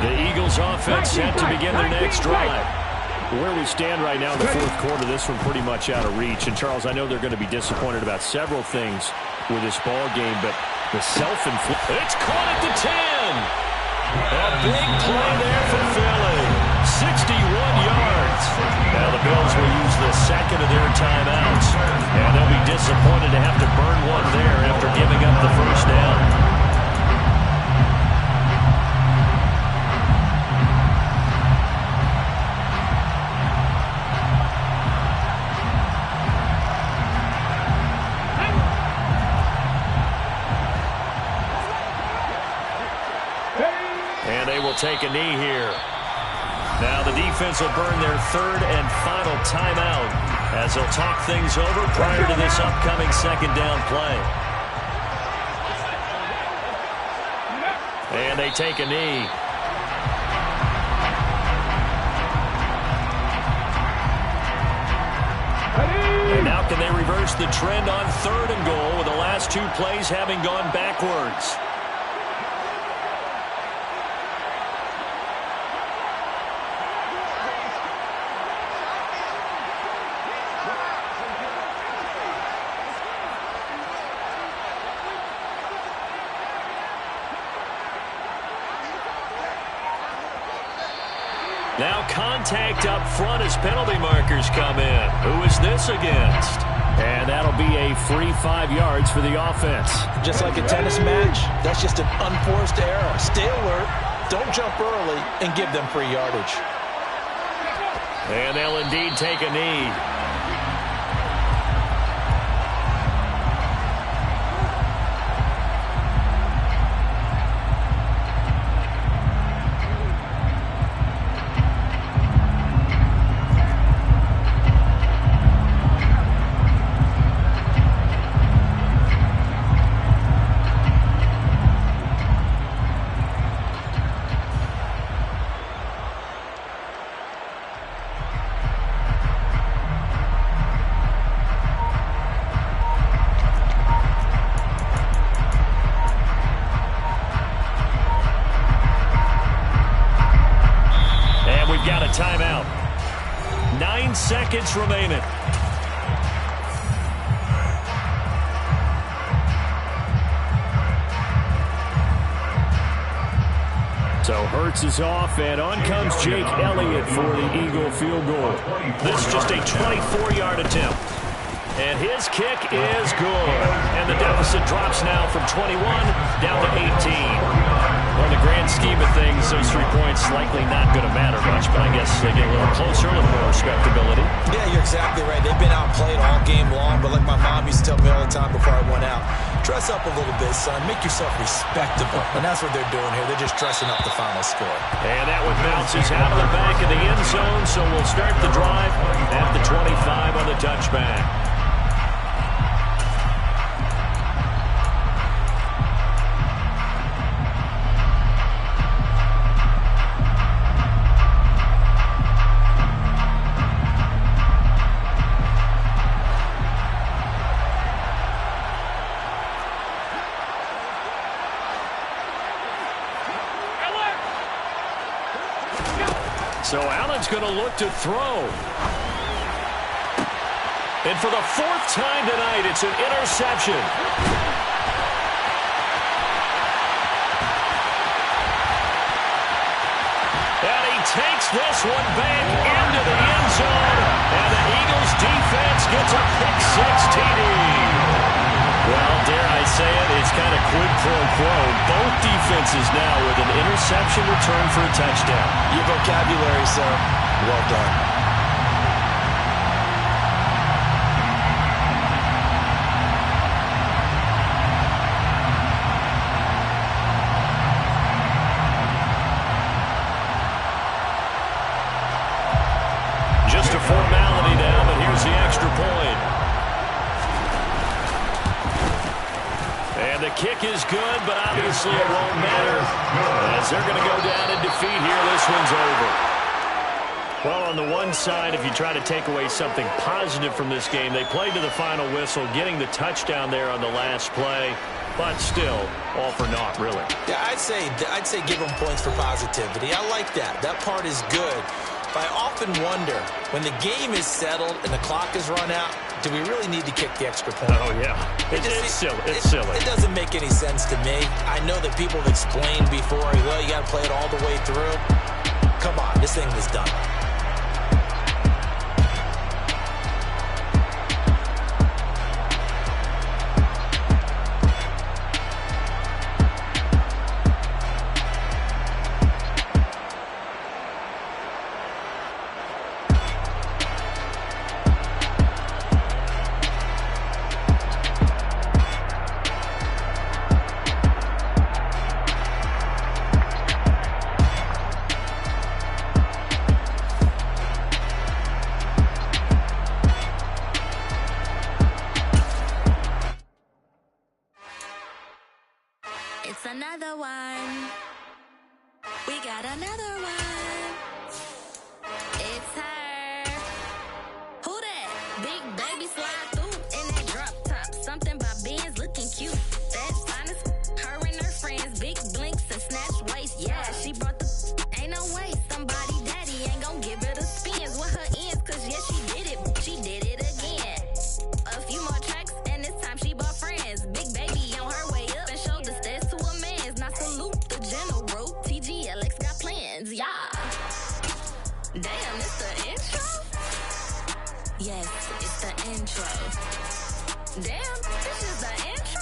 The Eagles offense set to begin their next drive. Where we stand right now in the fourth quarter, this one pretty much out of reach. And, Charles, I know they're going to be disappointed about several things with this ball game, but the self-inflicted... It's caught at the 10! A big play there for Philly. 61 yards. Now the Bills will use the second of their timeouts. And they'll be disappointed to have to burn one there after giving up the first down. Take a knee here. Now the defense will burn their third and final timeout as they'll talk things over prior to this upcoming second down play. And they take a knee. And now How can they reverse the trend on 3rd and goal with the last 2 plays having gone backwards? Now contact up front as penalty markers come in. Who is this against? And that'll be a free 5 yards for the offense. Just like a tennis match, that's just an unforced error. Stay alert, don't jump early, and give them free yardage. And they'll indeed take a knee. Got a timeout. 9 seconds remaining. So Hurts is off, and on comes Jake Elliott for the Eagle field goal. This is just a 24-yard attempt. And his kick is good. And the deficit drops now from 21 down to 18. Well, in the grand scheme of things, those 3 points likely not going to matter much, but I guess they get a little closer, a little more respectability. Yeah, you're exactly right. They've been outplayed all game long, but like my mom used to tell me all the time before I went out, dress up a little bit, son. Make yourself respectable. And that's what they're doing here. They're just dressing up the final score. And that one bounces out of the back of the end zone, so we'll start the drive at the 25 on the touchback. So Allen's going to look to throw. And for the 4th time tonight, it's an interception. And he takes this one back into the end zone. And the Eagles defense gets a pick-6 TD. Well, dare I say it, it's kind of quid pro quo. Both defenses now with an interception return for a touchdown. Your vocabulary, sir. Well done. Just a formality now, but here's the extra point. And the kick is good, but obviously it won't matter as they're going to go down in defeat here. This one's over. Well, on the one side, if you try to take away something positive from this game, they played to the final whistle, getting the touchdown there on the last play, but still, all for naught, really. Yeah, I'd say give them points for positivity. I like that. That part is good. But I often wonder, when the game is settled and the clock is run out, do we really need to kick the extra point? Oh, yeah. It's silly. It's silly. It doesn't make any sense to me. I know that people have explained before, well, you got to play it all the way through. Come on, this thing was done. It's another one. We got another one. It's her. Who that? Big baby slide through. Damn, it's the intro? Yes, it's the intro. Damn, this is the intro?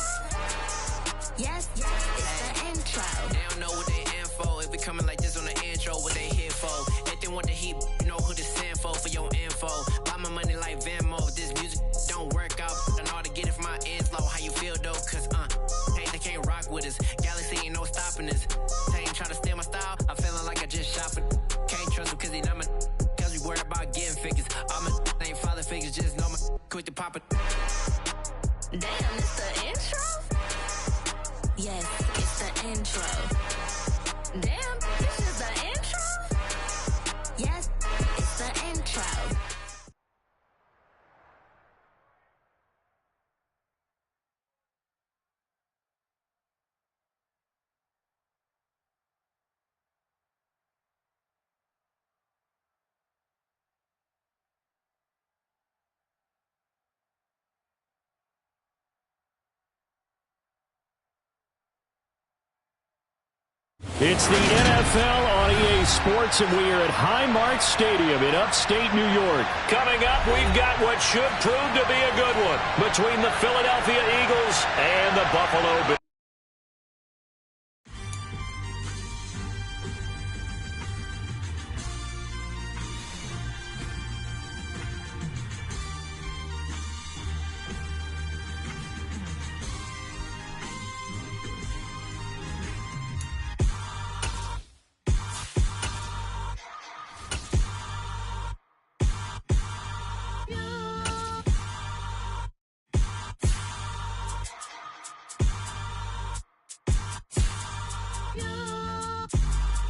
Yes, it's the intro. They don't know what they in for. It be coming like this on the intro, what they here for. If they want the heat, you know who to send for your info. Buy my money like Venmo. If this music don't work out, I know how to get it from my ends low. How you feel though? Cause hey, they can't rock with us. Galaxy ain't no stopping us. They ain't try to steal my style. I'm feeling like I just shop it. Can't trust them cause they not my cause we worried about getting figures. All my ain't father figures, just know my quick to pop it. Damn, it's the intro? Yes, it's the intro. Damn, this is the intro? Yes, it's the intro. It's the NFL on EA Sports, and we are at Highmark Stadium in upstate New York. Coming up, we've got what should prove to be a good one between the Philadelphia Eagles and the Buffalo Bills.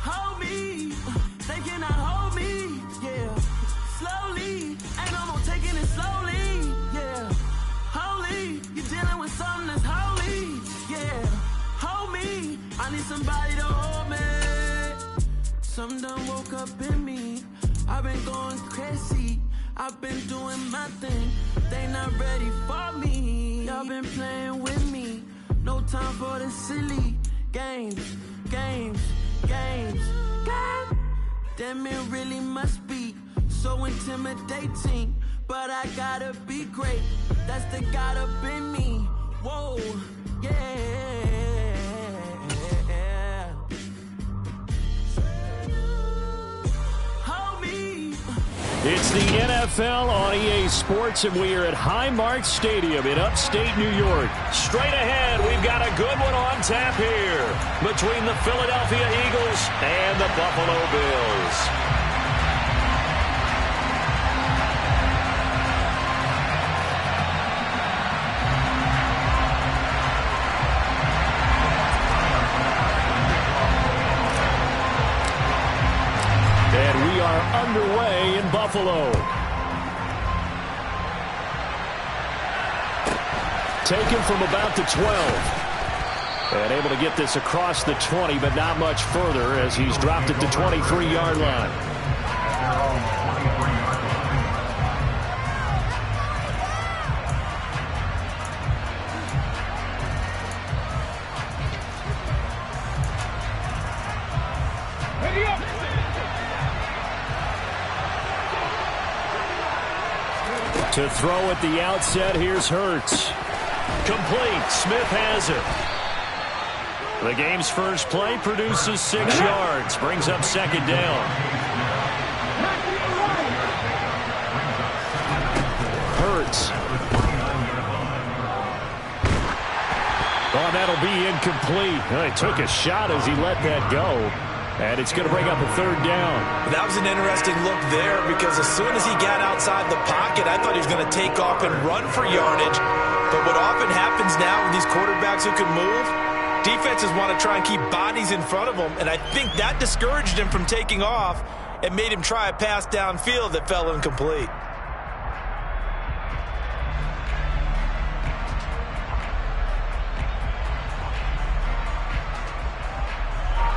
Hold me, they cannot hold me, yeah. Slowly, ain't no more taking it slowly, yeah. Holy, you're dealing with something that's holy, yeah. Hold me, I need somebody to hold me. Something done woke up in me. I've been going crazy, I've been doing my thing. They not ready for me. Y'all been playing with me. No time for the silly games. God damn, it really must be so intimidating. But I gotta be great. That's the God up in me. Whoa, yeah. Hold me. It's the NFL on EA Sports, and we are at Highmark Stadium in upstate New York. Straight ahead, we've got a good one on tap here between the Philadelphia Eagles and the Buffalo Bills. And we are underway in Buffalo. Taken from about the 12. And able to get this across the 20, but not much further as he's dropped at the 23-yard line. To throw at the outset, here's Hurts. Complete. Smith has it. The game's first play produces 6 yards. Brings up second down. Hurts. Oh, that'll be incomplete. He took a shot as he let that go. And it's going to bring up a third down. That was an interesting look there because as soon as he got outside the pocket, I thought he was going to take off and run for yardage. But what often happens now with these quarterbacks who can move, defenses want to try and keep bodies in front of them. And I think that discouraged him from taking off and made him try a pass downfield that fell incomplete.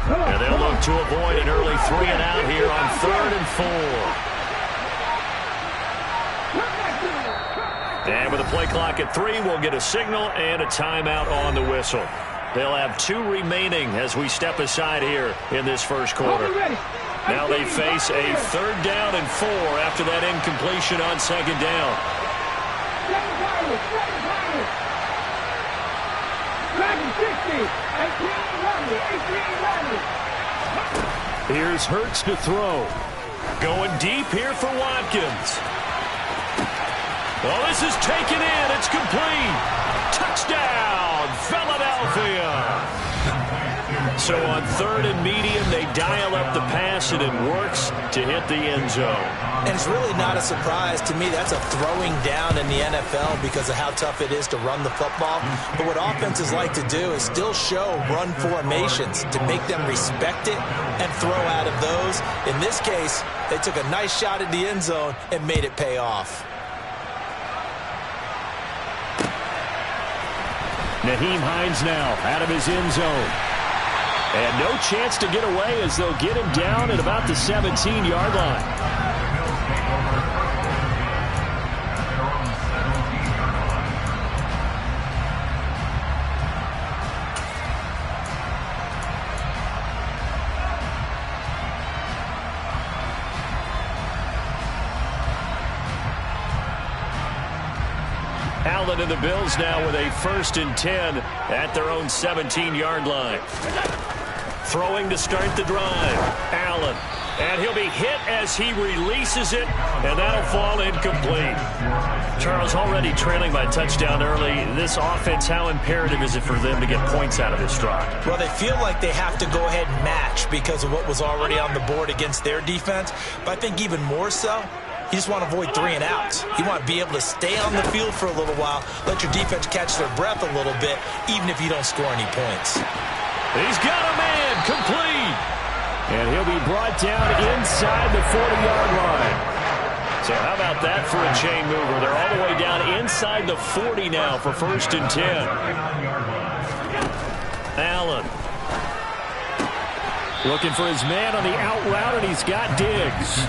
And they'll look to avoid an early 3 and out here on 3rd and 4. And with a play clock at 3, we'll get a signal and a timeout on the whistle. They'll have 2 remaining as we step aside here in this first quarter. Now they face a 3rd down and 4 after that incompletion on 2nd down. Here's Hurts to throw. Going deep here for Watkins. Oh, this is taken in. It's complete. Touchdown, Philadelphia. So on 3rd and medium, they dial up the pass, and it works to hit the end zone. And it's really not a surprise to me. That's a throwing down in the NFL because of how tough it is to run the football. But what offenses like to do is still show run formations to make them respect it and throw out of those. In this case, they took a nice shot at the end zone and made it pay off. Nyheim Hines now out of his end zone. And no chance to get away as they'll get him down at about the 17-yard line. Allen and the Bills now with a 1st and 10 at their own 17-yard line. Throwing to start the drive. Allen. And he'll be hit as he releases it, and that'll fall incomplete. Charles, already trailing by a touchdown early. This offense, how imperative is it for them to get points out of this drive? Well, they feel like they have to go ahead and match because of what was already on the board against their defense. But I think even more so, you just want to avoid 3 and outs. You want to be able to stay on the field for a little while, let your defense catch their breath a little bit, even if you don't score any points. He's got a man, complete. And he'll be brought down inside the 40-yard line. So how about that for a chain mover? They're all the way down inside the 40 now for 1st and 10. Allen. Looking for his man on the out route, and he's got Diggs.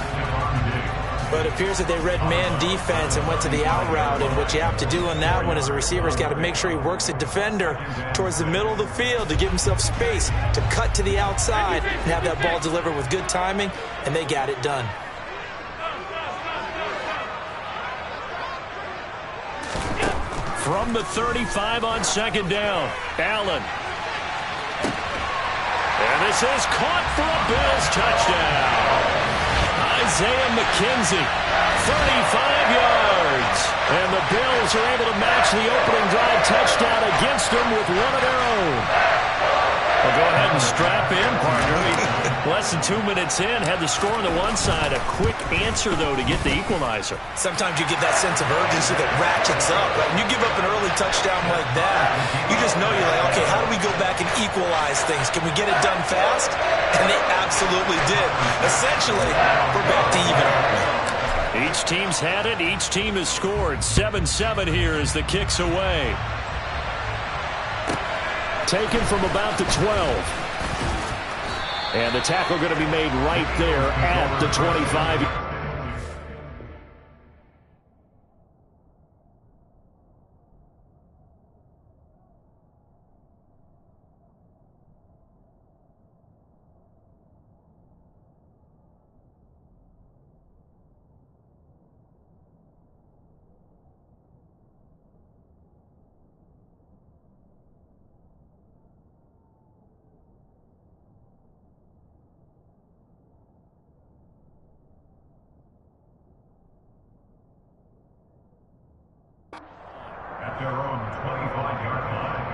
But it appears that they read man defense and went to the out route, and what you have to do on that one as a receiver is got to make sure he works the defender towards the middle of the field to give himself space to cut to the outside and have that ball delivered with good timing, and they got it done. From the 35 on 2nd down, Allen. And this is caught for a Bills touchdown. Isaiah McKenzie, 35 yards. And the Bills are able to match the opening drive touchdown against them with one of their own. Well, go ahead and strap in, partner. Less than 2 minutes in, had the score on the one side. A quick answer, though, to get the equalizer. Sometimes you get that sense of urgency that ratchets up. Right? When you give up an early touchdown like that, you just know you're like, okay, how do we go back and equalize things? Can we get it done fast? And they absolutely did. Essentially, we're back to even, aren't we? Each team's had it. Each team has scored. 7-7 here as the kick's away. Taken from about the 12. And the tackle going to be made right there at the 25. At their own 25-yard line.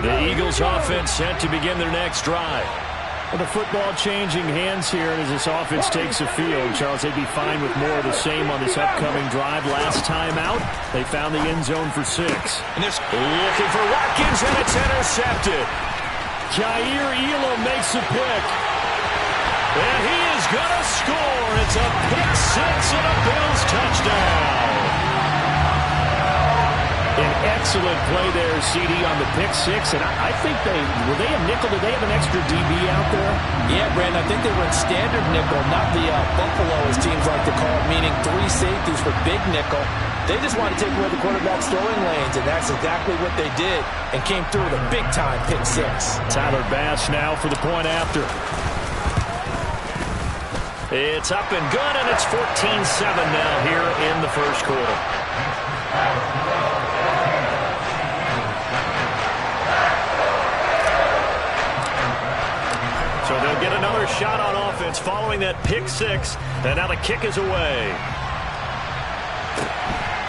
The Eagles offense set to begin their next drive. Well, the football changing hands here as this offense takes the field. Charles, they'd be fine with more of the same on this upcoming drive. Last time out, they found the end zone for 6. And they're looking for Watkins, and it's intercepted. Jair Elam makes a pick. And he is going to score. It's a pick 6 and a Bills touchdown. An excellent play there, CD, on the pick six. And I think were they a nickel? Did they have an extra DB out there? Yeah, Brandon, I think they were in standard nickel, not the Buffalo, as teams like to call it, meaning 3 safeties for big nickel. They just want to take away the quarterback's throwing lanes, and that's exactly what they did and came through with a big-time pick six. Tyler Bass now for the point after. It's up and good, and it's 14-7 now here in the first quarter. So they'll get another shot on offense following that pick six, and now the kick is away.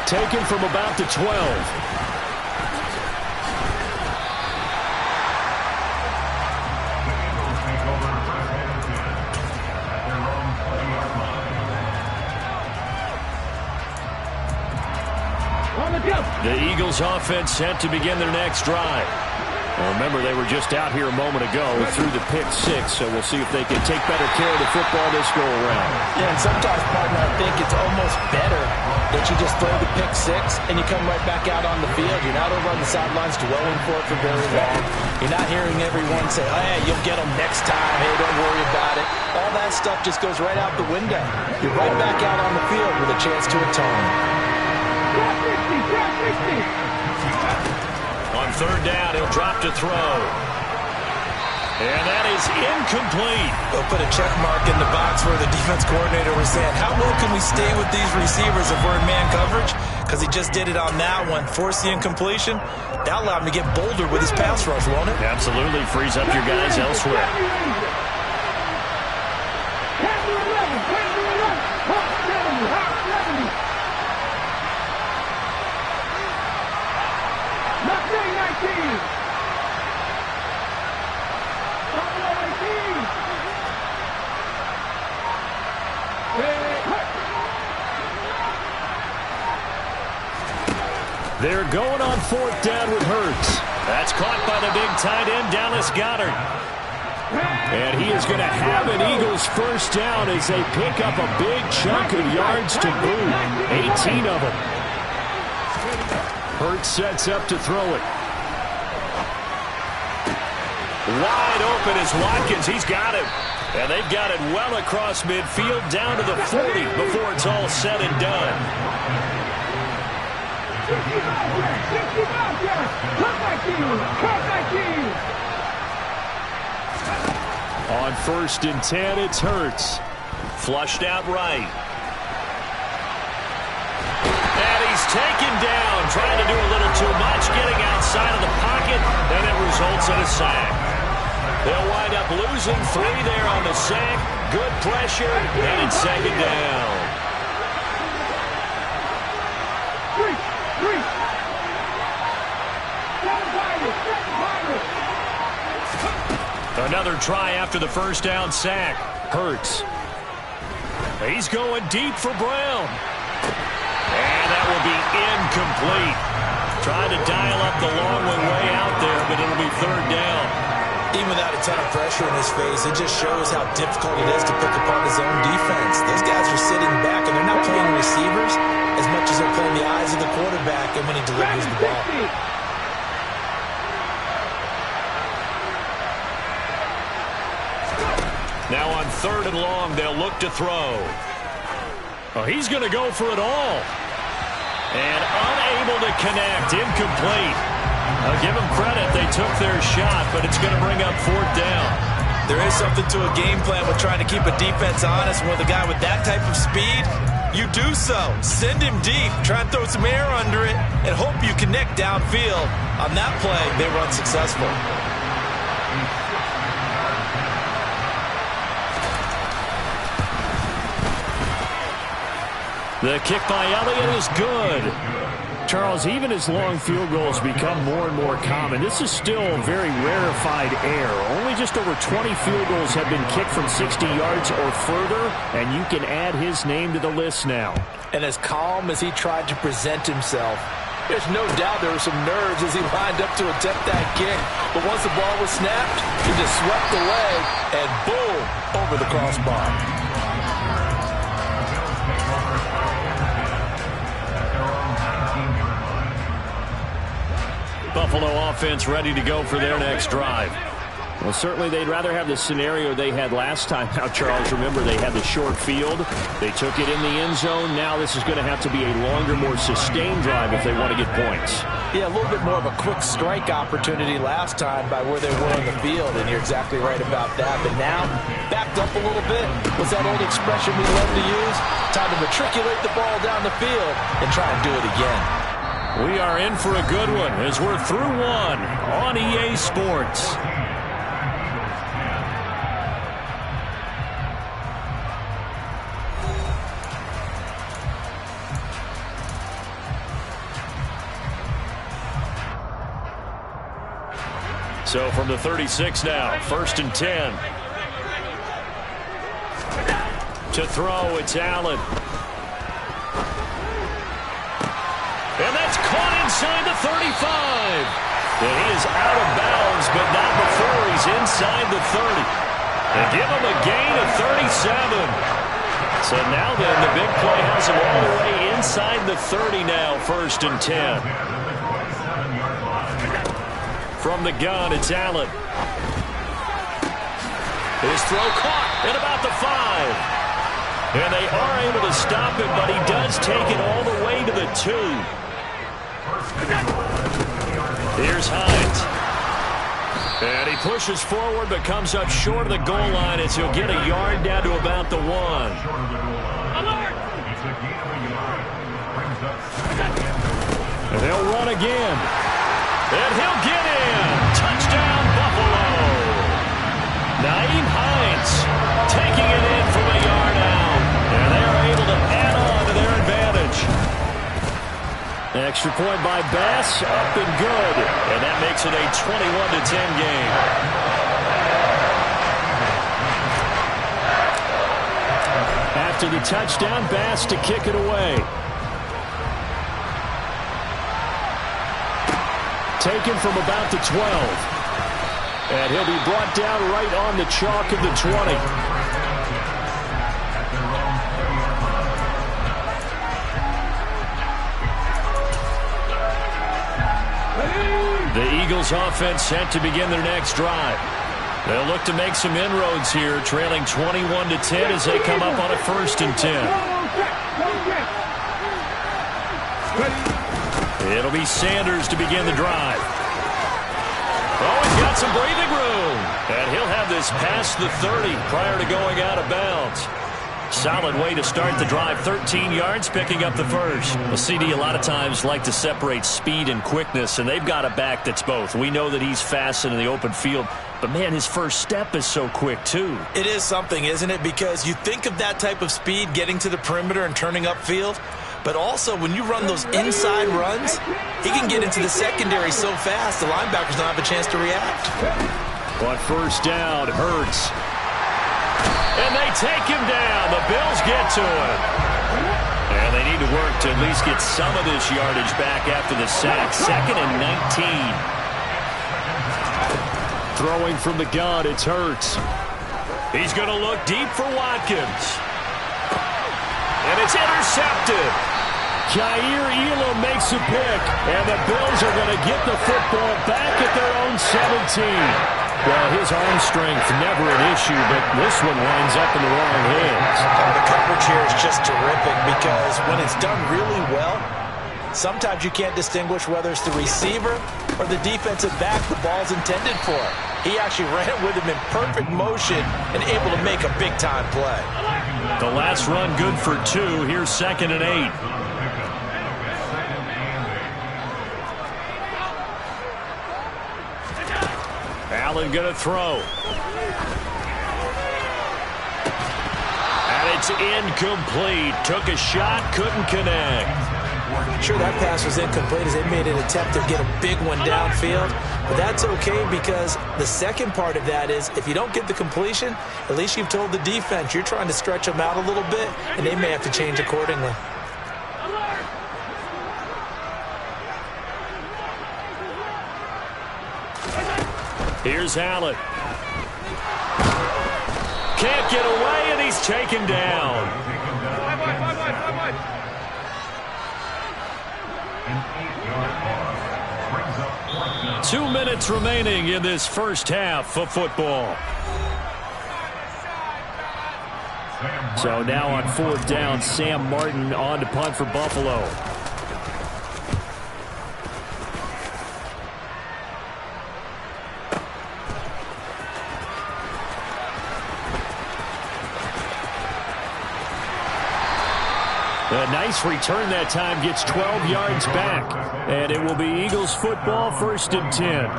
Taken from about the 12. The Eagles offense set to begin their next drive. Well, remember, they were just out here a moment ago through the pick six, so we'll see if they can take better care of the football this go-around. Yeah, and sometimes, partner, I think it's almost better that you just throw the pick six and you come right back out on the field. You're not over on the sidelines dwelling for it for very long. You're not hearing everyone say, oh, hey, you'll get them next time. Hey, don't worry about it. All that stuff just goes right out the window. You're right back out on the field with a chance to atone. On third down, he'll drop to throw. And that is incomplete. They'll put a check mark in the box where the defense coordinator was saying, how well can we stay with these receivers if we're in man coverage? Because he just did it on that one. Force the incompletion. That allowed him to get bolder with his pass rush, won't it? Absolutely. Frees up your guys elsewhere. They're going on fourth down with Hurts. That's caught by the big tight end, Dallas Goedert. And he is going to have an Eagles first down as they pick up a big chunk of yards to boot. 18 of them. Hurts sets up to throw it. Wide open is Watkins. He's got him. And they've got it well across midfield down to the 40 before it's all said and done. On first and 10, it's Hurts. Flushed out right. And he's taken down, trying to do a little too much, getting outside of the pocket, and it results in a sack. They'll wind up losing 3 there on the sack. Good pressure, and it's second down. Another try after the first down sack. Hurts. He's going deep for Brown. And that will be incomplete. Trying to dial up the long one way out there, but it'll be third down. Even without a ton of pressure in his face, it just shows how difficult it is to pick apart his own defense. Those guys are sitting back, and they're not playing receivers as much as they're playing the eyes of the quarterback and when he delivers the ball. Now on third and long, they'll look to throw. Oh, he's going to go for it all. And unable to connect. Incomplete. I'll give them credit. They took their shot, but it's going to bring up fourth down. There is something to a game plan with trying to keep a defense honest. With a guy with that type of speed, you do so. Send him deep. Try and throw some air under it and hope you connect downfield. On that play, they were unsuccessful. The kick by Elliott is good. Charles, even as long field goals become more and more common, this is still very rarefied air. Only just over 20 field goals have been kicked from 60 yards or further, and you can add his name to the list now. And as calm as he tried to present himself, there's no doubt there were some nerves as he lined up to attempt that kick. But once the ball was snapped, he just swept away and boom, over the crossbar. Buffalo offense ready to go for their next drive. Well, certainly they'd rather have the scenario they had last time out, Charles. Remember, they had the short field. They took it in the end zone. Now this is going to have to be a longer, more sustained drive if they want to get points. Yeah, a little bit more of a quick strike opportunity last time by where they were on the field, and you're exactly right about that. But now, backed up a little bit, what's that old expression we love to use? Time to matriculate the ball down the field and try and do it again. We are in for a good one as we're through one on EA Sports. So from the 36 now, 1st and 10. To throw, it's Allen. And that's caught inside the 35. And he is out of bounds, but not before he's inside the 30. They give him a gain of 37. So now then, the big play has him all the way inside the 30 now, 1st and 10. From the gun, it's Allen. His throw caught at about the 5. And they are able to stop him, but he does take it all the way to the 2. Here's Hines. And he pushes forward, but comes up short of the goal line as he'll get a yard down to about the 1. And they'll run again. And he'll get in. Touchdown, Buffalo. Naeem Hines taking it in from a yard out. And they are able to add on to their advantage. Extra point by Bass, up and good. And that makes it a 21-10 game. After the touchdown, Bass to kick it away. Taken from about the 12. And he'll be brought down right on the chalk of the 20. The Eagles offense set to begin their next drive. They'll look to make some inroads here, trailing 21-10 as they come up on a 1st and 10. It'll be Sanders to begin the drive. Oh, he's got some breathing room. And he'll have this past the 30 prior to going out of bounds. Solid way to start the drive. 13 yards, picking up the first. Well, CD a lot of times like to separate speed and quickness, and they've got a back that's both. We know that he's fast in the open field, but, man, his first step is so quick, too. It is something, isn't it? Because you think of that type of speed getting to the perimeter and turning upfield, but also when you run those inside runs, he can get into the secondary so fast the linebackers don't have a chance to react. On 1st down, Hurts. And they take him down. The Bills get to him. And they need to work to at least get some of this yardage back after the sack. 2nd and 19. Throwing from the gun, it's Hurts. He's going to look deep for Watkins. And it's intercepted. Jair Elam makes a pick. And the Bills are going to get the football back at their own 17. Well, his arm strength never an issue, but this one winds up in the wrong hands. The coverage here is just terrific because when it's done really well, sometimes you can't distinguish whether it's the receiver or the defensive back the ball's intended for. He actually ran with him in perfect motion and able to make a big-time play. The last run good for 2. Here's 2nd and 8. Allen going to throw. And it's incomplete. Took a shot, couldn't connect. Sure, that pass was incomplete as they made an attempt to get a big one downfield. But that's okay because the second part of that is if you don't get the completion, at least you've told the defense you're trying to stretch them out a little bit, and they may have to change accordingly. Here's Allen. Can't get away, and he's taken down. An 8-yard loss brings up 4th 2 minutes remaining in this first half of football. So now on 4th down, Sam Martin on to punt for Buffalo. A nice return that time, gets 12 yards back. And it will be Eagles football, 1st and 10.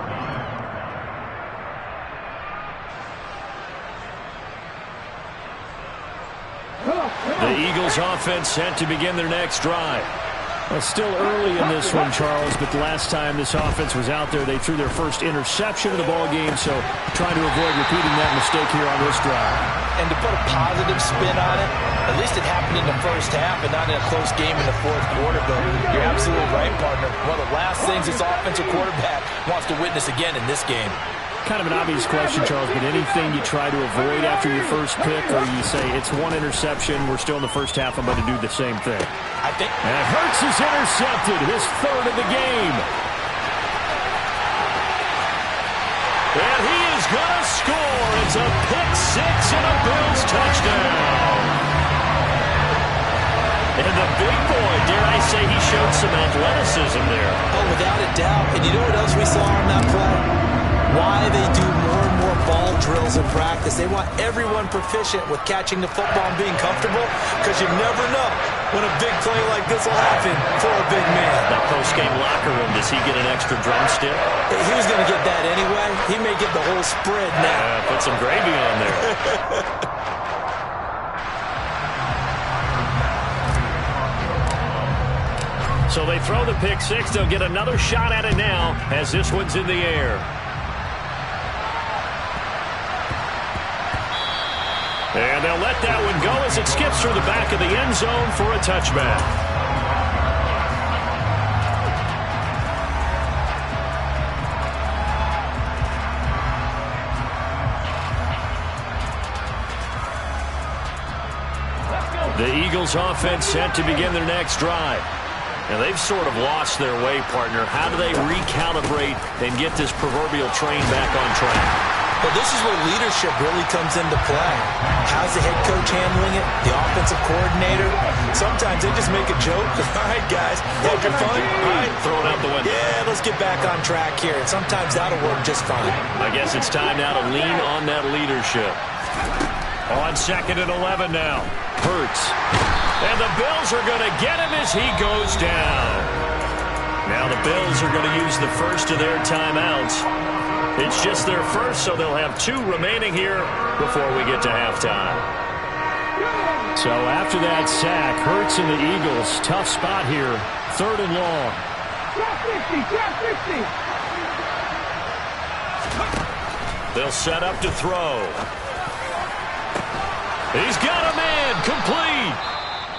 The Eagles offense set to begin their next drive. Well, still early in this one, Charles, but the last time this offense was out there, they threw their first interception of the ball game, so trying to avoid repeating that mistake here on this drive. And to put a positive spin on it, at least it happened in the first half and not in a close game in the 4th quarter, Bill. You're absolutely right, partner. One of the last things this offensive quarterback wants to witness again in this game. Kind of an obvious question, Charles, but anything you try to avoid after your first pick, or you say it's one interception, we're still in the first half, I'm going to do the same thing? I think. And Hurts is intercepted, his 3rd of the game. And he is going to score. It's a pick 6 and a Bills touchdown. And the big boy, dare I say, he showed some athleticism there. Oh, without a doubt. And you know what else we saw on that play? Why they do more and more ball drills in practice. They want everyone proficient with catching the football and being comfortable, because you never know when a big play like this will happen for a big man. That post-game locker room, does he get an extra drumstick? He was going to get that anyway. He may get the whole spread now. Yeah, put some gravy on there. So they throw the pick 6. They'll get another shot at it now as this one's in the air. And they'll let that one go as it skips through the back of the end zone for a touchback. The Eagles offense set to begin their next drive. And they've sort of lost their way, partner. How do they recalibrate and get this proverbial train back on track? Well, this is where leadership really comes into play. How's the head coach handling it? The offensive coordinator? Sometimes they just make a joke. All right, guys, had your fun? All right, throw it out the window. Yeah, let's get back on track here. And sometimes that'll work just fine. I guess it's time now to lean on that leadership. On 2nd and 11 now. Hurts. And the Bills are going to get him as he goes down. Now the Bills are going to use the first of their timeouts. It's just their first, so they'll have 2 remaining here before we get to halftime. So after that sack, Hurts and the Eagles, tough spot here, 3rd and long. They'll set up to throw. He's got a man, complete.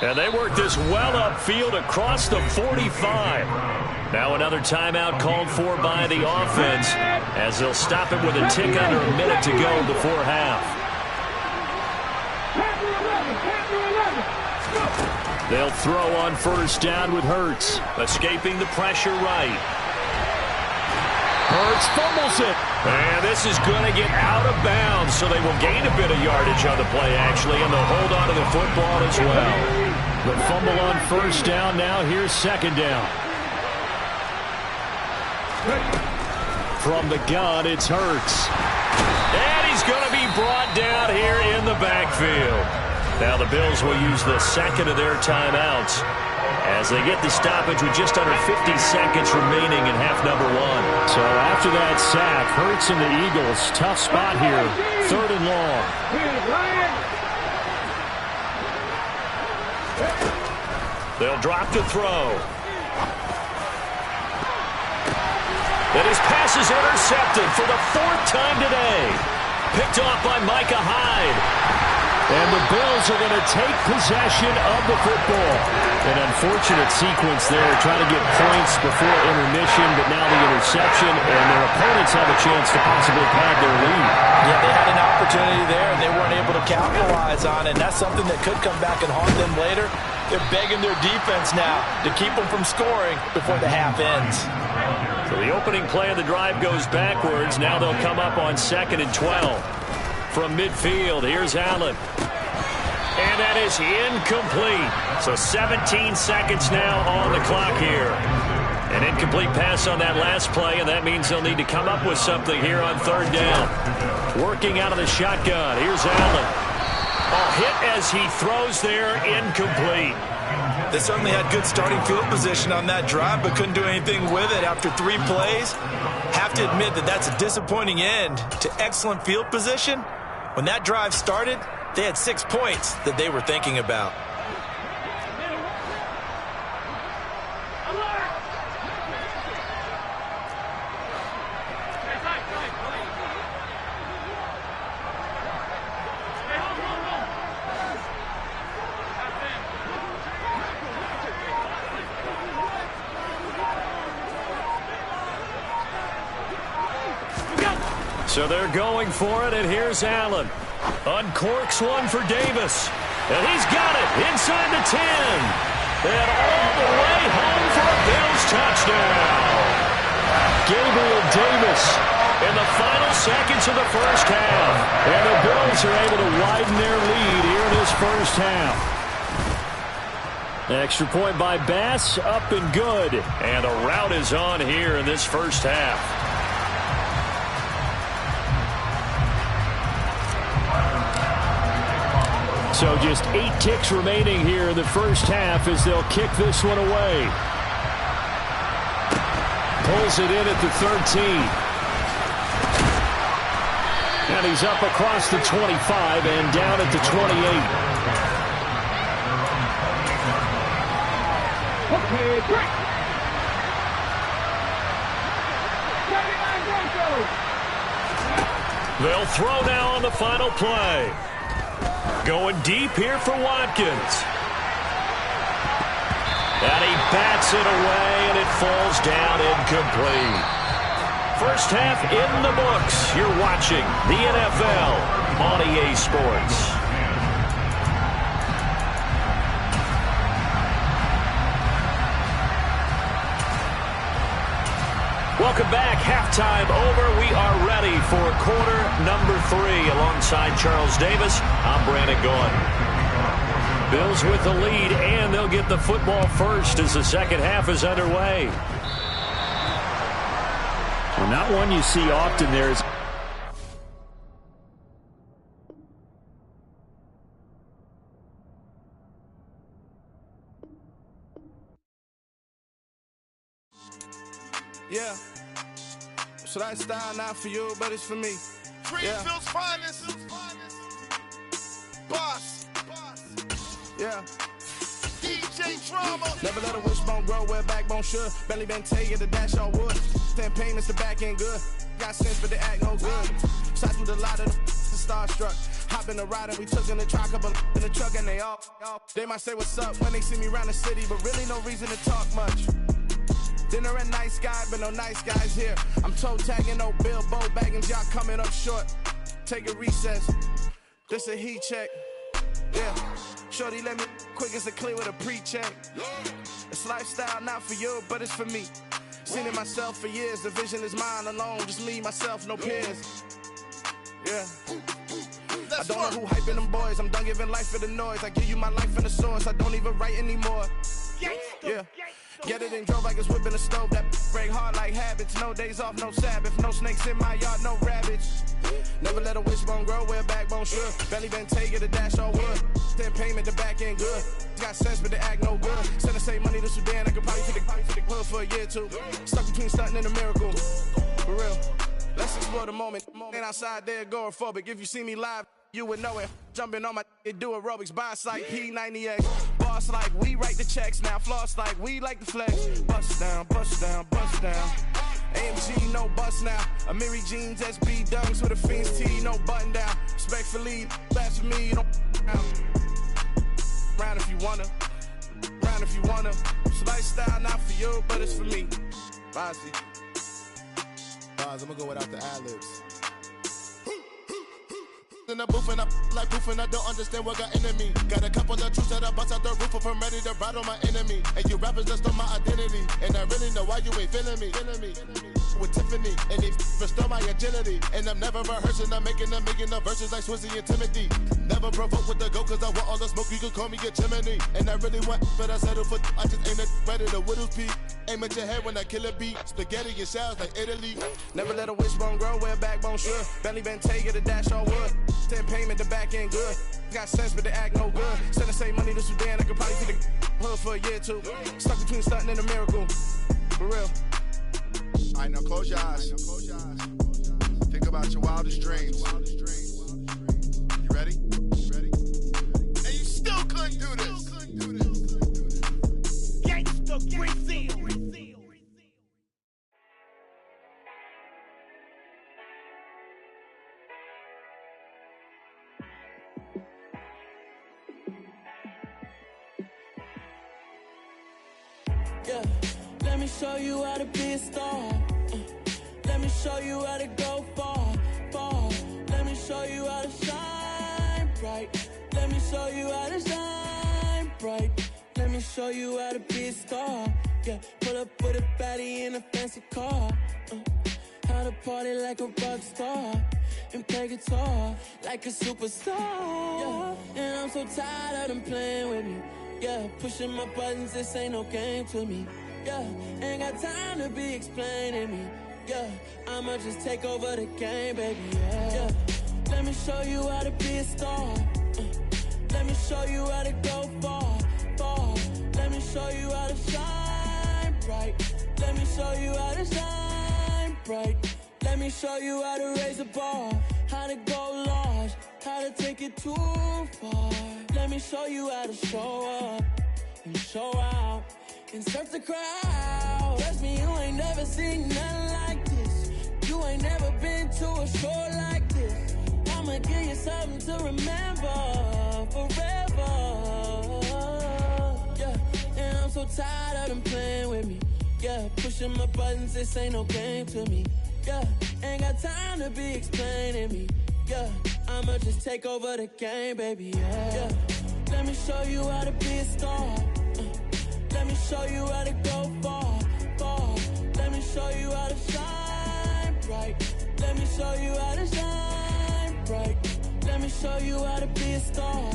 And they work this well upfield across the 45. Now another timeout called for by the offense as they'll stop it with a tick under a minute to go before half. They'll throw on 1st down with Hurts, escaping the pressure right. Hurts fumbles it. And this is going to get out of bounds, so they will gain a bit of yardage on the play, actually, and they'll hold on to the football as well. The fumble on 1st down. Now here's 2nd down. From the gun, it's Hurts. And he's going to be brought down here in the backfield. Now the Bills will use the 2nd of their timeouts as they get the stoppage with just under 50 seconds remaining in half number 1. So after that sack, Hurts and the Eagles, tough spot here, 3rd and long. They'll drop to throw. And his pass is intercepted for the 4th time today. Picked off by Micah Hyde. And the Bills are going to take possession of the football. An unfortunate sequence there, trying to get points before intermission, but now the interception, and their opponents have a chance to possibly pad their lead. Yeah, they had an opportunity there, and they weren't able to capitalize on it, and that's something that could come back and haunt them later. They're begging their defense now to keep them from scoring before the half ends. So the opening play of the drive goes backwards. Now they'll come up on 2nd and 12. From midfield, here's Allen. And that is incomplete. So 17 seconds now on the clock here. An incomplete pass on that last play, and that means they'll need to come up with something here on 3rd down. Working out of the shotgun, here's Allen. A hit as he throws there, incomplete. They certainly had good starting field position on that drive, but couldn't do anything with it after 3 plays. Have to admit that that's a disappointing end to excellent field position. When that drive started, they had 6 points that they were thinking about. So they're going for it, and here's Allen. Uncorks one for Davis. And he's got it inside the 10. And all the way home for a Bills touchdown. Gabriel Davis in the final seconds of the first half. And the Bills are able to widen their lead here in this first half. Extra point by Bass, up and good. And a rout is on here in this first half. So just 8 ticks remaining here in the first half as they'll kick this one away. Pulls it in at the 13. And he's up across the 25 and down at the 28. Okay, break. They'll throw now on the final play. Going deep here for Watkins. And he bats it away, and it falls down incomplete. First half in the books. You're watching the NFL on EA Sports. Welcome back. Halftime over. We are ready for quarter number 3. Alongside Charles Davis, I'm Brandon Gaughan. Bills with the lead, and they'll get the football first as the second half is underway. Well, not one you see often there is. Yeah. So that style not for you, but it's for me. Greenfield's finest. Boss. Yeah. DJ Drama. Never let a wishbone grow where a backbone should. Belly been taking the dash all wood. 10 payments to back end good. Got sense but the act no good. Shot through the lot of the starstruck. Hop in the ride and we took in the truck up in the truck and they all. They might say what's up when they see me around the city, but really no reason to talk much. Dinner and nice guy, but no nice guys here. I'm toe tagging, no Bilbo bagging, y'all coming up short. Take a recess. This a heat check. Yeah. Shorty let me quick as a clear with a pre-check. It's lifestyle not for you, but it's for me. Seen it myself for years. The vision is mine alone. Just me, myself, no peers. Yeah. I don't know who hyping them boys. I'm done giving life for the noise. I give you my life in the source. I don't even write anymore. Yeah. Get it and drove like it's whipping a stove. That break hard like habits. No days off, no Sabbath. No snakes in my yard, no rabbits. Never let a wishbone grow where a backbone should. Belly been taking the dash all wood. 10 payment, the back end good. Got sense, but the act no good. Send the same money to Sudan. I could probably take the hood for a year or two. Stuck between stunting and a miracle. For real. Let's explore the moment. Ain't outside there agoraphobic. If you see me live, you would know it. Jumping on my do aerobics. Boss like P90X. Boss like we write the checks now. Floss like we like the flex. Bust down, bust down, bust down. AMG, no bust now. Amiri jeans, SB dunks with a Fiends T, no button down. Respectfully, that's for me, you don't round if you wanna. Round if you wanna. It's lifestyle not for you, but it's for me. Bossy. I'm gonna go without the ad-libs. in the booth and I like proof and I don't understand what got into me. Got a couple of troops that I bust out the roof if I'm ready to ride on my enemy. And you rappers just on my identity, and I really know why you ain't feeling me. With Tiffany, and they restore my agility. And I'm never rehearsing, I'm making the verses like Swizzy and Timothy. Never provoke with the go, cause I want all the smoke, you can call me a chimney. And I really want, but I settle for, I just aim at ready to Whittles Peak. Aim at your head when I kill a beat. Spaghetti and shells like Italy. Never let a wishbone grow where a backbone should. Belly been take it, a dash all wood. 10 payment, the back end good. Got sense, but they act no good. Send the same money to Sudan, I could probably see the hood for a year or two. Stuck between stunting and a miracle. For real. All right, now close your eyes. Think about your wildest dreams. You ready? And you still couldn't do this. Gangsta Brazil. Yeah, let me show you how to be a star. Let me show you how to go far, far. Let me show you how to shine bright. Let me show you how to shine bright. Let me show you how to be a star. Yeah, pull up with a baddie in a fancy car. How to party like a rock star and play guitar like a superstar. Yeah, and I'm so tired of them playing with me. Yeah, pushing my buttons, this ain't no game to me. Yeah, ain't got time to be explaining me. Yeah, I'ma just take over the game, baby. Yeah, let me show you how to be a star. Let me show you how to go far, far. Let me show you how to shine bright. Let me show you how to shine bright. Let me show you how to raise a bar, how to go large, how to take it too far. Let me show you how to show up and show out and surf the crowd. Trust me, you ain't never seen nothing like this. You ain't never been to a show like this. I'ma give you something to remember forever. Yeah, and I'm so tired of them playing with me. Yeah, pushing my buttons, this ain't no game to me. Yeah, ain't got time to be explaining me. Yeah, I'ma just take over the game, baby. Yeah, let me show you how to be a star. Let me show you how to go far, far. Let me show you how to shine bright. Let me show you how to shine bright. Let me show you how to be a star.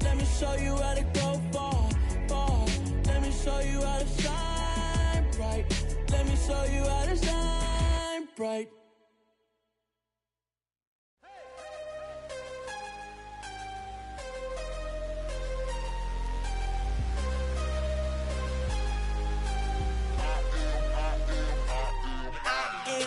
Let me show you how to go far, far. Let me show you how to shine bright. Let me show you how to shine bright.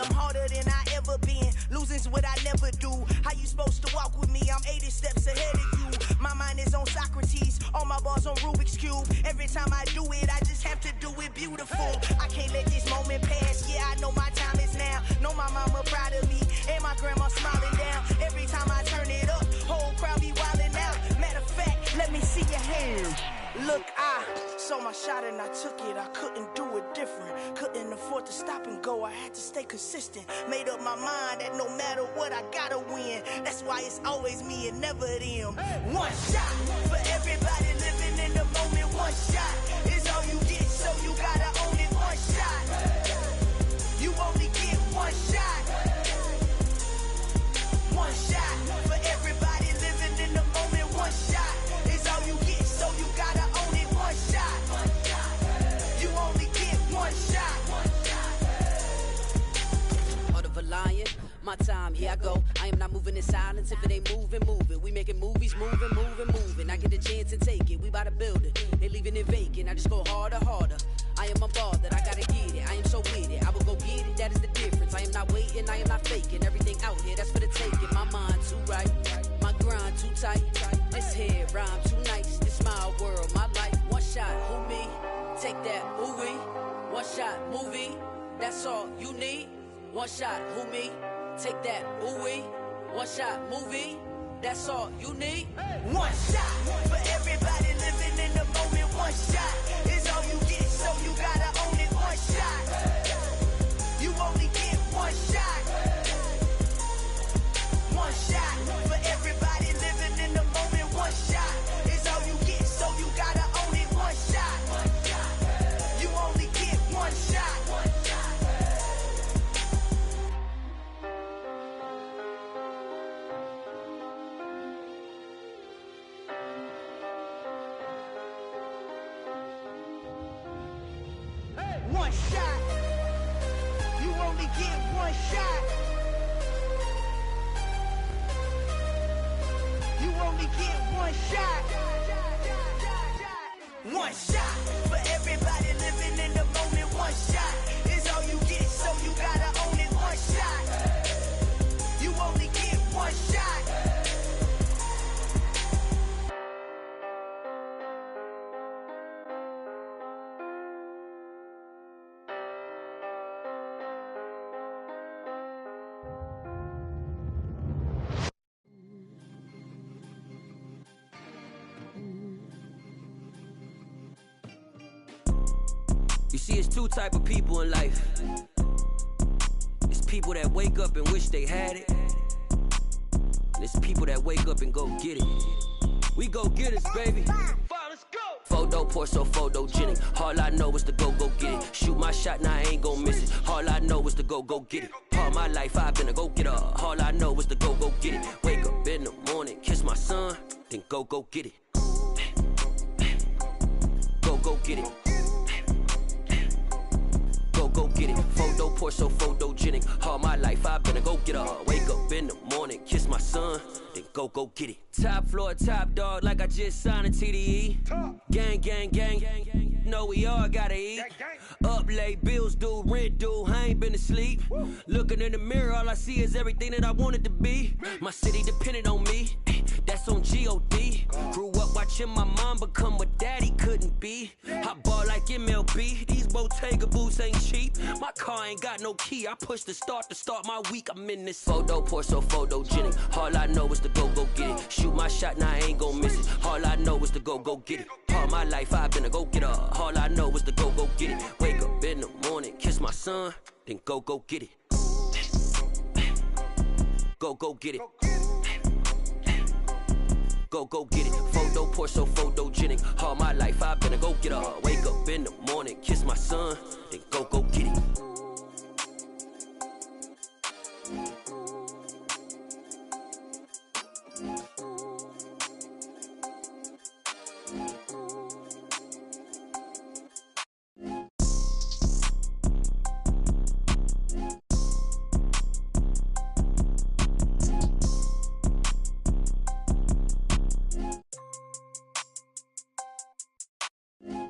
I'm harder than I ever been. Losing's what I never do. How you supposed to walk with me? I'm 80 steps ahead of you. My mind is on Socrates, all my bars on Rubik's Cube. Every time I do it, I just have to do it beautiful. I can't let this moment pass. Yeah, I know my time is now. Know my mama proud of me, and my grandma smiling down. Every time I turn it up, whole crowd be wildin' out. Matter of fact, let me see your hands. Look, I saw my shot and I took it. I couldn't do it different. Couldn't afford to stop and go. I had to stay consistent. Made up my mind that no matter what, I gotta win. That's why it's always me and never them. One shot for everybody living in the moment. One shot is all you get, so you gotta own it. One shot. You only get one shot. One shot for everybody living in the moment. One shot is all you get, so you gotta own it. One shot. You only get one shot. Heart of a lion, my time, here I go. I am not moving in silence. If it ain't moving, move it. We making movies, moving. I get a chance and take it. We bout to build it. They leaving it vacant. I just go harder. I am a ball that I gotta get it. I am so with it. I will go get it. That is the difference. I am not waiting. I am not faking. Everything out here, that's for the taking. My mind too right. My grind too tight. This here rhyme too nice. This my world, my life. One shot, who me? Take that, who we? One shot, movie. That's all you need. One shot, who me? Take that, who we? One shot, movie. That's all you need. One shot for everybody living in the moment. One shot is all you get, so you gotta own it. One shot. You only get one shot. One shot for one shot. You only get one shot. You only get one shot. One shot for everybody living in the moment. One shot is all you get, so you gotta own it. One shot. You only get one shot. You see, it's two type of people in life. It's people that wake up and wish they had it. And it's people that wake up and go get it. We go get it, baby. Photo pour so photogenic. All I know is to go get it. Shoot my shot, now I ain't gon' miss it. All I know is to go get it. All my life I've been a go-getter. All I know is to go get it. Wake up in the morning, kiss my son, then go get it. Go get it. Go get it. Photo pour so photogenic. All my life I've been a go-getter. Wake up in the morning, kiss my son, then go get it. Top floor, top dog, like I just signed a TDE. Gang, gang, gang. Know we all gotta eat. Up late, bills due, rent due, I ain't been asleep. Looking in the mirror, all I see is everything that I wanted to be. My city depended on me, that's on G.O.D. Grew up watching my mom become what daddy couldn't be. I ball like MLB, these Bottega boots ain't cheap. My car ain't got no key, I push the start to start my week. I'm in this photo pour so photogenic. All I know is to go get it. Shoot my shot, now I ain't gon' miss it. All I know is to go get it. All my life I've been a go-getter. All I know is to go get it. Wake up in the morning, kiss my son, then go get it. Go get it. Go get it. Photo pour so photogenic. All my life I've been a go-getter. Wake up in the morning, kiss my son, then go get it.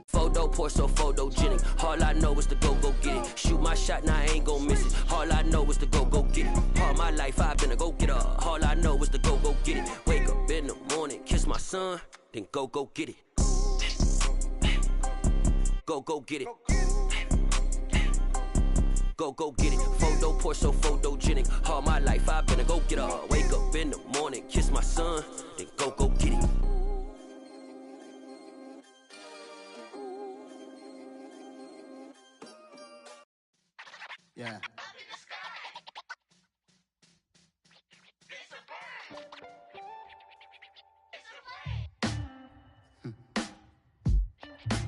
Photo pour so photogenic. All I know is to go get it. Shoot my shot, now I ain't gon' miss it. All I know is to go get it. All my life I've been a go-getter. All I know is to go get it. Wake up in the morning, kiss my son, then go get it. Go get it. Go get it. Photo pour so photogenic. All my life I've been a go-getter. Wake up in the morning, kiss my son, then go get it. Yeah.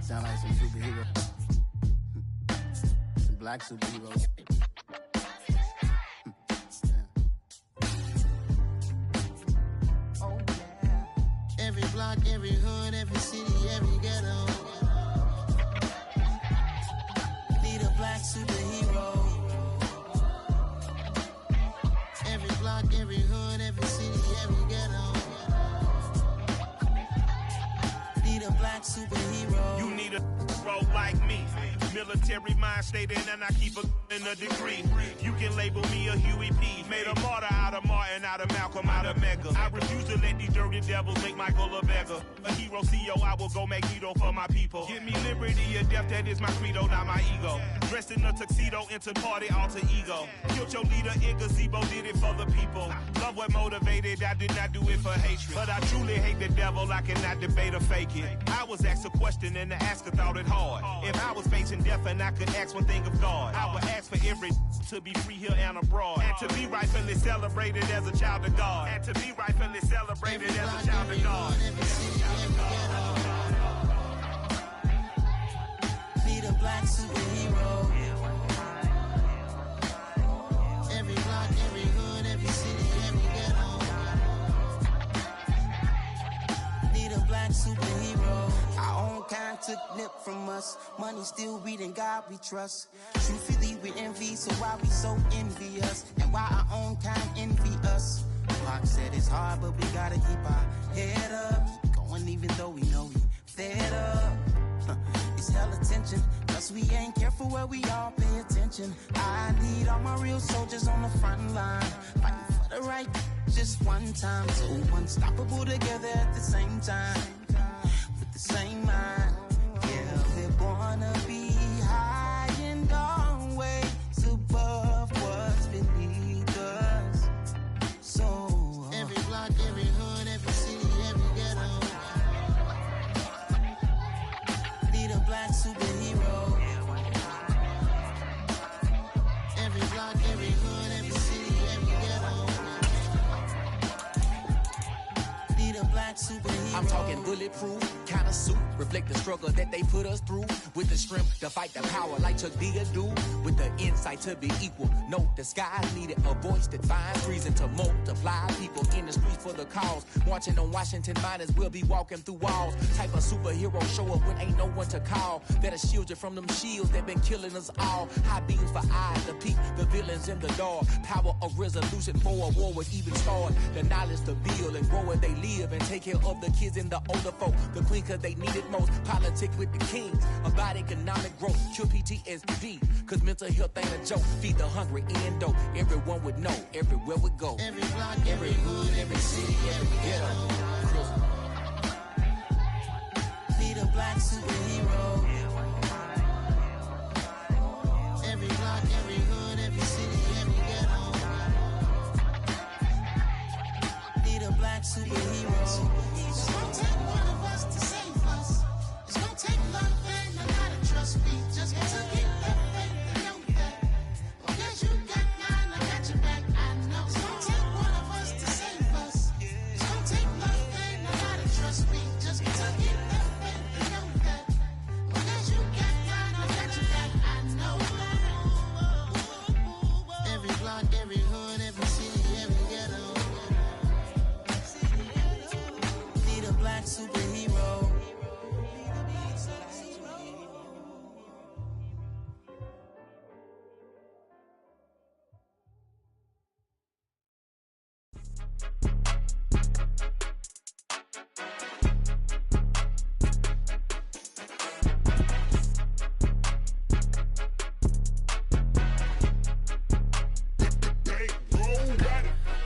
Sound like some superhero. Some black superheroes. Oh yeah. Every block, every hood, every city, every ghetto. Need a black superhero. Every block, every hood, every city, every ghetto. Need a black superhero. You need a role like me. Military mind stated, and I keep in a degree. You can label me a Huey P. Made a martyr out of Martin, out of Malcolm, out of Mega. I refuse to let these dirty devils make Michael a beggar. A hero CEO, I will go Magneto for my people. Give me liberty or death, that is my credo, not my ego. Dressed in a tuxedo, into party, alter ego. Killed your leader in gazebo, did it for the people. Love what motivated, I did not do it for hatred. But I truly hate the devil, I cannot debate or fake it. I was asked a question and the asker thought it hard. If I was facing death and I could ask one thing of God, I would ask for every to be free here and abroad, and to be rightfully celebrated as a child of God, and to be rightfully celebrated as a child of God. Need a black superhero. Every block, every hood, every city, every ghetto. Need a black superhero. I own kind, took lip from us. Money still reading, God we trust. Truthfully we envy, so why we so envious? And why our own kind envy us? Pac said it's hard, but we gotta keep our head up. Going even though we know we fed up. It's hella tension, plus we ain't careful where we all pay attention. I need all my real soldiers on the front line, fighting for the right just one time. So unstoppable together at the same time, with the same mind. Yeah, we're gonna be high and always above what's beneath us. So every block, every hood, every city, every ghetto need a black superhero. Every block, every hood, every city, every ghetto need a black superhero. I'm talking bulletproof kind of suit, reflect the struggle that they put us through. With the strength to fight the power like Chuck D do. With the insight to be equal. No disguise needed, a voice that finds reason to multiply. People in the streets for the cause. Marching on Washington miners, we'll be walking through walls. Type of superhero show up when ain't no one to call. That'll shield you from them shields that been killing us all. High beams for eyes to peek the villains in the dark. Power of resolution for a war was even started. The knowledge to build and grow where they live and take care of the kids and the older folk. The queen cause they need it most. Politic with the kings about economic growth. Cure PTSD cause mental health ain't a joke. Feed the hungry in dope. Everyone would know everywhere we go. Every block, every hood, every city, every ghetto need a black superhero. Every block, every hood, every city, every ghetto need a black superhero. It's gonna take one of us to save us. It's gonna take love and a lot of trust. We just got to get that faith and know that. Because you got mine, I got your back. I know it's gonna take one of us to save us. It's gonna take love and a lot of trust. We just got to get that faith and know that. Because you got mine, I got your back. I know. Every block, every hood, every city, every ghetto need a black superhero.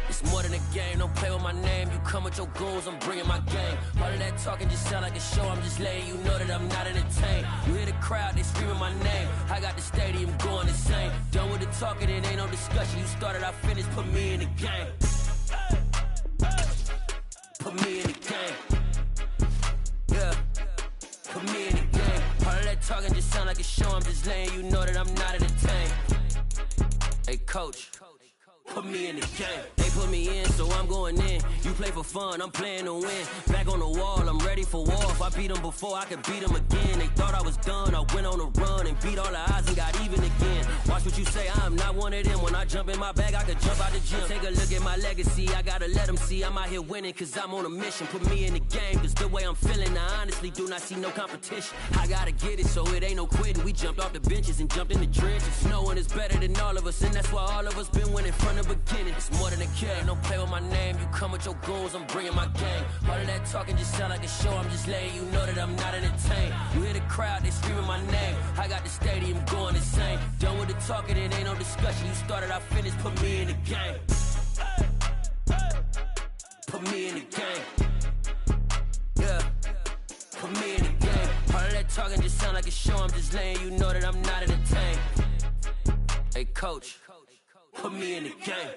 It's more than a game, don't play with my name. You come with your goons, I'm bringing my game. All of that talking just sound like a show, I'm just letting you know that I'm not entertained. You hear the crowd, they screaming my name. I got the stadium going insane. Done with the talking, it ain't no discussion. You started, I finished, put me in the game. Put me in the game. Yeah, put me in the game. All of that talking just sound like a show, I'm just letting you know that I'm not entertained. Hey coach, put me in the game. They put me in, so I'm going in. You play for fun, I'm playing to win. Back on the wall, I'm ready for war. If I beat them before, I could beat them again. They thought I was done, I went on a run and beat all the odds and got even again. Watch what you say, I'm not one of them. When I jump in my bag, I could jump out the gym. Take a look at my legacy, I gotta let them see I'm out here winning, cause I'm on a mission. Put me in the game, cause the way I'm feeling, I honestly do not see no competition. I gotta get it, so it ain't no quitting. We jumped off the benches and jumped in the trenches. No one is better than all of us, and that's why all of us been winning from the beginning. It's more than a game, don't play with my name. You come with your goons, I'm bringing my game. All of that talking just sound like a show, I'm just letting you know that I'm not entertained. You hear the crowd, they screaming my name. I got the stadium going insane. Done with the talking, it ain't no discussion. You started, I finished, put me in the game. Put me in the game. Yeah, put me in the game. All of that talking just sound like a show, I'm just letting you know that I'm not entertained. Hey coach, put me in the game.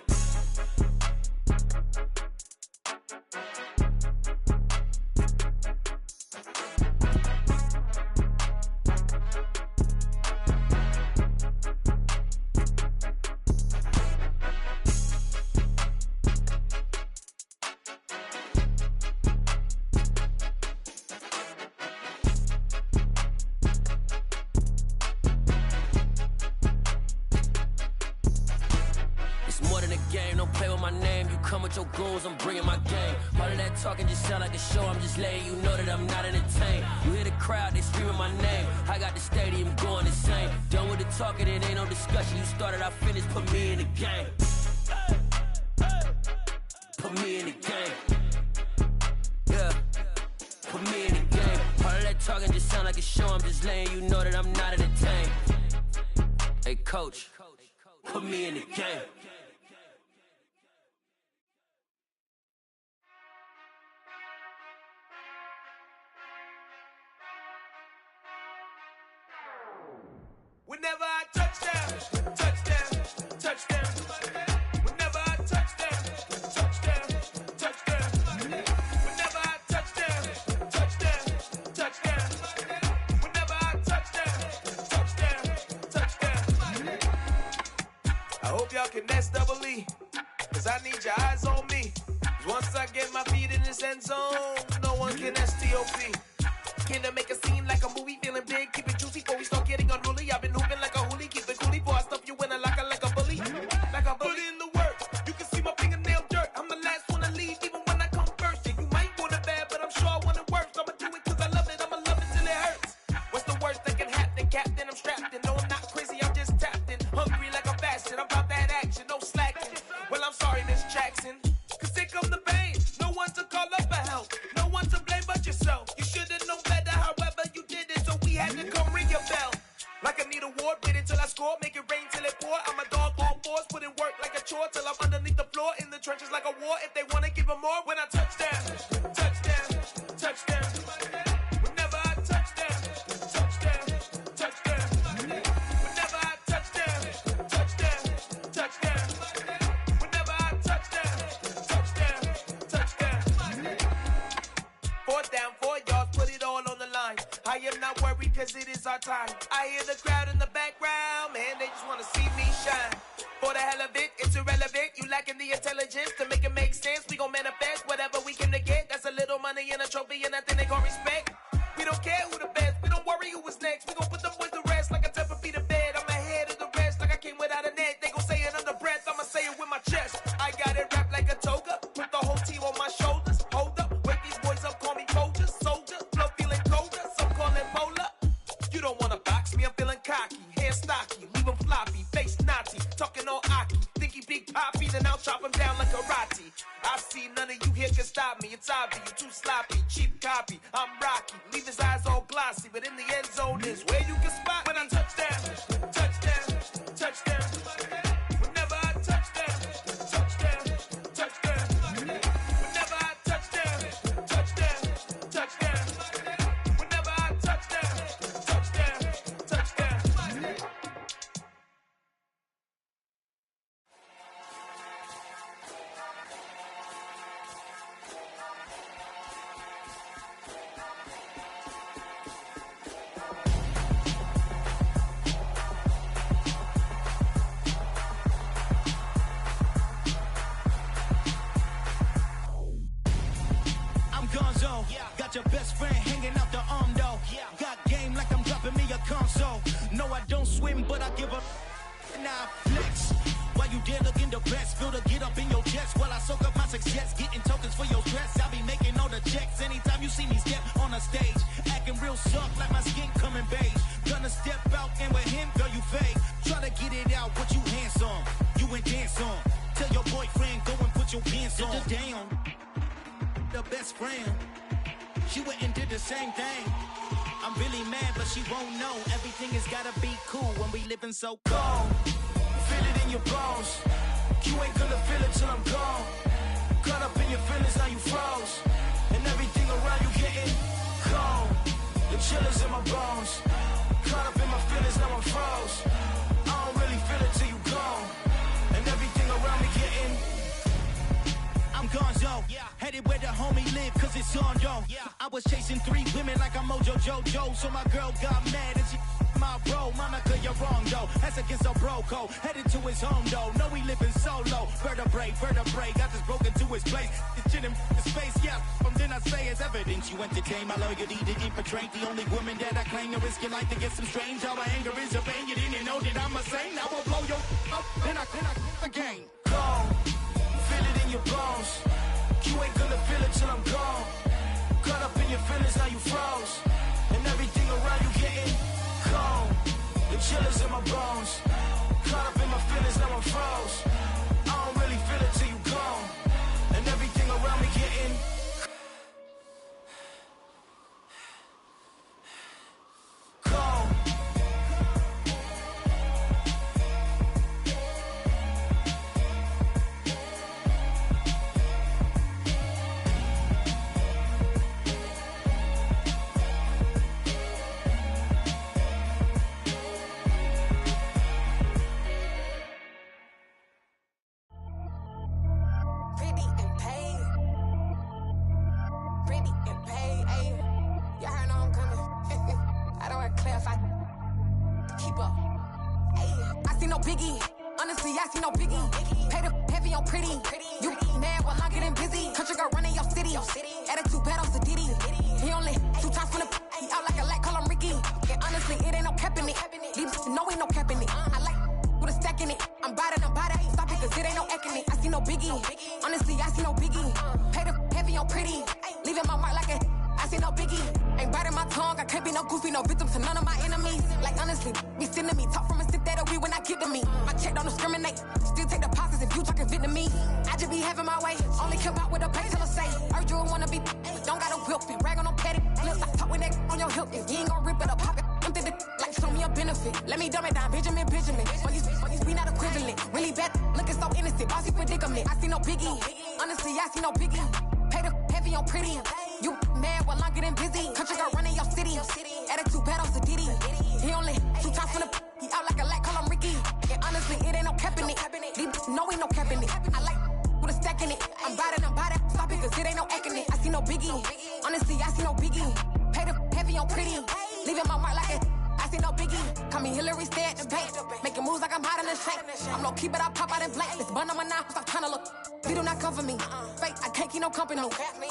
don't play with my name. You come with your goons, I'm bringing my game. All of that talking just sound like a show. I'm just letting you know that I'm not entertained. You hear the crowd, they screaming my name. I got the stadium going insane. Done with the talking, it ain't no discussion. You started, I finished, put me in the game. Put me in the game. Yeah. Put me in the game. All of that talking just sound like a show. I'm just letting you know that I'm not entertained. Hey, coach, put me in the game. Whenever I touchdown, touchdown, touchdown. Whenever I touchdown, touchdown, touchdown. Whenever I touchdown, touchdown, touchdown. Whenever I touchdown, touchdown. I hope y'all can double E, cause I need your eyes on me. Once I get my feet in this end zone, no one can STOP. Can I make a scene like a movie, feeling big, keep it juicy before we start getting unruly. I've been hooping like a hoolie, keep it coolie before I stuff you in a locker like a bully. Like a bully. Put in the work, you can see my fingernail dirt. I'm the last one to leave, even when I come first. Yeah, you might want it bad, but I'm sure I want it worse. I'ma do it cause I love it, I'ma love it till it hurts. What's the worst that can happen, Captain? I'm strapped in, no I'm not crazy, I'm just tapped in. Hungry like a bastard, I'm about that action, no slacking. Well, I'm sorry, Miss Jackson, cause here come the pain. No one to call up for help, no one to blame but yourself. You should've known better, however you did it, so we had to come ring your bell. Like I need a award, wait until I score, make it rain till it pour. I'm a dog on fours, put in work like a chore till I'm underneath the floor, in the trenches like a war. If they wanna give them more, when I touchdown, touchdown, touchdown. Whenever I touchdown, touchdown, touchdown. Whenever I touchdown, touchdown, touchdown. Whenever I touchdown, touchdown, touchdown. 4th down, 4 yards, put it all on the line. I am not worried cause it is our time. I hear the crowd in the background, man, they just wanna see me shine. For the hell of it, it's irrelevant. You lacking the intelligence to make it make sense. We gon' manifest whatever we came to get. That's a little money and a trophy and nothing they gon' respect. We don't care who the best, we don't worry who was next. We gon' put them boys to rest like a temper feet of bed. I'm ahead of the rest like I came without a net. They gon' say it under breath, I'ma say it with my chest. I got it wrapped like a toga, put the whole team on my shoulders. Hold up, wake these boys up, call me Folgers, soldier. Flow feeling colder, some call it polar. You don't wanna box me, I'm feeling cocky. Hair stocky, leave him floppy, face naughty. Talking all aki, think he big poppy, then I'll chop him down like karate. I see none of you here can stop me. It's obvious, you too sloppy, cheap copy. I'm Rocky, leave his eyes all glossy, but in the end zone is where you can spot when I touchdown, touchdown, touchdown. Whenever I touchdown, touchdown, touchdown. Whenever I touchdown, touchdown, touchdown. Whenever I touchdown, touchdown, touchdown. Gonzo, got your best friend hanging out the arm though. Got game like I'm dropping me a console. No, I don't swim, but I give up. Now flex. While you there looking the best, feel the get up in your chest while I soak up my success. Getting tokens for your dress, I be making all the checks. Anytime you see me step on a stage, acting real soft like my skin coming beige. Gonna step out and with him, girl, you fake. Try to get it out, but you handsome. You ain't dance on. Tell your boyfriend, go and put your pants on. Down. The best friend, she went and did the same thing. I'm really mad, but she won't know. Everything has gotta be cool when we living so cold. Feel it in your bones. You ain't gonna feel it till I'm gone. Caught up in your feelings, now you froze. And everything around you getting cold. The chillers in my bones. Caught up in my feelings, now I'm froze. I don't really feel it till you gone. And everything around me getting I'm Gonzo, headed where the homie live, cause it's on, yo. I was chasing 3 women like I'm Mojo Jojo, so my girl got mad and she my bro. Monica, you're wrong, though. That's against a bro code. Headed to his home, though. No, he living solo. Vertebrae, got this broken to his place. It's chilling his face, yeah. From then I say it's evidence you entertain my loyalty to infiltrate. The only woman that I claim to risk your life to get some strange. How my anger is a pain. You didn't know that I'm a saint. I will blow your up, then I again. Cold. my bones. Caught up in my feelings, now I'm froze. I don't really feel it till you gone. And everything around me getting cold.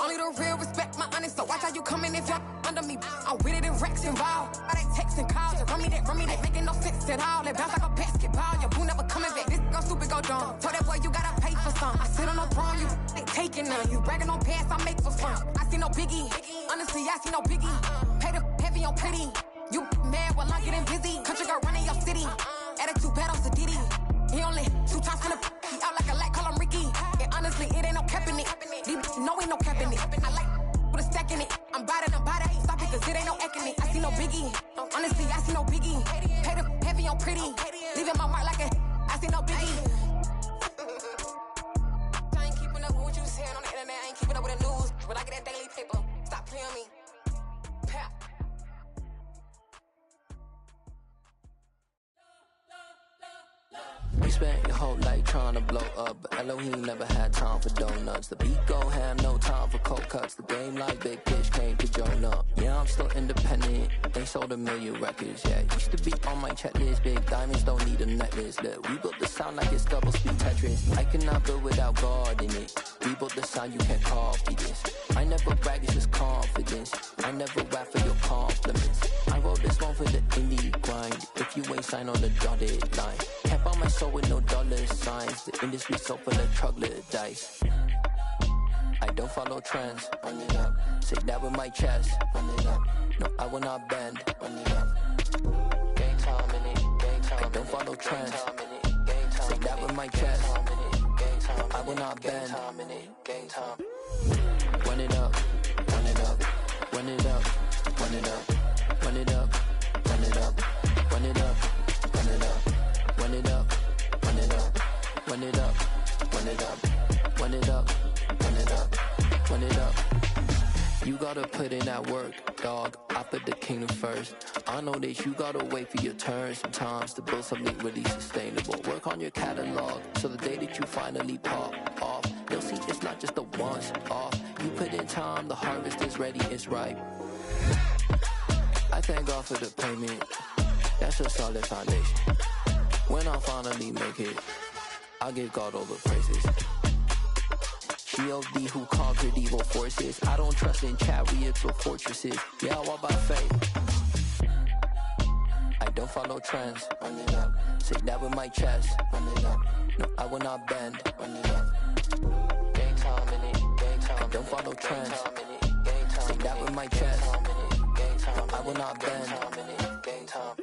Only the real respect my honest, so watch how you coming if you're under me. I'm with it in Rex involved. But they texting calls and run me that making no sense at all. They bounce like a basketball, your boo never coming back. This go stupid, go dumb. Told that boy you gotta pay for some. I sit on the throne, you they taking none. You bragging on past, I make for fun. I see no biggie, honestly I see no biggie. Pay the heavy on pretty. You mad while I'm getting busy. Country girl running your city. Attitude bad on Diddy. He only 2 times from the he out like a light, call him Ricky. And honestly, it ain't no cap in it. No, ain't no cap in it. I like with a stack in it. I'm bout it. Stop it, cause it ain't no acting it. I see no biggie. Honestly, I see no biggie. Pay the heavy on pretty. Leaving my mark like I see no biggie. I ain't keeping up with what you saying on the internet. I ain't keeping up with the news. But I get that daily paper. Stop playing me. Pap. You spent your whole life trying to blow up, but Elohim never had time for donuts. The beat gon' have no time for cold cuts. The game like Big Fish came to join up. Yeah, I'm still independent. They sold 1 million records. Yeah, used to be on my checklist. Big diamonds don't need a necklace. Look, we built the sound like it's double speed Tetris. I cannot build without God in it. We built the sound, you can't copy this. I never brag, it's just confidence. I never rap for your compliments. I wrote this one for the indie grind. If you ain't signed on the dotted line, can't buy my soul with no dollar signs. The industry so full of troglodytes. I don't follow trends. Run it up. Say that with my chest. Run it up. No, I will not bend. Run it up. Game time in it. Game time. I don't follow trends. Say that with my chest. I will not bend. Game time. Run it up. Run it up. Run it up. Run it up. Run it up. Run it up. Run it up. Run it up. Run it up. Run it up. Run it up. Run it up. Run it up. Run it up. Run it up. You gotta put in that work, dog. I put the kingdom first. I know that you gotta wait for your turn sometimes to build something really sustainable. Work on your catalog, so the day that you finally pop off, you'll see it's not just a once off. You put in time, the harvest is ready, it's ripe. I thank God for the payment. That's a solid foundation. When I finally make it, I'll give God all the praises. G.O.D. who conquered evil forces. I don't trust in chariots or fortresses. Yeah, I walk by faith. I don't follow trends. Run it up. Say that with my chest. Run it up. No, I will not bend. Run it up. Game time in it. Game time. I don't follow trends. Say that with my chest. No, I will not bend. Game time.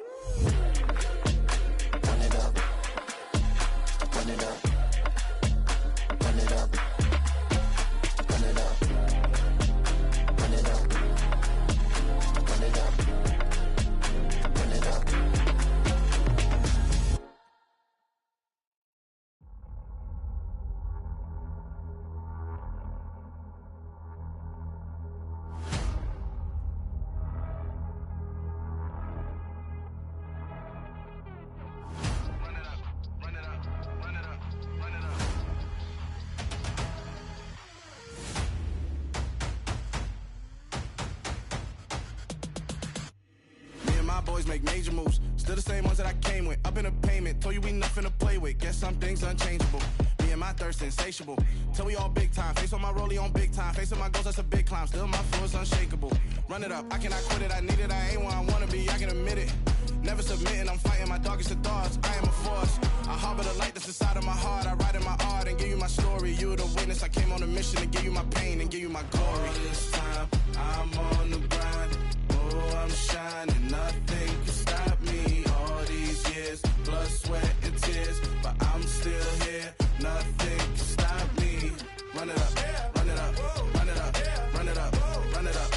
my boys make major moves. Still the same ones that I came with. Up in a payment, told you we nothing to play with. Guess some things unchangeable. Me and my thirst insatiable. Till we all big time. Face on my rollie on big time. Facing my goals, that's a big climb. Still my flow is unshakable. Run it up, I cannot quit it. I need it, I ain't where I wanna be, I can admit it. Never submitting, I'm fighting my darkest of thoughts. I am a force. I harbor the light that's inside of my heart. I write in my art and give you my story. You the witness. I came on a mission to give you my pain and give you my glory. All this time, I'm on the grind. Oh, I'm shining. Nothing can stop me. All these years, blood, sweat, and tears. But I'm still here. Nothing can stop me. Run it up, run it up, run it up, run it up, run it up.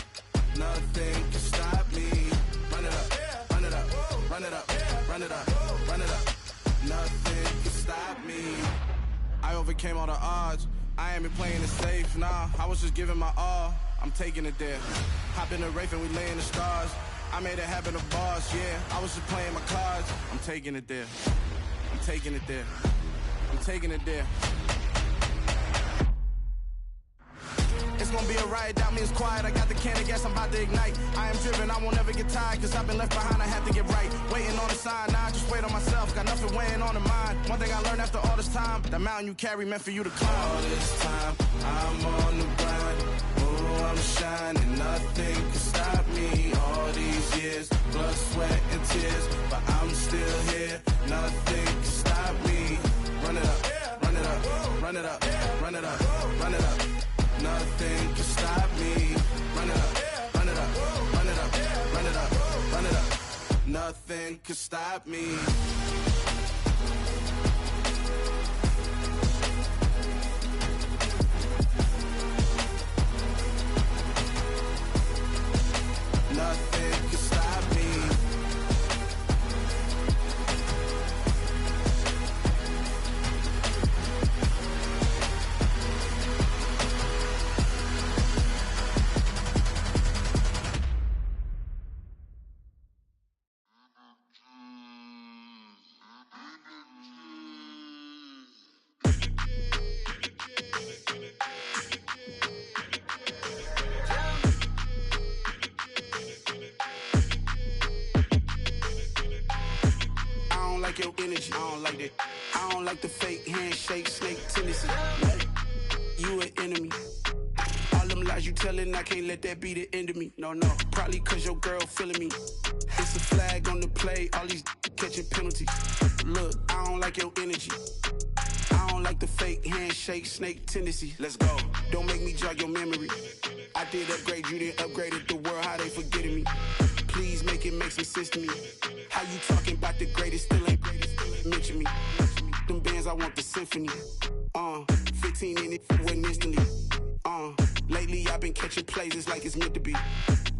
Nothing can stop me. Run it up, run it up, run it up, run it up, run it up. Nothing can stop me. I overcame all the odds. I ain't been playing it safe, nah. I was just giving my all. I'm taking it there. Hop in the Wraith and we lay in the stars. I made it happen to boss, yeah. I was just playing my cards. I'm taking it there. I'm taking it there. I'm taking it there. It's gonna be a riot, doubt me it's quiet. I got the can of gas, I'm about to ignite. I am driven, I won't never get tired, cause I've been left behind, I have to get right. Waiting on the sign, now I just wait on myself. Got nothing weighing on the mind. One thing I learned after all this time, the mountain you carry meant for you to climb. All this time, I'm on the grind. Oh, I'm shining, nothing can stop me. All these years, blood, sweat, and tears. But I'm still here, nothing can stop me. Run it up, run it up, run it up, run it up, run it up. Nothing can stop me. Run it up, run it up, run it up, run it up, run it up. Nothing can stop me. Nothing can stop me. Your energy, I don't like that. I don't like the fake handshake, snake tendency. You an enemy. All them lies you telling, I can't let that be the end of me. No, no, probably cause your girl feeling me. It's a flag on the play, all these catching penalties. Look, I don't like your energy. I don't like the fake handshake, snake tendency. Let's go. Don't make me jog your memory. I did upgrade, you didn't upgrade it. The world, how they forgetting me. Please make it make some sense to me. How you talking about the greatest, still ain't mention me. Them bands, I want the symphony. 15 in it, went instantly. Lately I've been catching plays, it's like it's meant to be.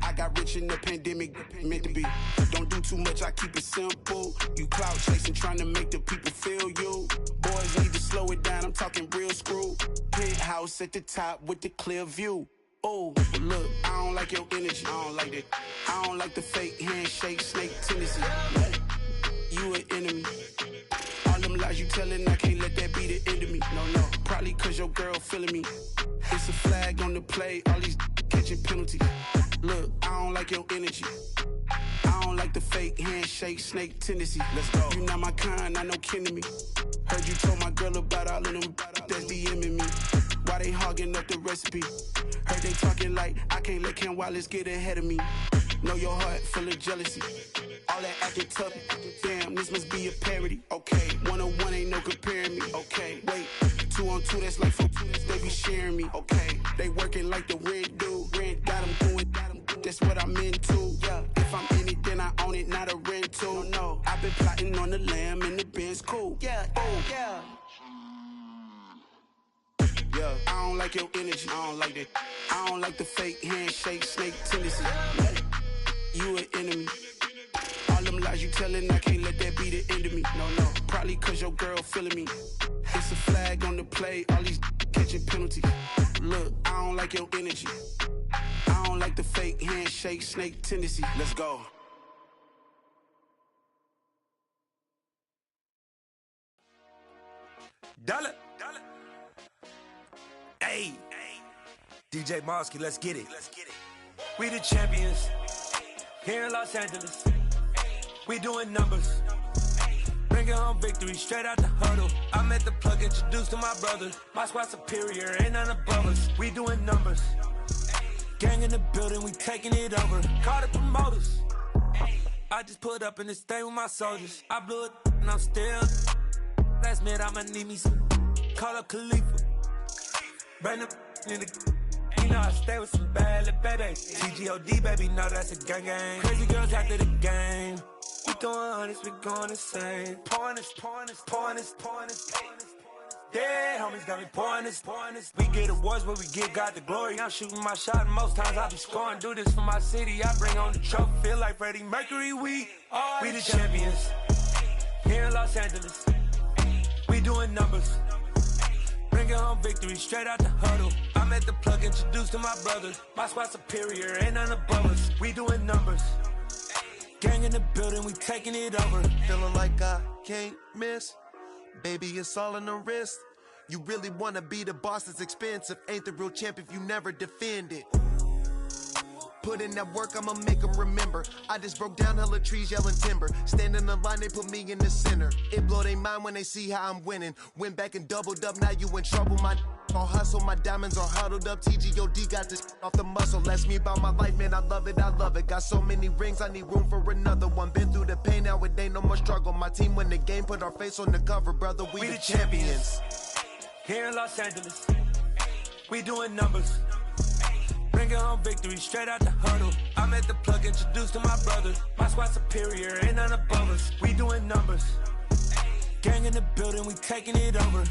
I got rich in the pandemic, meant to be. Don't do too much, I keep it simple. You clout chasing, trying to make the people feel you. Boys need to slow it down, I'm talking real screw. Penthouse at the top with the clear view. Oh, look, I don't like your energy, I don't like that. I don't like the fake handshake, snake tendency. You an enemy. All them lies you telling, I can't let that be the end of me. No, no, probably cause your girl feeling me. It's a flag on the play, all these catching penalties. Look, I don't like your energy. I don't like the fake handshake, snake tendency. Let's go. You not my kind, I know kin to me. Heard you told my girl about all of them that's DMing me. Why they hogging up the recipe? Heard they talking like I can't let Ken Wallace get ahead of me. Know your heart full of jealousy. All that acting tough, damn, this must be a parody. Okay, 1-on-1 ain't no comparing me. Okay, wait, 2-on-2, that's like 4, they be sharing me. Okay, they working like the rent dude. Rent got them doing, that's what I'm into. Yeah, if I'm in it, then I own it, not a rental. No, I've been plotting on the lamb and the Benz cool. Yeah, oh, yeah. Yeah, I don't like your energy, I don't like that. I don't like the fake handshake, snake tendency. You an enemy. All them lies you telling, I can't let that be the end of me. No, no, probably cause your girl feeling me. It's a flag on the play, all these catching penalties. Look, I don't like your energy. I don't like the fake handshake, snake tendency. Let's go. Dollar. Hey, DJ Mosky, let's get it. We the champions here in Los Angeles. We doing numbers. Bringing home victory straight out the huddle. I met the plug, introduced to my brother. My squad superior, ain't none above us. We doing numbers. Gang in the building, we taking it over. Call the promoters. I just put up in this thing with my soldiers. I blew it and I'm still. Last minute I'ma need me some. Call up Khalifa. Bring them in the. You know I stay with some bad little babies. TGOD baby, know that's a gang gang. Crazy girls after the game. We doing honest, we going insane. Pouring this. Dead homies got me pouring this. We get awards, but we give God the glory. I'm shooting my shot, and most times I be scoring. Do this for my city, I bring on the trophy. Feel like Freddie Mercury, we the champions. Here in Los Angeles, we doing numbers. Bringing home victory straight out the huddle. I met the plug, introduced to my brother. My squad superior, ain't none above us. We doing numbers. Gang in the building, we taking it over. Feeling like I can't miss. Baby, it's all in the wrist. You really wanna be the boss, it's expensive. Ain't the real champ if you never defend it. Put in that work, I'ma make them remember. I just broke down hella trees, yelling timber. Stand in the line, they put me in the center. It blow their mind when they see how I'm winning. Went back and doubled up, now you in trouble. My all hustle, my diamonds are huddled up. TGOD got this off the muscle. Ask me about my life, man, I love it. Got so many rings, I need room for another one. Been through the pain, now it ain't no more struggle. My team win the game, put our face on the cover, brother. We the champions. Here in Los Angeles, we doing numbers. Bringing home victory straight out the huddle. I met the plug, introduced to my brother. My squad superior, ain't none above us. We doing numbers. Gang in the building, we taking it over.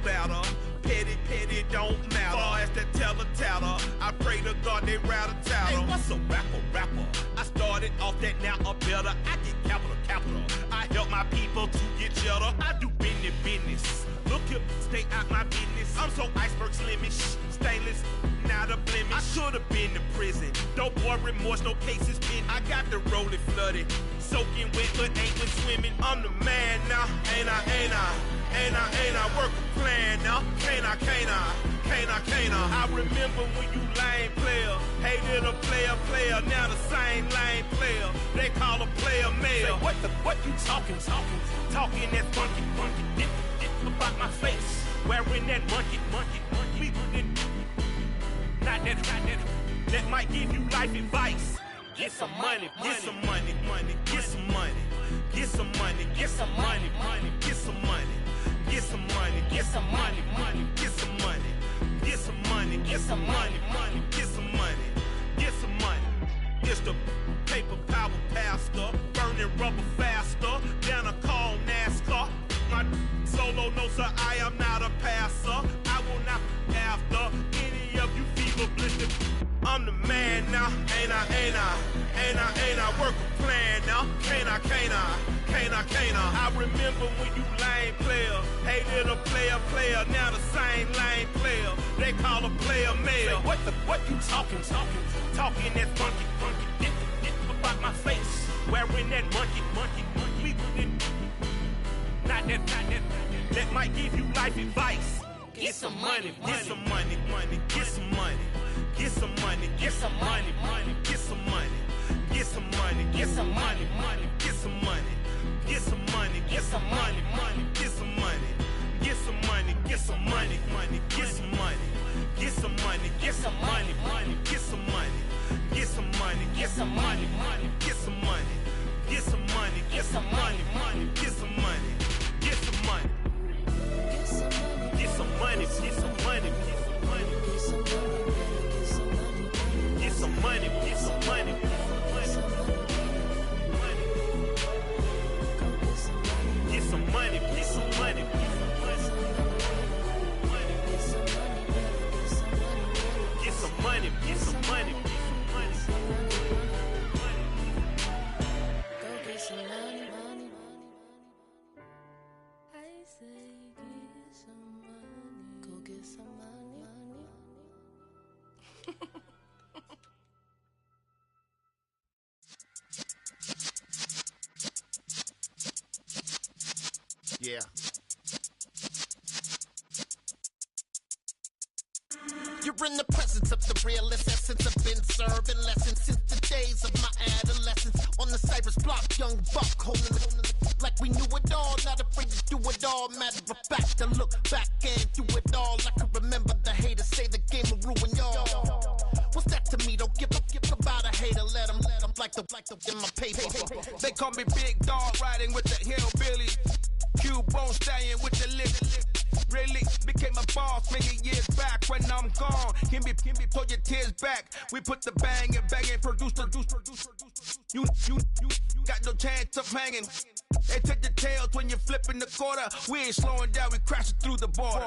Battle. Petty don't matter. Far as the teller, I pray to God they rattle tattle. Hey, what's a rapper? I started off that, now I'm better. I get capital. I help my people to get cheddar. I do business. Look here, stay out my business. I'm so iceberg slimish, stainless, not a blemish. I should've been to prison. Don't boy remorse, no cases pinned. I got the rolling flooded, soaking wet, but ain't been swimming. I'm the man now, ain't I? Work a plan now, can't I? I remember when you lame player, hated a player, now the same lame player. They call a player mayor. Say, what you talking? Talking that funky, dip about my face. Wearing that monkey. Not that might give you life advice. Get some money. It's the paper power pastor, burning rubber faster, down a call NASCAR. My solo no sir, I am not a passer. I will not after any of you fever blistered. I'm the man now, ain't I? Work a plan now, can't I? I remember when you lame player, hated a player, now the same lame player. They call a player mayor. Say, what you talking? Talking that funky, dip about my face. Wearing that monkey. Not that might give you life advice. Get some money. Get some money. Yeah. You're in the presence of the realest essence. I've been serving lessons since the days of my adolescence. On the Cypress block, young buck holding the like we knew it all. Not afraid to do it all. Matter of fact, to look back and do it all. I can remember the haters say the game will ruin y'all. What's that to me? Don't give about a hater. Let them like the in my paper. They call me Big Dog, riding with the hillbillies. Q-Bone stallion with the lip. Really became a boss many years back. When I'm gone, can be pull your tears back. We put the bang and produce. You got no chance of hanging. They take the tails when you're flipping the quarter. We ain't slowing down, we crashing through the border.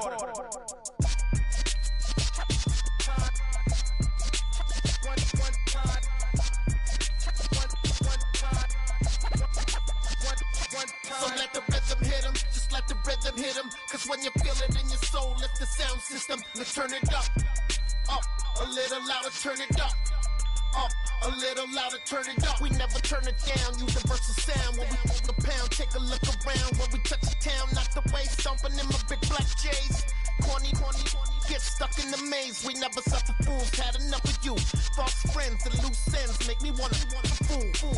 So let the rhythm hit him, just let the rhythm hit him. Cause when you feel it in your soul, lift the sound system and turn it up. Up, a little louder, turn it up. Up, a little louder, turn it up. We never turn it down, universal sound. When we move the pound, take a look around. When we touch the town, not the way, stomping in my big black J's. Corny, get stuck in the maze. We never suffer fools, had enough of you. False friends and loose ends make me wanna fool.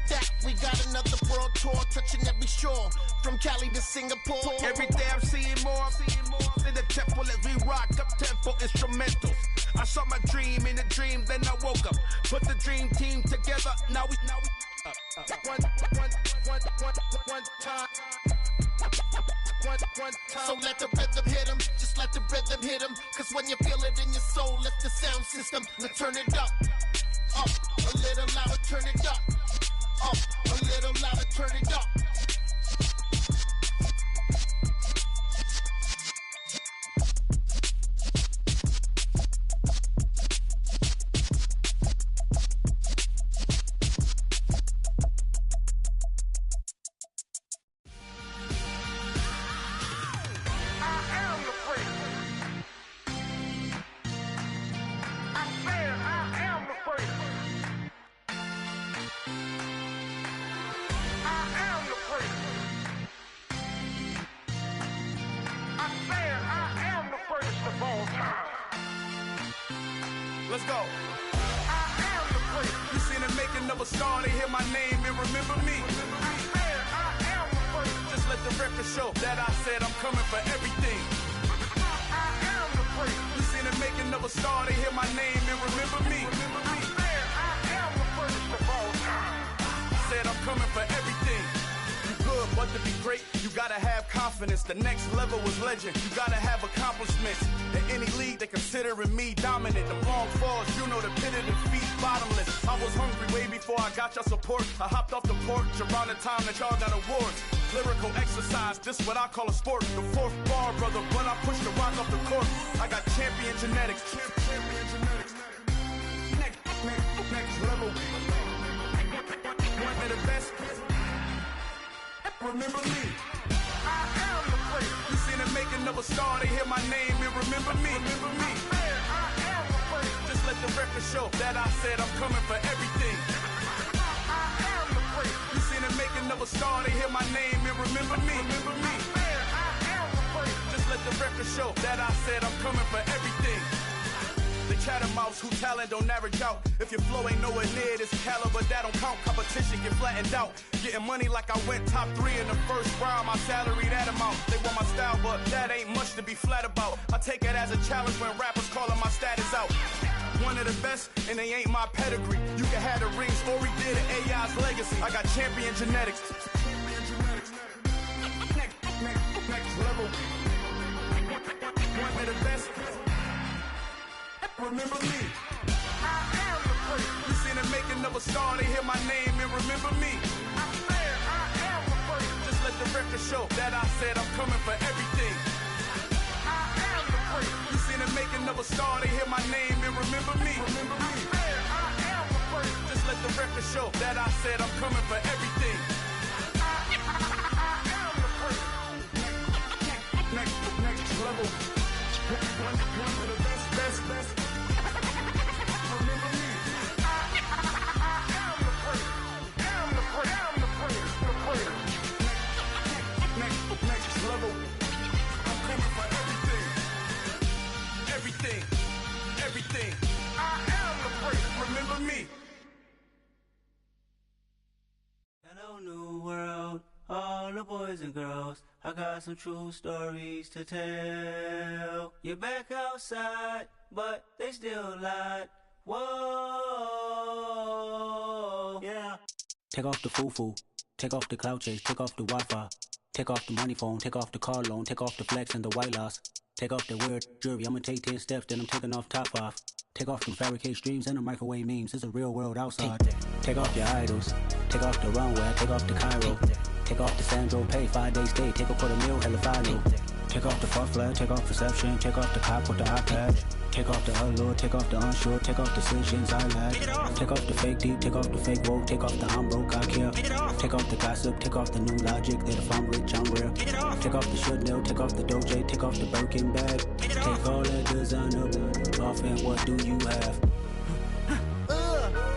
That we got another world tour, touching every shore, from Cali to Singapore. Every day I'm seeing more in the temple as we rock up tempo instrumentals. I saw my dream in a dream, then I woke up. Put the dream team together, now we one time. So let the rhythm hit him, just let the rhythm hit him. Cause when you feel it in your soul, lift the sound system and turn it up. Up, a little louder, turn it up. Up, a little louder, turn it up. Let's go. You seen the making of a star, they hear my name and remember me. Just let the record show that I said I'm coming for everything. You seen the making of a star, they hear my name and remember me. Said I'm coming for everything. You good, but to be great, you gotta have confidence. The next level was legend. You gotta have accomplishments. In any league, they considering me dominant. The long falls, you know the pit of defeat, bottomless. I was hungry way before I got your support. I hopped off the porch around the time that y'all got awards. Lyrical exercise, this what I call a sport. The fourth bar, brother, when I push the rock off the court. I got champion genetics. Next level. One of the best. Remember me. You seen the making of a star, they hear my name and remember me. Just let the record show that I said I'm coming for everything. You seen the making of a star, they hear my name and remember me. Just let the record show that I said I'm coming for everything. The chattermouths who talent don't average out. If your flow ain't nowhere near this caliber, that don't count. Competition get flattened out. Getting money like I went top 3 in the first round. My salary that amount. They want my style, but that ain't much to be flat about. I take it as a challenge when rappers calling my status out. One of the best, and they ain't my pedigree. You can have the rings, or we did it, AI's legacy. I got champion genetics. Next level. One of the best. Remember me. You seen the making of a star, they hear my name and remember me. Just let the record show that I said I'm coming for everything. You seen the making of a star, they hear my name and remember me. Just let the record show that I said I'm coming for everything. Next level. One of the best. with me. Hello, new world, all the boys and girls. I got some true stories to tell. You're back outside, but they still lied. Whoa, yeah. Take off the foo-foo, take off the cloud chase, take off the Wi-Fi. Take off the money phone, take off the car loan, take off the flex and the white loss. Take off the weird jewelry, I'ma take 10 steps, then I'm taking off top 5. Take off them fabricate streams and the microwave memes, it's a real world outside. Take off your idols, take off the runway, take off the Cairo. Take off the Sandro pay, 5 days stay, take off for the meal, hella final. Take off the fuck flag, take off perception, take off the cop with the iPad. Take off the allure, take off the unsure, take off decisions I lack. Take off the fake deep, take off the fake woke, take off the I'm broke, I care. Take off the gossip, take off the new logic, that if I'm rich, I'm real. Take off the should know, take off the doje, take off the Birkin bag. Take all that designer off and what do you have?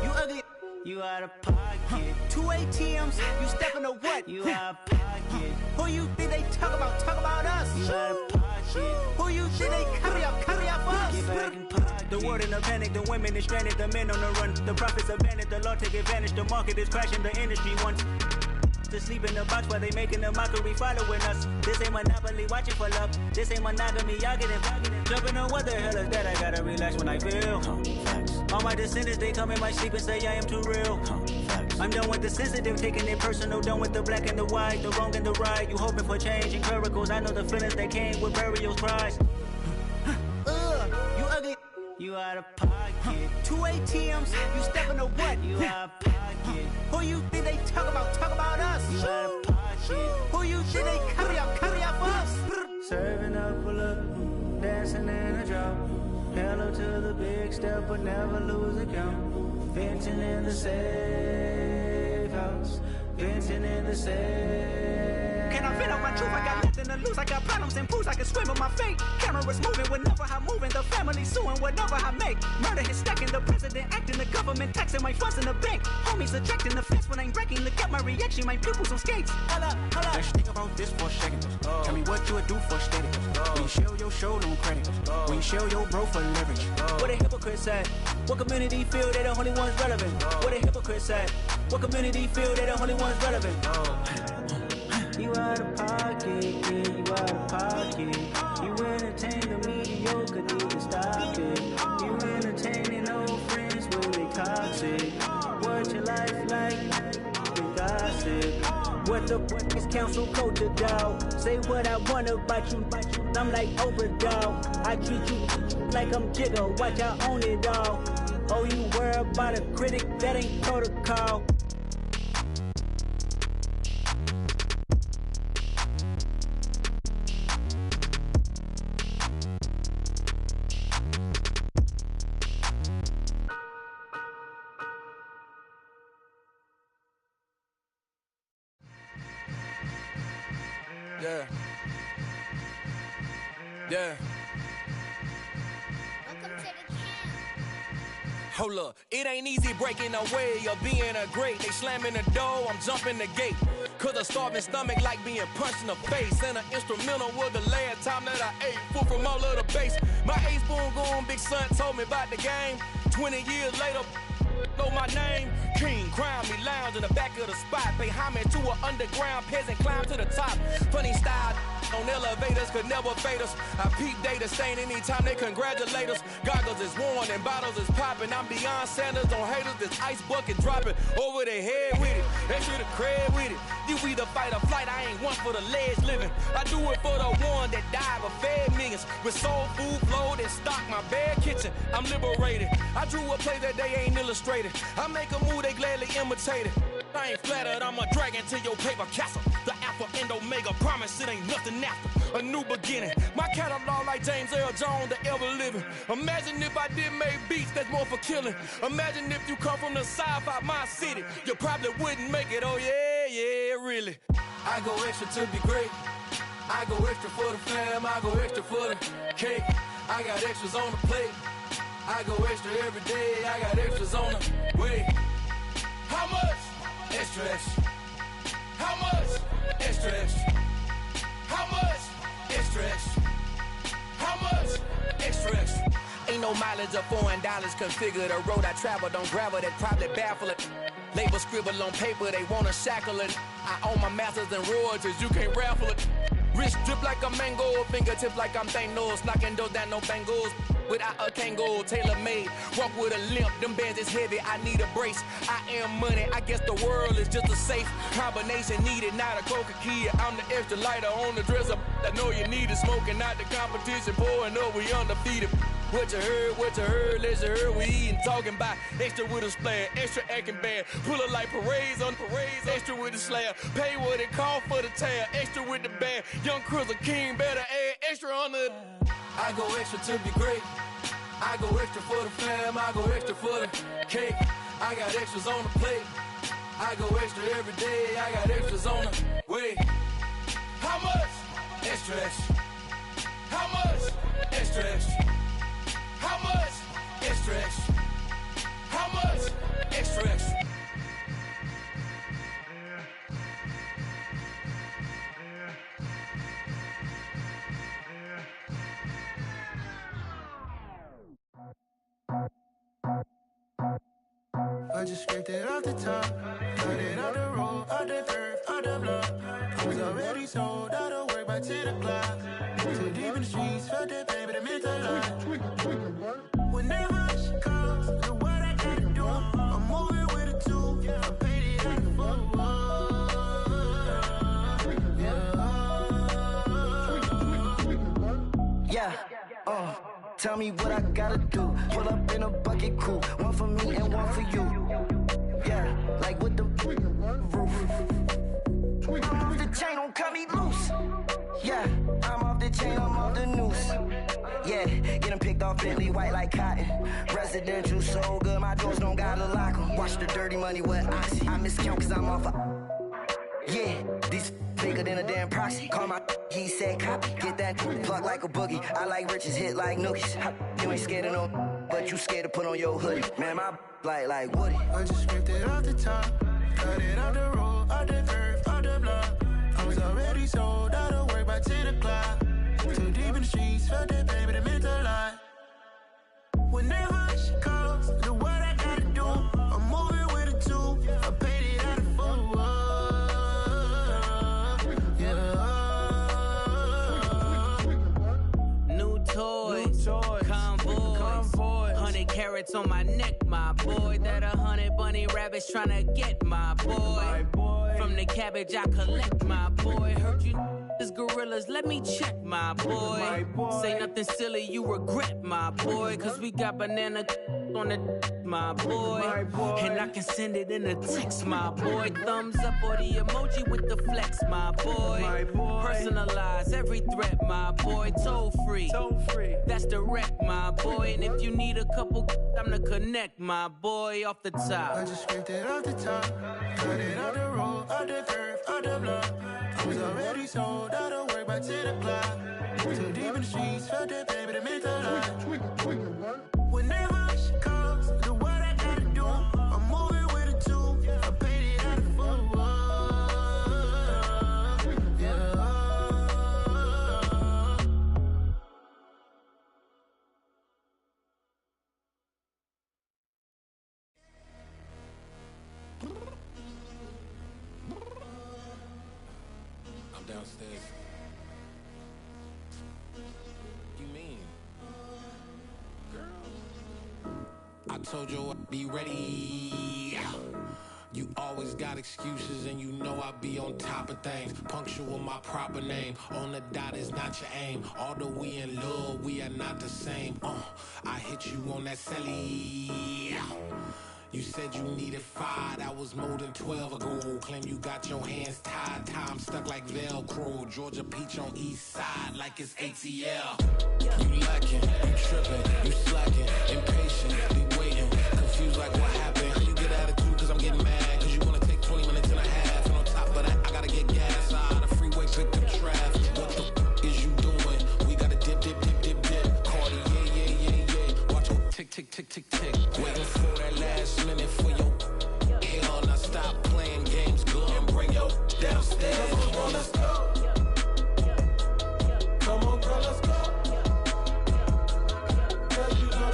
You ugly, you out of pocket. 2 ATMs, you stepping to what? You out of pocket. Who you think they talk about? Talk about us. You out of pocket. Who you think they carry up us? Get back in pocket. The world in a panic, the women is stranded, the men on the run. The profits abandoned, the law take advantage. The market is crashing, the industry wants to sleep in the box while they making a mockery following us. This ain't Monopoly, watching for love. This ain't monogamy, y'all getting jumping on what the hell is that? I gotta relax when I feel. All my descendants, they come in my sleep and say I am too real. I'm done with the sensitive, taking it personal. Done with the black and the white, the wrong and the right. You hoping for change and miracles. I know the feelings that came with burial cries. You ugly, you out of pocket. 2 ATMs, you stepping to what? You out of pocket. Who you think they talk about? Talk about us. You out of pocket. Who you think they carry up us? Serving up a look, dancing in a drop. Hello to the big step, but never lose a count. Venting in the safe house. Venting in the safe. Can I vent out my truth? I got nothing to lose. I got problems and pools. I can swim with my fate. Cameras moving whenever I'm moving. The family suing whatever I make. Murder is stacking. The president acting. The government taxing my funds in the bank. Homies ejecting the fence when I'm breaking. Look at my reaction. My pupils on skates. Hold up. Let's think about this for a second. Tell me what you would do for status. When you show your show, no credit. When you show your bro for leverage. What a hypocrite said. What community feel they the only ones relevant? What a hypocrite said. What community feel they the only ones relevant? You out of pocket, yeah, you out of pocket. You entertain the mediocre, need to stop it. You entertaining old friends when they toxic. What your life like? The gossip. What the fuck is council culture, dog? Say what I want about you, I'm like overdog. I treat you like I'm Jigga, watch I own it all. Oh, you worry about a critic, that ain't protocol. Yeah. Yeah. Hold up, it ain't easy breaking away or being a great. They slamming the door, I'm jumping the gate. Cause a starving stomach like being punched in the face. And an instrumental was the last time that I ate. Food from all of the base. My ace boom goon, big son told me about the game. 20 years later, know my name. King, crown me, lounge in the back of the spot. Pay homage to an underground peasant, climb to the top. Funny style on elevators could never fade us. I peep data stain anytime they congratulate us. Goggles is worn and bottles is popping. I'm beyond Sanders on haters, this ice bucket dropping over their head with it. They should have cred with it. You either fight or flight, I ain't one for the ledge living. I do it for the one that died but fed millions. With soul food flowed and stocked my bare kitchen. I'm liberated. I drew a play that they ain't illustrated. I make a move, they gladly imitate it. I ain't flattered, I'm a dragon to your paper castle. The Alpha and Omega promise it ain't nothing after. A new beginning. My catalog like James Earl Jones, the ever living. Imagine if I did make beats that's more for killing. Imagine if you come from the south out my city. You probably wouldn't make it, oh yeah, yeah, really. I go extra to be great. I go extra for the fam, I go extra for the cake. I got extras on the plate. I go extra every day, I got extras on the way. How much? Extra, extra. How much? Extra, extra. How much? Extra, extra. How much? Extra, extra. Ain't no mileage of $4 configure the road I travel. Don't gravel that probably baffle it. Label scribble on paper, they wanna shackle it. I own my masters and royalties, you can't raffle it. Wrist drip like a mango, fingertips like I'm Thanos. Knocking those down, no bangles. Without a Kango, tailor-made. Walk with a limp, them bands is heavy, I need a brace. I am money, I guess the world is just a safe combination needed, not a coca key. I'm the extra lighter on the dresser. I know you need it, smoking out the competition, pouring up, we undefeated. What you heard, let's heard, we eatin', talking about extra with a splash, extra acting bad. Pull it like parades on parades, extra with the slab. Pay what it cost for the tab, extra with the bag. Young Cruiser King, better add extra on the. I go extra to be great. I go extra for the fam, I go extra for the cake. I got extras on the plate. I go extra every day, I got extras on the way. How much? Extra, extra. How much? Extra, extra. How much? Extra, extra. How much? Extra, extra. I just scraped it off the top, cut it off the road, off the turf, off the block. I was already sold out of work by 10 o'clock. Too deep in the streets, felt that pain, but it meant a lot. Whenever she calls, know what I gotta do. I'm moving with a two, I paid it out of full. Yeah, tell me what I gotta do. Pull up in a bucket crew, one for me and one for you. Yeah, like with the roof. I'm off the chain, don't cut me loose. Yeah, I'm off the chain, I'm off the noose. Yeah, getting picked off Bentley white like cotton. Residential so good, my doors don't gotta lock 'em. Watch the dirty money with oxy. I miscount cause I'm off yeah, these bigger than a damn proxy. Call my he said copy. Get that plug like a boogie. I like riches, hit like nookies. You ain't scared of no, but you scared to put on your hoodie. Man, my like Woody. I just scraped it off the top, cut it off the road, off the turf, off the block. I was already sold out of work by 10 o'clock. Too deep in the streets, felt that pain, but it meant a lot. Whenever she calls, know what I gotta do. I'm moving with a two, I paid it out of full. Toys, convoys, 100 carats on my neck, my boy. That 100 bunny rabbits tryna get my boy. From the cabbage I collect, my boy. Heard you is gorillas, let me check, my boy. Say nothing silly, you regret, my boy. Cause we got banana on the my boy. And I can send it in a text, my boy. Thumbs up or the emoji with the flex, my boy. Personalize every threat, my boy. Toll free. That's direct, my boy. And if you need a couple, I'm to connect, my boy, off the top. I just scraped it off the top, cut it off the road, off the turf, off the block. I was already sold out of work by 10 o'clock. Too deep in the streets, felt that pain, but it meant a lot. Whenever she calls, know what I gotta do. I'm moving with a two, I paid it out of full. I'm downstairs. You mean? Girl, I told you I'd be ready. You always got excuses and you know I be on top of things. Punctual my proper name. On the dot is not your aim. Although we in love, we are not the same. I hit you on that celly. You said you needed 5, that was more than 12 ago. Claim you got your hands tied, time stuck like Velcro. Georgia Peach on east side like it's ATL. You lacking, you tripping, you slacking, impatient, waiting, confused like what happened. How you get attitude cause I'm getting mad, cause you wanna take 20 minutes and a half. And on top of that, I gotta get gas out of the freeway, pick up traffic. What the f is you doing? We gotta dip. Cardi, yeah. Watch your tick. Waiting for that last minute for your hell. Now stop playing games, go and bring your downstairs. Come on, let's go. Come on, girl, let's go. Girl, you know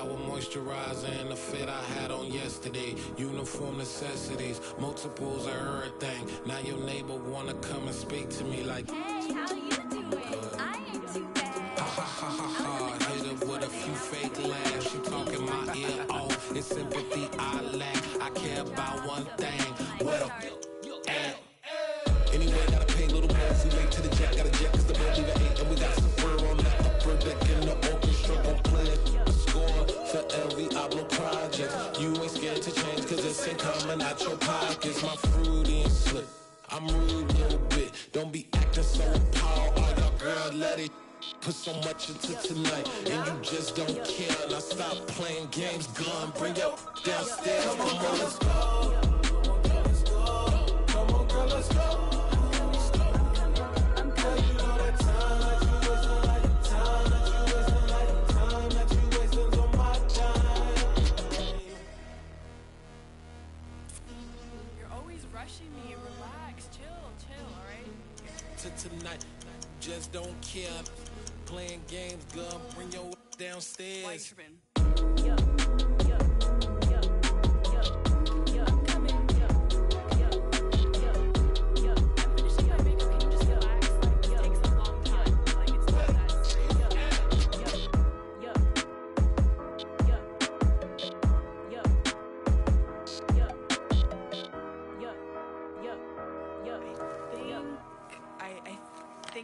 shower moisturizer and the fit I had on yesterday. Uniform necessities, multiples of everything. Now your neighbor wanna come and speak to me like, hey, how you doing? I ain't too bad. Ha ha ha ha. Hit her with a few fake laughs. She talking my ear off. It's sympathy I lack. I care about one thing. What a at. Anyway, gotta pay a little more. We late to the jet, got a jet cause the boat leave at 8. And we got some fur on the upper deck in the orchestra. Gon' play a score for every Ablo project. You ain't scared to change cause this ain't coming out your pockets. My fruity and slick, I'm rude a little bit. Don't be acting so appalled. Oh, y'all girl, let it put so much into tonight. And you just don't care. Now stop playing games, gun. Bring your downstairs. Come on, girl, let's go. Come on, girl, let's go. Tonight, just don't care. Playing games, girl. Bring your downstairs.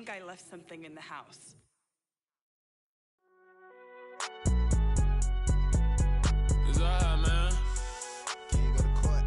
I left something in the house. It's alright, man. Can you go to court?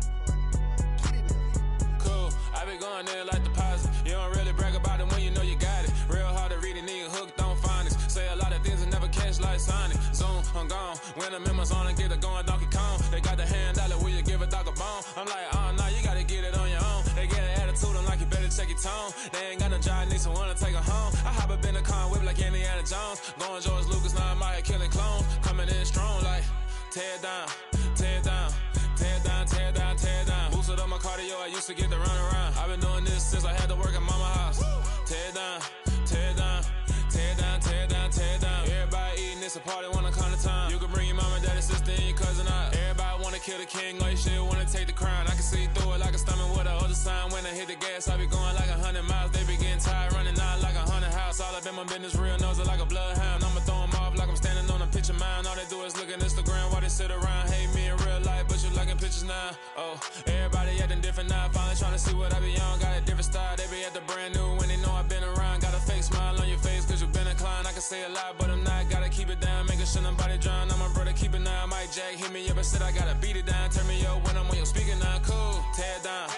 Cool. I be going there like deposit. You don't really brag about it when you know you got it. Real hard to read a nigga hooked on finance. Say a lot of things and never catch like Sonic. Zoom, I'm gone. When I'm in my zone and get it going Donkey Kong. They got the hand dollar, will you give a dog a bone? I'm like, oh no, you gotta get it on your own. They get an attitude, I'm like, you better check your tone. They ain't got no job, need someone to take her home. I hop up in the car, whip like Indiana Jones. Going George Lucas, now I'm out here killing clones. Coming in strong like, tear down, tear down, tear down, tear down, tear down. Boosted up my cardio, I used to get to run around. I've been doing this since I had to work at mama house. Tear down, tear down, tear down, tear down, tear down. Everybody eating, it's a party, wanna come to time. You can bring your mama, daddy, sister, and your cousin out. Everybody wanna kill the king, or you shit wanna take the crown. I can see through it like a stomach with a other sign. When I hit the gas, I be going like 100 miles. They be getting tired, running out like 100 house. All up in my business, real nose it like a bloodhound. I'ma throw 'em off like I'm standing on a picture mound. All they do is look at Instagram while they sit around. Hate me in real life, but you liking pictures now. Oh, everybody acting different now. Finally trying to see what I be on. Got a different style, they be at the brand new when they know I've been around. Got a fake smile on your face cause you been inclined. I can say a lot, but I'm not. Gotta keep it down, making sure nobody drown. I'm my brother, keep it now. Mike Jack hit me up and said I gotta beat it down. Turn me up when I'm on your speaker now. Cool, tear down,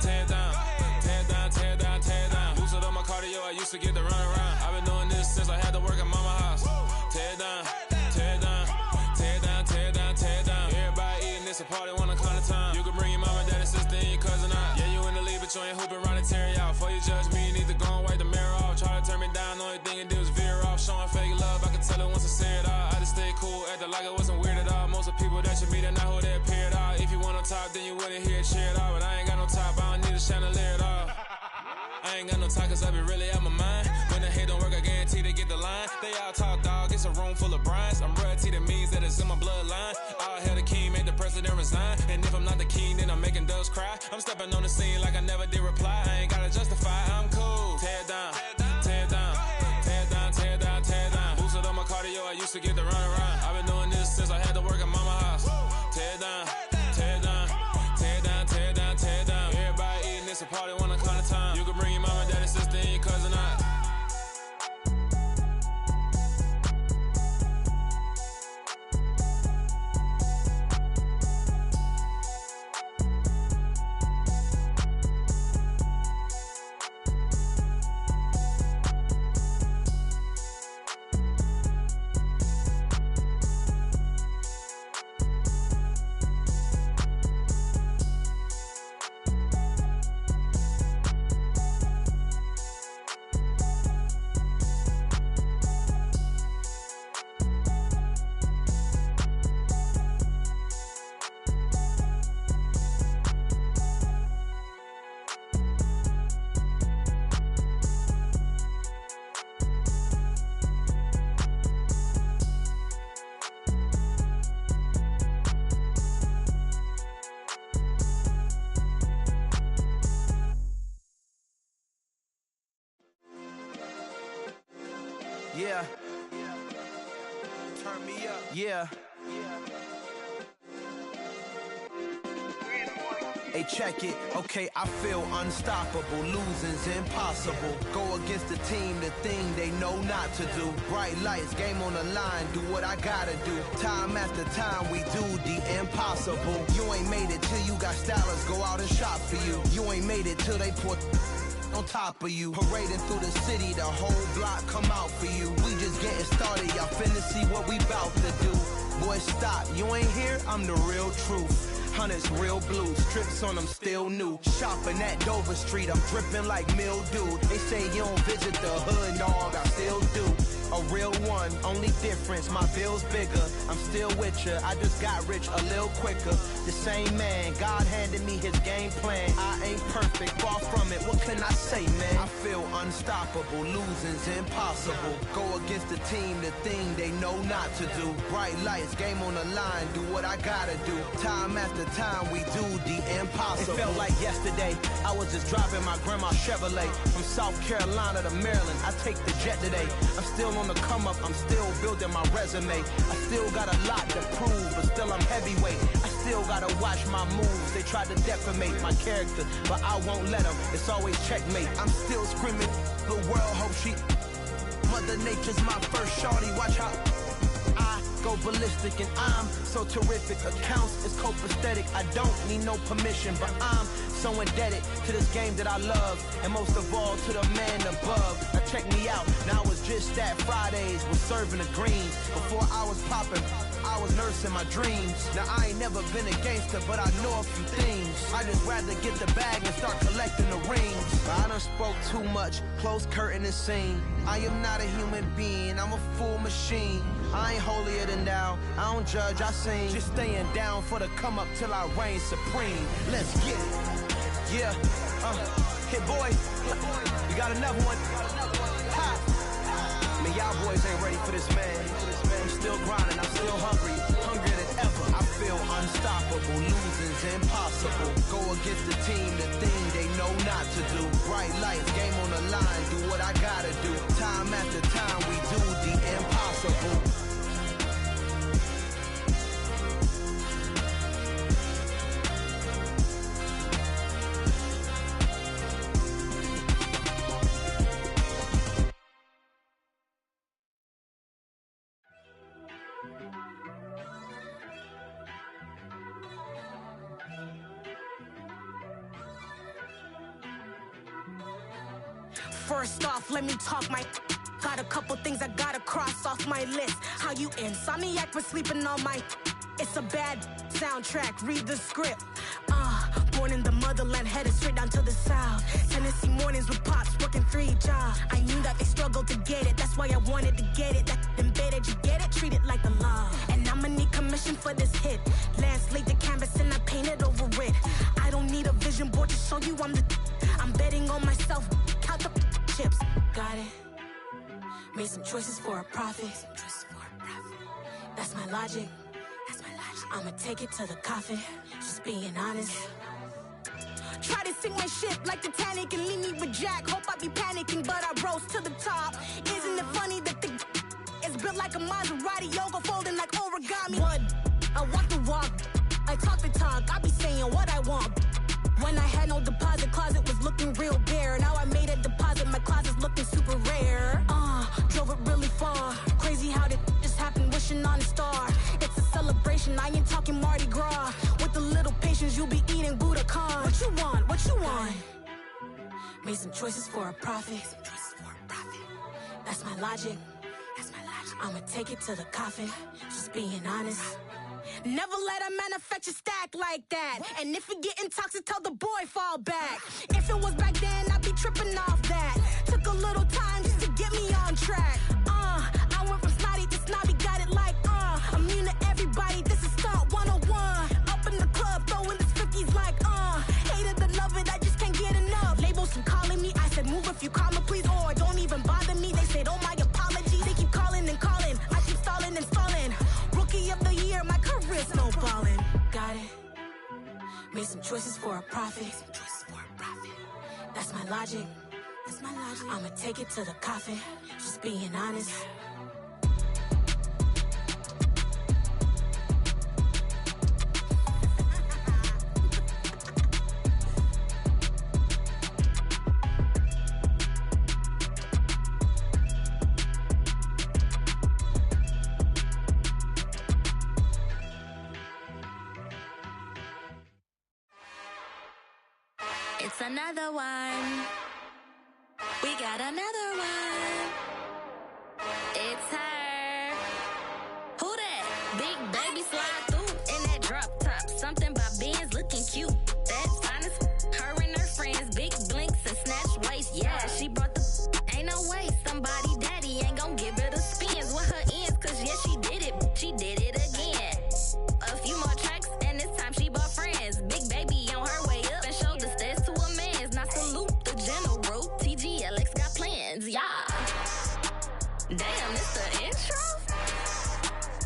tear down, tear down, tear down, tear down. Boosted up my cardio, I used to get to run around. I've been doing this since I had to work at mama house. Tear down, tear down, tear down, tear down, tear down. Everybody eating, it's a party, wanna come to time. You can bring your mama, daddy, sister, and your cousin out. Yeah, you in the league, but you ain't hooping around and tear you out. Before you judge me, you need to go and wipe the mirror off. Try to turn me down, only thing it do is veer off. Showing fake love, I can tell it once I say it all. I just stay cool, acting like it wasn't weird at all. Most of the people that you meet are not who they appear at all. If you want on top, then you wouldn't hear it cheer at all. But I ain't got no top, I don't need a chandelier at all. I ain't got no time cause I be really out my mind. When the hate don't work, I guarantee they get the line. They all talk dog, it's a room full of brines. I'm royalty, that means that it's in my bloodline. All hell the king, made the president resign. And if I'm not the king, then I'm making doves cry. I'm stepping on the scene like I never did reply. I ain't gotta justify, I'm cool. Tear down, tear down, tear down, tear down, tear down. Boosted up my cardio, I used to get to run around. I've been doing this since I had to work at mama house. Tear down, tear down, tear down, tear down, tear down. Everybody eating, it's a party, wanna come to time. You can bring your mama, daddy, sister, and your cousin out. Yeah. Turn me up. Yeah. Hey, check it. Okay, I feel unstoppable. Losing's impossible. Go against the team, the thing they know not to do. Bright lights, game on the line, do what I gotta do. Time after time, we do the impossible. You ain't made it till you got stylers go out and shop for you. You ain't made it till they put on top of you. Parading through the city, the whole block come out for you. We just getting started, y'all finna see what we bout to do. Boy, stop, you ain't here, I'm the real truth. Hunters, real blue, strips on them still new. Shopping at Dover Street, I'm dripping like mildew. They say you don't visit the hood, dog, I still do. A real one, only difference, my bill's bigger. I'm still with ya, I just got rich a little quicker. The same man, God handed me his game plan. I ain't perfect, far from it, what can I say, man? I feel unstoppable, losing's impossible. Go against the team, the thing they know not to do. Bright lights, game on the line, do what I gotta do. Time after time, we do the impossible. It felt like yesterday, I was just driving my grandma's Chevrolet. From South Carolina to Maryland, I take the jet today. I'm still on the come up, I'm still building my resume. I still got a lot to prove, but still I'm heavyweight. I still gotta watch my moves. They tried to defamate my character, but I won't let them. It's always checkmate. I'm still screaming, the world hope she. Mother Nature's my first shorty, watch how I go ballistic, and I'm so terrific. Accounts is copacetic, I don't need no permission, but I'm so indebted to this game that I love, and most of all to the man above. Now check me out, now it's just that Fridays was serving the greens. Before I was popping, I was nursing my dreams. Now I ain't never been a gangster, but I know a few things. I just rather get the bag and start collecting the rings. But I done spoke too much, close curtain and scene. I am not a human being, I'm a full machine. I ain't holier than thou, I don't judge, I sing. Just staying down for the come up till I reign supreme. Let's get it. Yeah, hit boy, you got another one. Ha. I mean, y'all boys ain't ready for this, man. I'm still grinding, I'm still hungry, hungrier than ever. I feel unstoppable, losing's impossible. Go against the team, the thing they know not to do. Bright lights, game on the line, do what I gotta do. Time after time, we do the impossible. First off, let me talk my. Got a couple things I gotta cross off my list. How you insomniac for sleeping on my. It's a bad soundtrack, read the script. Born in the motherland, headed straight down to the south. Tennessee mornings with pops, working 3 jobs. I knew that they struggled to get it, that's why I wanted to get it. That embedded, you get it, treat it like the law. And I'ma need commission for this hit. Lance laid the canvas and I painted over it. I don't need a vision board to show you I'm the. I'm betting on myself, count the chips. Got it. Made some choices for a profit. That's my logic. I'ma take it to the coffin. Just being honest. Try to sink my ship like Titanic and leave me with Jack. Hope I be panicking, but I rose to the top. Isn't it funny that the is built like a Maserati, yoga folding like origami? What? I walk the walk, I talk the talk. I be saying what I want. When I had no deposit, closet was looking real bare. Now I made a deposit, my closet's looking super rare. Drove it really far. Crazy how did just happen, wishing on a star. It's a celebration, I ain't talking Mardi Gras. With a little patience, you'll be eating Budokan. What you want? What you want? Made some choices for a profit. That's my logic. I'ma take it to the coffin. Just being honest. Never let a manufacture stack like that. And if it getting toxic, tell the boy fall back. If it was back then, I'd be tripping off that. Took a little time just to get me on track. I went from snotty to snobby, got it like immune to everybody, this is stunt 101. Up in the club, throwing this 50s like hated to love it, I just can't get enough. Labels from calling me, I said move if you call me please, or don't even bother me. They said oh my apologies, they keep calling and calling. I keep stalling and stalling. Rookie of the year, my career snowballing. Got it. Made some choices for a profit. That's my logic. I'ma take it to the coffin, just being honest. It's another one. We got another one. It's her. Who that? Big baby slide through in that drop top. Something by Benz looking cute. That's fine as her and her friends. Big blinks and snatch waist. Yeah, she brought the. Ain't no way somebody daddy ain't gon' give her the spins with her ends. Cause yeah, she did it. She did it again. A few more tracks and this time she bought friends. Big baby on her way up and showed the stairs to a man's. Now salute the general. TGLX got plans, yeah. Damn, it's the intro?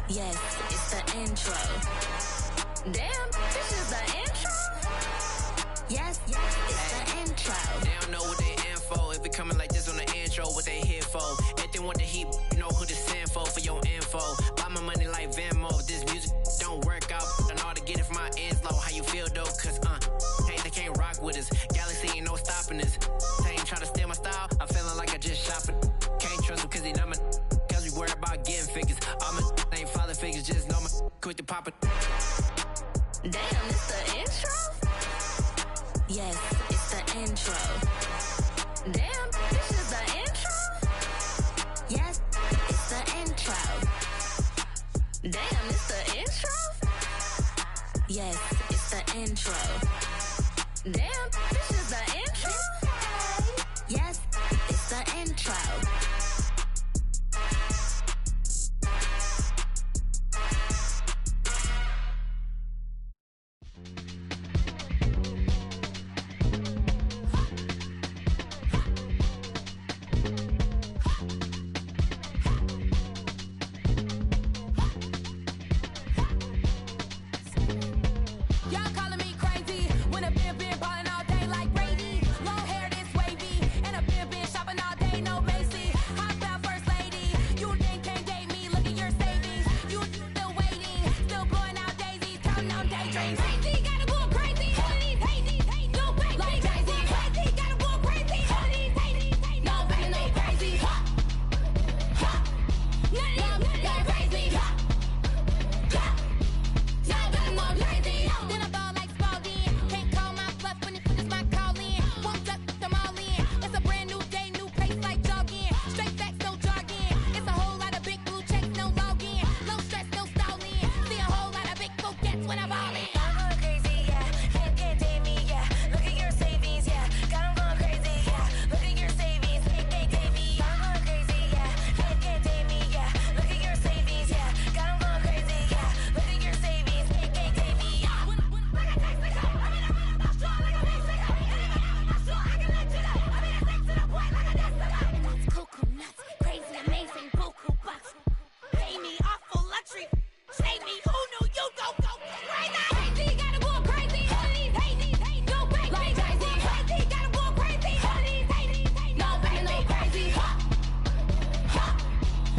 Yes, it's the intro. Damn, this is the intro? Yes, it's the intro. They don't know what they in for. If it coming like this on the intro, what they here for? If they want the heat, you know who to send for your info. Buy my money like Venmo. If this music don't work out, I know how to get it from my ends low. How you feel though? Cause hey, they can't rock with us. Galaxy ain't no stopping us. They ain't try to steal my style. I'm feeling like I just shop it. Can't trust them cause they not my. Cause we worried about getting figures. All my ain't father figures, just know my quick to pop it. Damn, it's the intro? Yes, it's the intro. Damn, this is the intro? Yes, it's the intro. Damn, it's the intro? Yes, it's the intro. Damn, this is the intro? Yes, it's the intro. Y'all calling me crazy when a been ballin' all day like Brady. Long hair this wavy, and a been shopping all day, no Macy. Hot about first lady, you think can't date me? Look at your savings, you still waiting, still blowing out daisies, counting on daydreams. Crazy, gotta go crazy. All of these hazy, no crazy. Like crazy, crazy, gotta go crazy. All of these hazy, no crazy, no crazy. None of these got crazy. Y'all better more crazy. Then I ball like Spalding. Can't call my bluff when it's my calling. Won't duck them all in. It's a brand new day, new pace like jogging. Straight facts, no jargon. It's a whole lot of big blue checks, no login. No stress, no stalling. See a whole lot of big forgets when I'm ballin'. I'm going crazy, yeah. Can't date me, yeah. Look at your savings, yeah. Got 'em going crazy, yeah. Look at your savings, can't date me. I'm going crazy, yeah. Can't date me, yeah. Look at your savings, yeah. Got 'em going crazy, yeah. Look at your savings, can't date me. Cuckoo nuts, crazy, amazing, buku bucks. Pay me awful luxury. Say me, who knew you don't go crazy? Crazy, gotta go crazy. All of these hazy, no crazy. Like crazy, crazy, gotta go crazy. All of these hazy, no crazy, no crazy.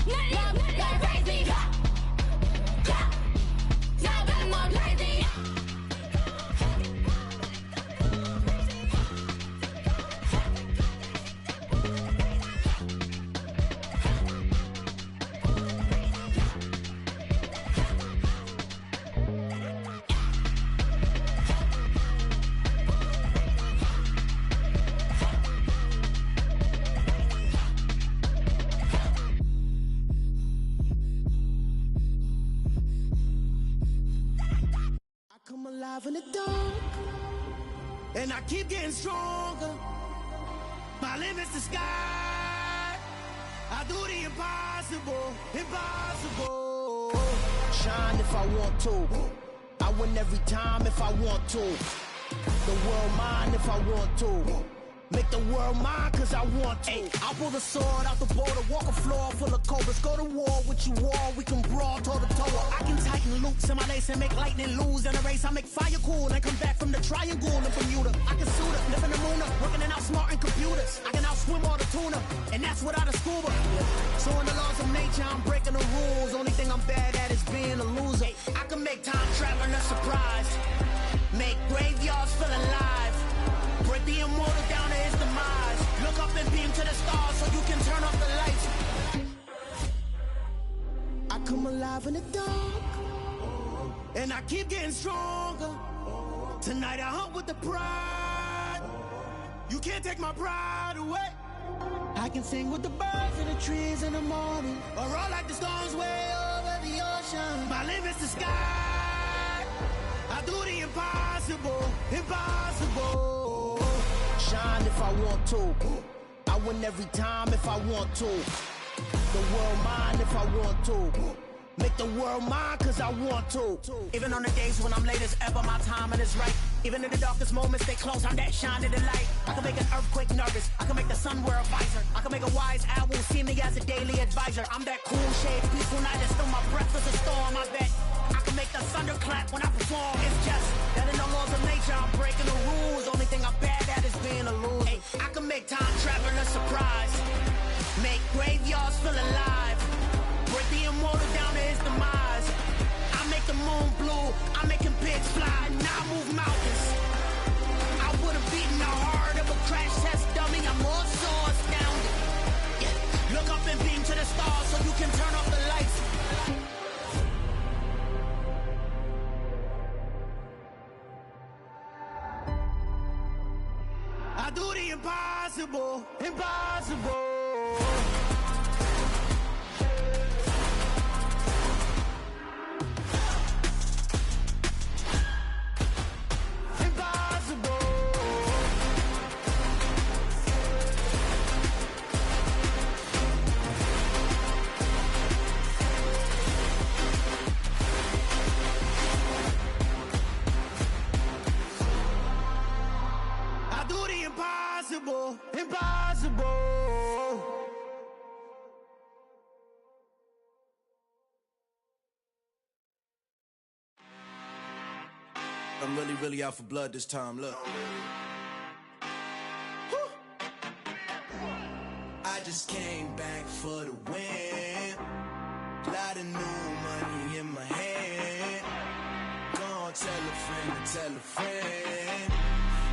None of these got crazy. Y'all better more crazy. I come alive in the dark, and I keep getting stronger. My limit's the sky. I do the impossible, impossible. Shine if I want to. I win every time if I want to. The world mine if I want to. Make the world mine cause I want to. I'll pull the sword out the border, walk a floor full of cobras. Go to war with you all, we can brawl toe to toe. I can tighten loops in my lace and make lightning lose in a race. I make fire cool and come back from the triangle in Bermuda. I can suit up, live in the moon, working and outsmarting computers. I can outswim all the tuna, and that's without a scuba. So in the laws of nature, I'm breaking the rules. Only thing I'm bad at is being a loser. I can make time traveling a surprise. Make graveyards feel alive. Break the immortal down to his demise. Look up and beam to the stars so you can turn off the lights. I come alive in the dark, and I keep getting stronger. Tonight I hunt with the pride. You can't take my pride away. I can sing with the birds in the trees in the morning, or roll like the storms way over the ocean. My limit's the sky. I do the impossible, impossible. Shine if I want to. I win every time if I want to. The world mine if I want to. Make the world mine cause I want to. Even on the days when I'm late as ever, my timing is right. Even in the darkest moments, stay close, I'm that shine in the light. I can make an earthquake nervous, I can make the sun wear a visor. I can make a wise owl see me as a daily advisor. I'm that cool shade, peaceful night, and still my breath is a storm, I bet. I can make the thunder clap when I perform. It's just that in the laws of nature, I'm breaking the rules. Only thing I'm bad at is being a loser. Hey, I can make time traveling a surprise. Make graveyards feel alive. Break the immortal down to his demise. I make the moon blue, I'm making pigs fly. Now I move mountains. I would've beaten the heart of a crash test dummy. I'm more so astounded. Yeah. Look up and beam to the stars so you can turn off the lights. I do the impossible, impossible. Impossible, impossible. I'm really out for blood this time, look. I just came back for the win. Lot of new money in my hand. Gonna tell a friend to tell a friend.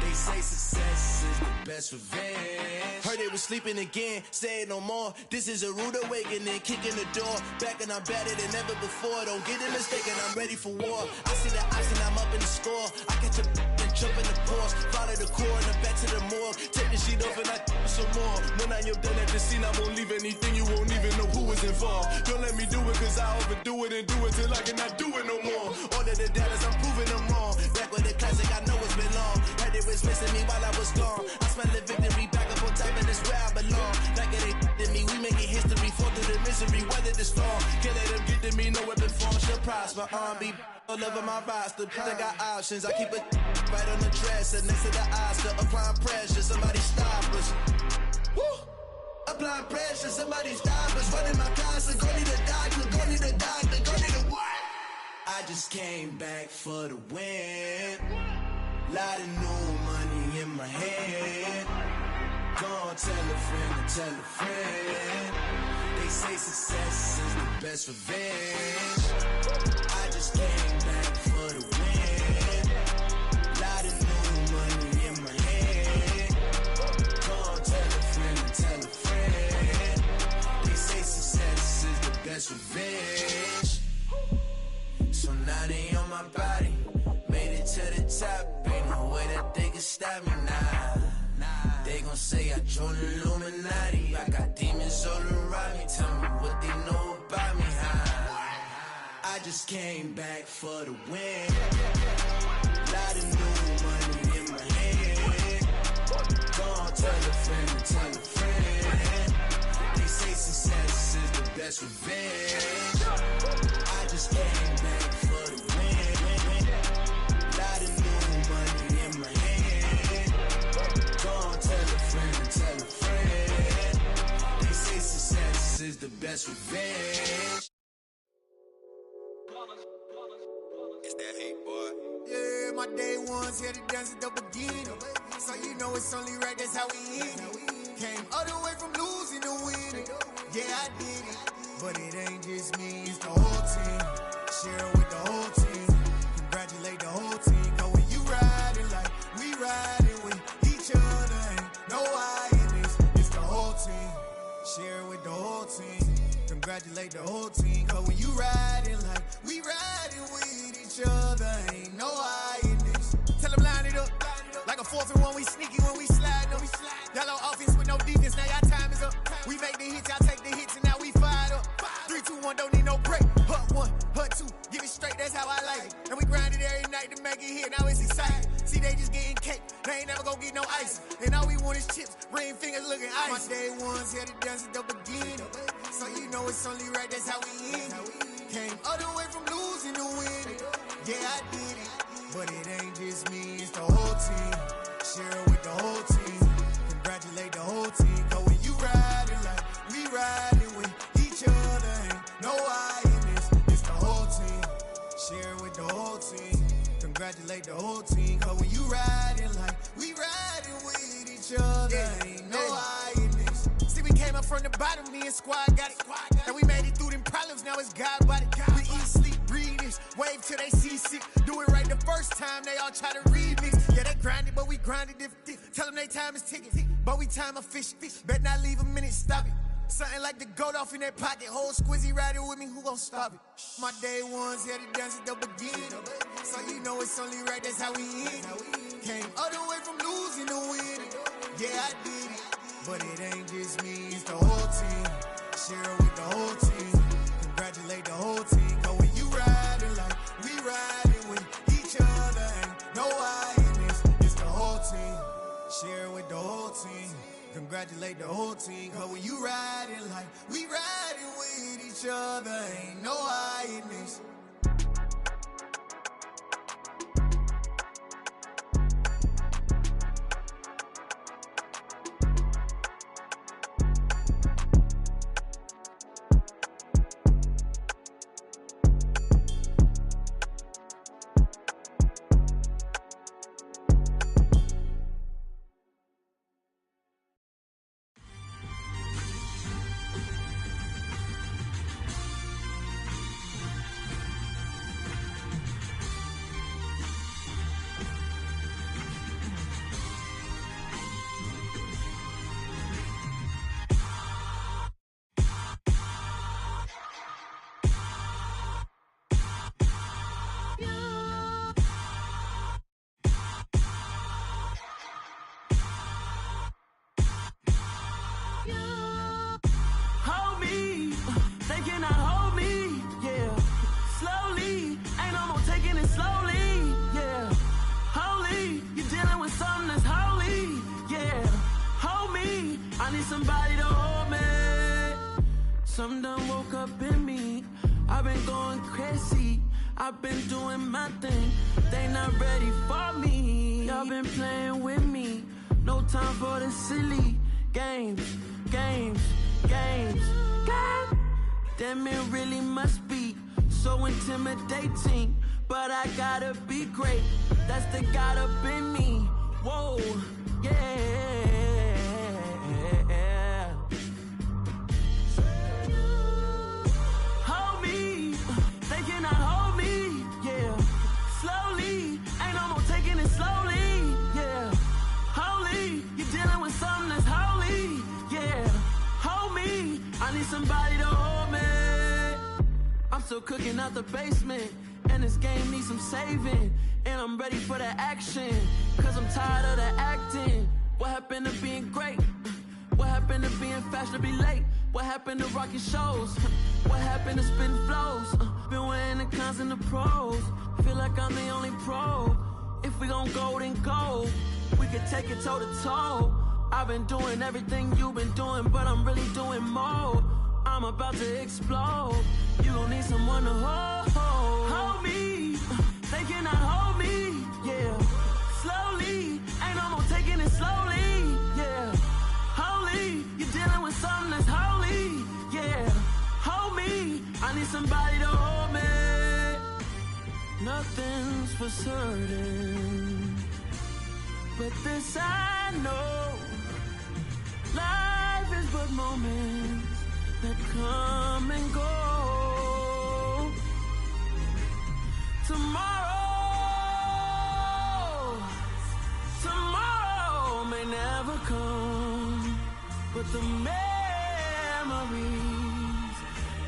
They say success is the best revenge. Heard they was sleeping again, say it no more. This is a rude awakening, kicking the door. Back and I'm better than ever before. Don't get it mistaken, I'm ready for war. I see the ice and I'm up in the score. I catch a and jump in the course. Follow the core and I'm back to the morgue. Take the sheet off and I some more. When I am done at the scene, I won't leave anything. You won't even know who was involved. Don't let me do it cause I overdo it and do it till I cannot do it no more. All of the doubters, I'm proving them wrong. Back with the classic, I know it's been long. Heard it was missing me while I was gone. I smell the victory back up on top and it's where I belong. Like it ain't to me, we making history. Fall through the misery, weather the storm. Can't let them get to me, no weapon form should prosper. R&B all over my roster, I got options. I keep it right on the dresser next to the Oscar. Applying pressure, somebody stop us. Woo! Applying pressure, somebody stop us. Running my concert, go need a doctor, go need a doctor, go need a what? I just came back for the win. Lot of new money in my hand. Gonna tell a friend to tell a friend. They say success is the best revenge. I just came back for the win. Lot of new money in my hand. Gonna tell a friend to tell a friend. They say success is the best revenge. So now they on my body. Made it to the top. Ain't no way that they can stop me now. They gon' say I joined the Illuminati. I got demons all around me. Tell me what they know about me, huh? I just came back for the win. Lot of new money in my hand. Gonna tell a friend to tell a friend. They say success is the best revenge. I just came back for the win. Lot of new money in my hand. Gonna tell a friend. This is the best revenge. It's that hate, boy. Yeah, my day ones here to dance at the beginning. So you know it's only right, that's how we end it. Came all the way from losing to winning. Yeah, I did it. But it ain't just me, it's the whole team. Share it with the whole team. Congratulate the whole team. Cause when you riding like we riding with each other, ain't no I in this. It's the whole team. Share it with the whole team. Congratulate the whole team. Cause when you riding like we riding with each other, ain't no I in this. Tell them line it up. Like a 4th and 1, we sneaky when we slide them. Y'all on offense with no defense, now y'all time is up. We make the hits, y'all take the hits, and now we fired up. 3, 2, 1, don't need no break. Hut 1, hut 2, give it straight, that's how I like it. And we grind it every night to make it here, now it's exciting. See, they just getting cake, they ain't never gonna get no ice. And all we want is chips, ring fingers looking ice. My day ones here to dance at the beginning. So you know it's only right, that's how we end it. Came all the way from losing to winning. Yeah, I did it. But it ain't just me, it's the whole team. Share it with the whole team. Congratulate the whole team. Cause when you riding like we riding with each other, ain't no I in this. It's the whole team. Share it with the whole team. Congratulate the whole team. Cause when you riding like we riding with each other, ain't no I in this. See, we came up from the bottom, me and squad got it. And we made it through them problems, now it's God body. We eat, sleep, breathe this, wave till they see sick. Do it right the first time, they all try to remix. Yeah, they grinded, but we grinded different. Tell them they time is ticking, but we time a fish. Bet not leave a minute, stop it. Something like the goat off in that pocket. Whole squizzy riding with me, who gon' stop it? My day ones here to dance at the beginning. So you know it's only right, that's how we end it. Came all the way from losing to winning. Yeah, I did it. But it ain't just me, it's the whole team. Share it with the whole team. Congratulate the whole team. Cause when you riding like we riding with each other, ain't no I in this. It's the whole team. Share it with the whole team. Congratulate the whole team. Cause when you riding like we riding with each other, ain't no I in this. Hold me, they cannot hold me, yeah. Slowly, ain't no more taking it slowly, yeah. Holy, you're dealing with something that's holy, yeah. Hold me, I need somebody to hold me. Something done woke up in me, I've been going crazy. I've been doing my thing, they not ready for me. Y'all been playing with me, no time for the silly games. Damn, it really must be so intimidating, but I gotta be great. That's the God up in me. Whoa, yeah. Hold me, they cannot hold me, yeah. Slowly, ain't no more taking it slowly, yeah. Holy, you're dealing with something that's holy, yeah. Hold me, I need somebody to hold me. I'm still cooking out the basement, and this game needs some saving. And I'm ready for the action, cause I'm tired of the acting. What happened to being great? What happened to being fashionably late? What happened to rocking shows? What happened to spitting flows? Been wearing the cons and the pros. Feel like I'm the only pro. If we gon' go, then go. We could take it toe to toe. I've been doing everything you've been doing, but I'm really doing more. I'm about to explode. You gon' need someone to hold. Hold me, they cannot hold me, yeah. Slowly, ain't no more taking it slowly, yeah. Holy, you're dealing with something that's holy, yeah. somebody to hold me. Nothing's for certain, but this I know. Life is but moments that come and go. Tomorrow may never come, but the memories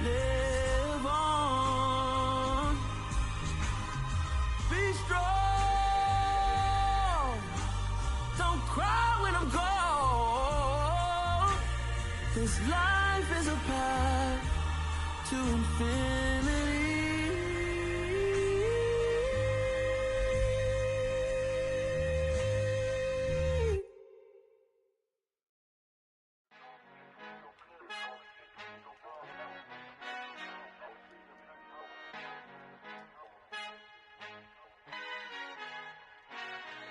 live on. Be strong, don't cry when I'm gone. This life is a path to infinity.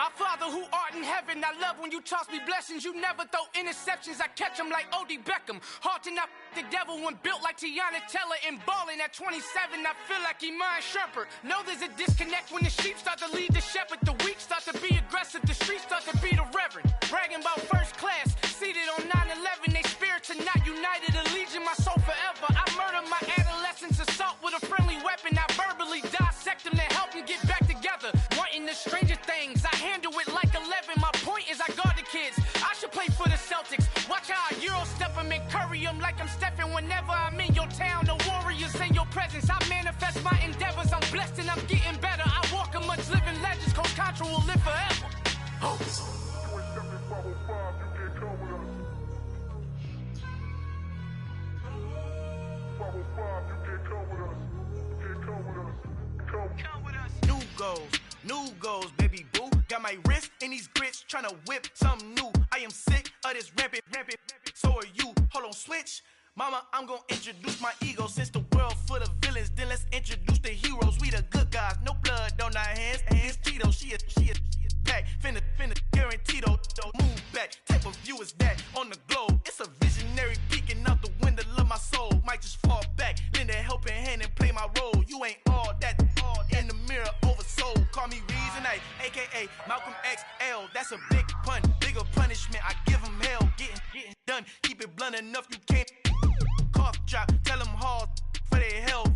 Our Father who art in heaven, I love when you toss me blessings. You never throw interceptions, I catch them like O.D. Beckham. Hard to not the devil when built like Tiana Teller. And balling at 27, I feel like Iman Shumpert. Know there's a disconnect when the sheep start to lead the shepherd. The weak start to be aggressive, the streets start to be the reverend. Bragging about first class, seated on 9/11. They spirits are not united, a legion, my soul forever. I murder my adolescence, assault with a friendly weapon. I verbally dissect them to help them get back together. Wanting the stranger things, I handle it like 11. My point is I guard the kids. I should play for the Celtics. Watch how I Euro step them and curry them like I'm Stephen. Whenever I'm in your town, the warriors in your presence. I manifest my endeavors. I'm blessed and I'm getting better. I walk amongst living legends. Coach Contra will live forever. Oh. New goals, baby boo. Got my wrist in these grits, tryna whip something new. I am sick of this rampant. So are you. Hold on, switch. Mama, I'm gonna introduce my ego. Since the world full of villains, then let's introduce the heroes. We the good guys, no blood on our hands. Hands Tito, she a pack. Finna guarantee though. Move back. Type of view is that on the globe? It's a visionary peeking out the window of my soul. Might just fall back, lend a helping hand and play my role. You ain't all that. In the mirror, oversold. Call me Reason A, aka Malcolm XL. That's a big pun, bigger punishment. I give him hell, getting done. Keep it blunt enough, you can't. Cough drop, tell them hard for their health.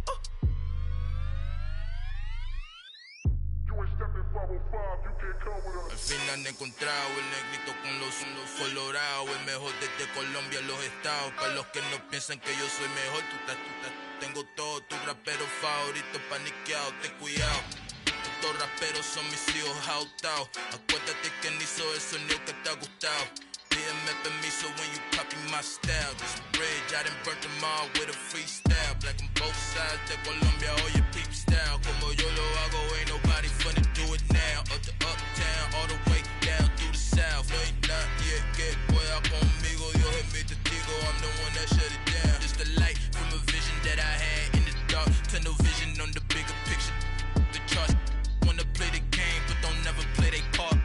Al fin han encontrado el negrito con los colorados. El mejor desde Colombia, los estados. Para los que no piensan que yo soy mejor, tengo todo, tu rapero favorito paniqueado, ten cuidado. Estos raperos son mis hijos adoptados. Acuérdate que ni hizo el sonido que te ha gustado. Pídeme permiso when you copy my style. This bridge, I done burnt them all with a freestyle. Black on both sides de Colombia, oye peep style. Como yo lo hago, ain't nobody finna do it now. Up to uptown, all the way down through the south. No hay nadie que pueda conmigo, Dios es mi testigo. I'm the one that shut it down. Just the light from a vision that I had in the dark. Tunnel vision on the bigger picture. The charts wanna play the game, but don't never play their part.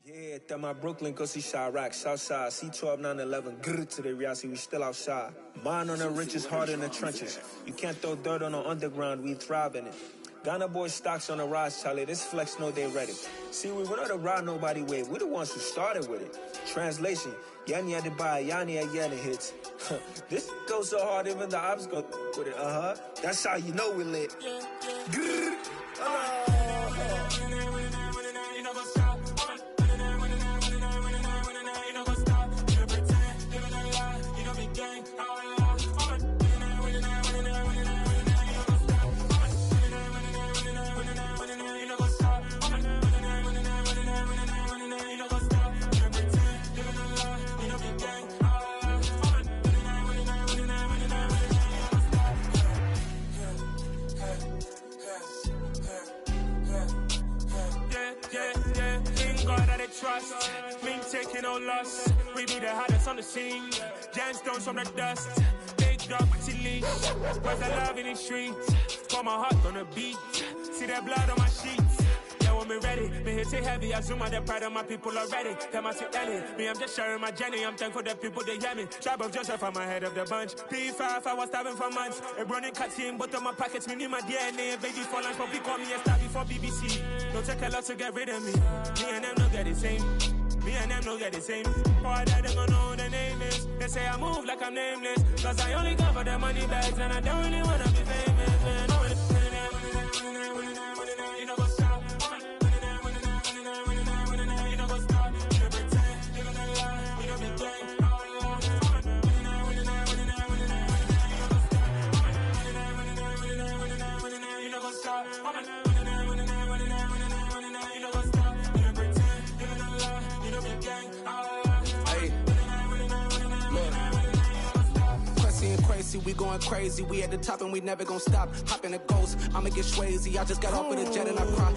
Yeah, that my Brooklyn, go see Chirac, Southside, C12, 911, grrr to the reality, we still outside. Mine on the riches, hard in the trenches. You can't throw dirt on the underground, we thrive in it. Ghana boys stocks on the rise, Charlie, this flex know they ready. See, we not to ride nobody way, we the ones who started with it. Translation, Yani had to buy, Yani had Yanni hits. This goes so hard, even the ops go with it, That's how you know we lit. Grrr. Trust, me taking no loss. We be the hottest on the scene. Gemstones from the dust. Big drop till leave. Where's the love in the streets? Pour my heart on the beat. See that blood on my sheets. Yeah, hold me ready. Me hit it heavy, I zoom out the pride of my people already. Tell my sit Ellie, me I'm just sharing my journey. I'm thankful that people they hear me. Tribe of Joseph, I'm ahead of the bunch. P5, I was starving for months. A running cutscene, but on my pockets, me need my DNA. Baby for lunch, but call me a star before BBC. Don't take a lot to get rid of me. Me and them don't get the same. Me and them don't get the same. Boy, that they gonna know who the name is. They say I move like I'm nameless. Cause I only come for the money bags and I don't really wanna be famous, man. You know what's up? You know what's up? You pretend, living a lie. You know me gang. You know what's up? We going crazy, we at the top and we never gonna stop. Hop in a ghost, I'ma get swayzy. I just got off with a jet and I cry.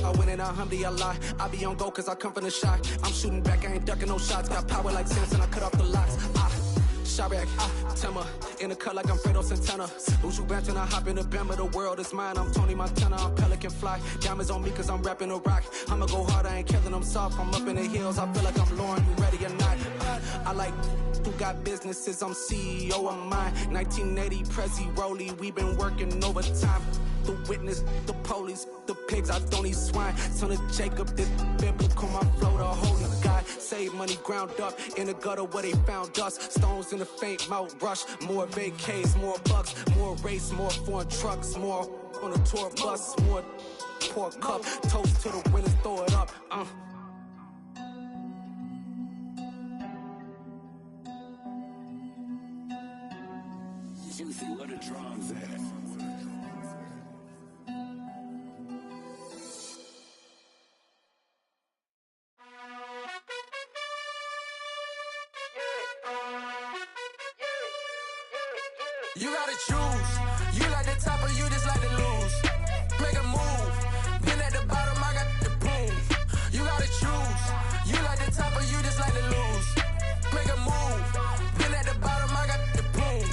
I win in a Humvee, I lie. I be on go cause I come from the shot. I'm shooting back, I ain't ducking no shots. Got power like Samson, I cut off the locks. Chirac, Timmer, in the cut like I'm Fredo Santana. Who's you bench and I hop in the Bama, the world is mine. I'm Tony Montana, I'm Pelican Fly. Diamonds on me cause I'm rapping a rock. I'ma go hard, I ain't killing them soft. I'm up in the hills, I feel like I'm Lauren, you ready or not? I like who got businesses, I'm CEO of mine. 1980 Prezi Rolly, we been working overtime. The witness, the police, the pigs, I don't eat swine. Son of Jacob, this biblical, my flow, the holy God. Save money ground up in the gutter where they found us. Stones in the faint mouth rush. More vacays, more bucks, more race, more foreign trucks, more on a tour bus, more pour cup. Toast to the winners, throw it up. Juicy, where the drums at? You gotta choose. You like the top or you just like to lose. Make a move. Been at the bottom, I got the boom. You gotta choose. You like the top or you just like to lose. Make a move. Been at the bottom, I got the boom.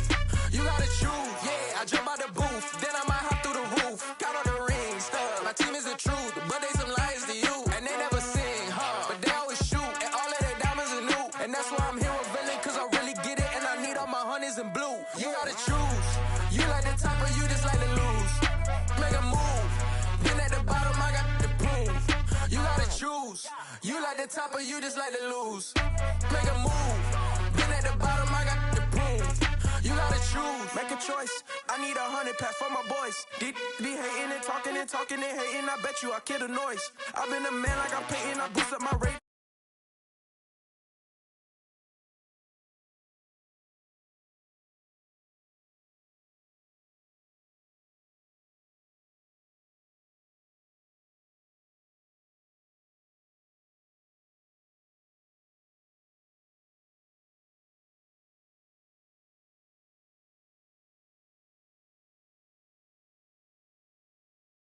You gotta choose. Yeah, I jump out the booth. Then I might hop through the roof. Count on the rings. My team is the truth, but they some liars to you. And they never sing, but they always shoot. And all of their diamonds are new. And that's why I'm here with villain, cause I really get it. And I need all my honeys in blue. You gotta choose. You like the top or you just like to lose. Make a move. Been at the bottom, I got the boom. You gotta choose. You like the top or you just like to lose. Make a move. Been at the bottom, I got the boom. You gotta choose. Make a choice. I need 100 pack for my boys. Be hating and talking and hating. I bet you I kill the noise. I've been a man like I'm Peyton. I boost up my rate.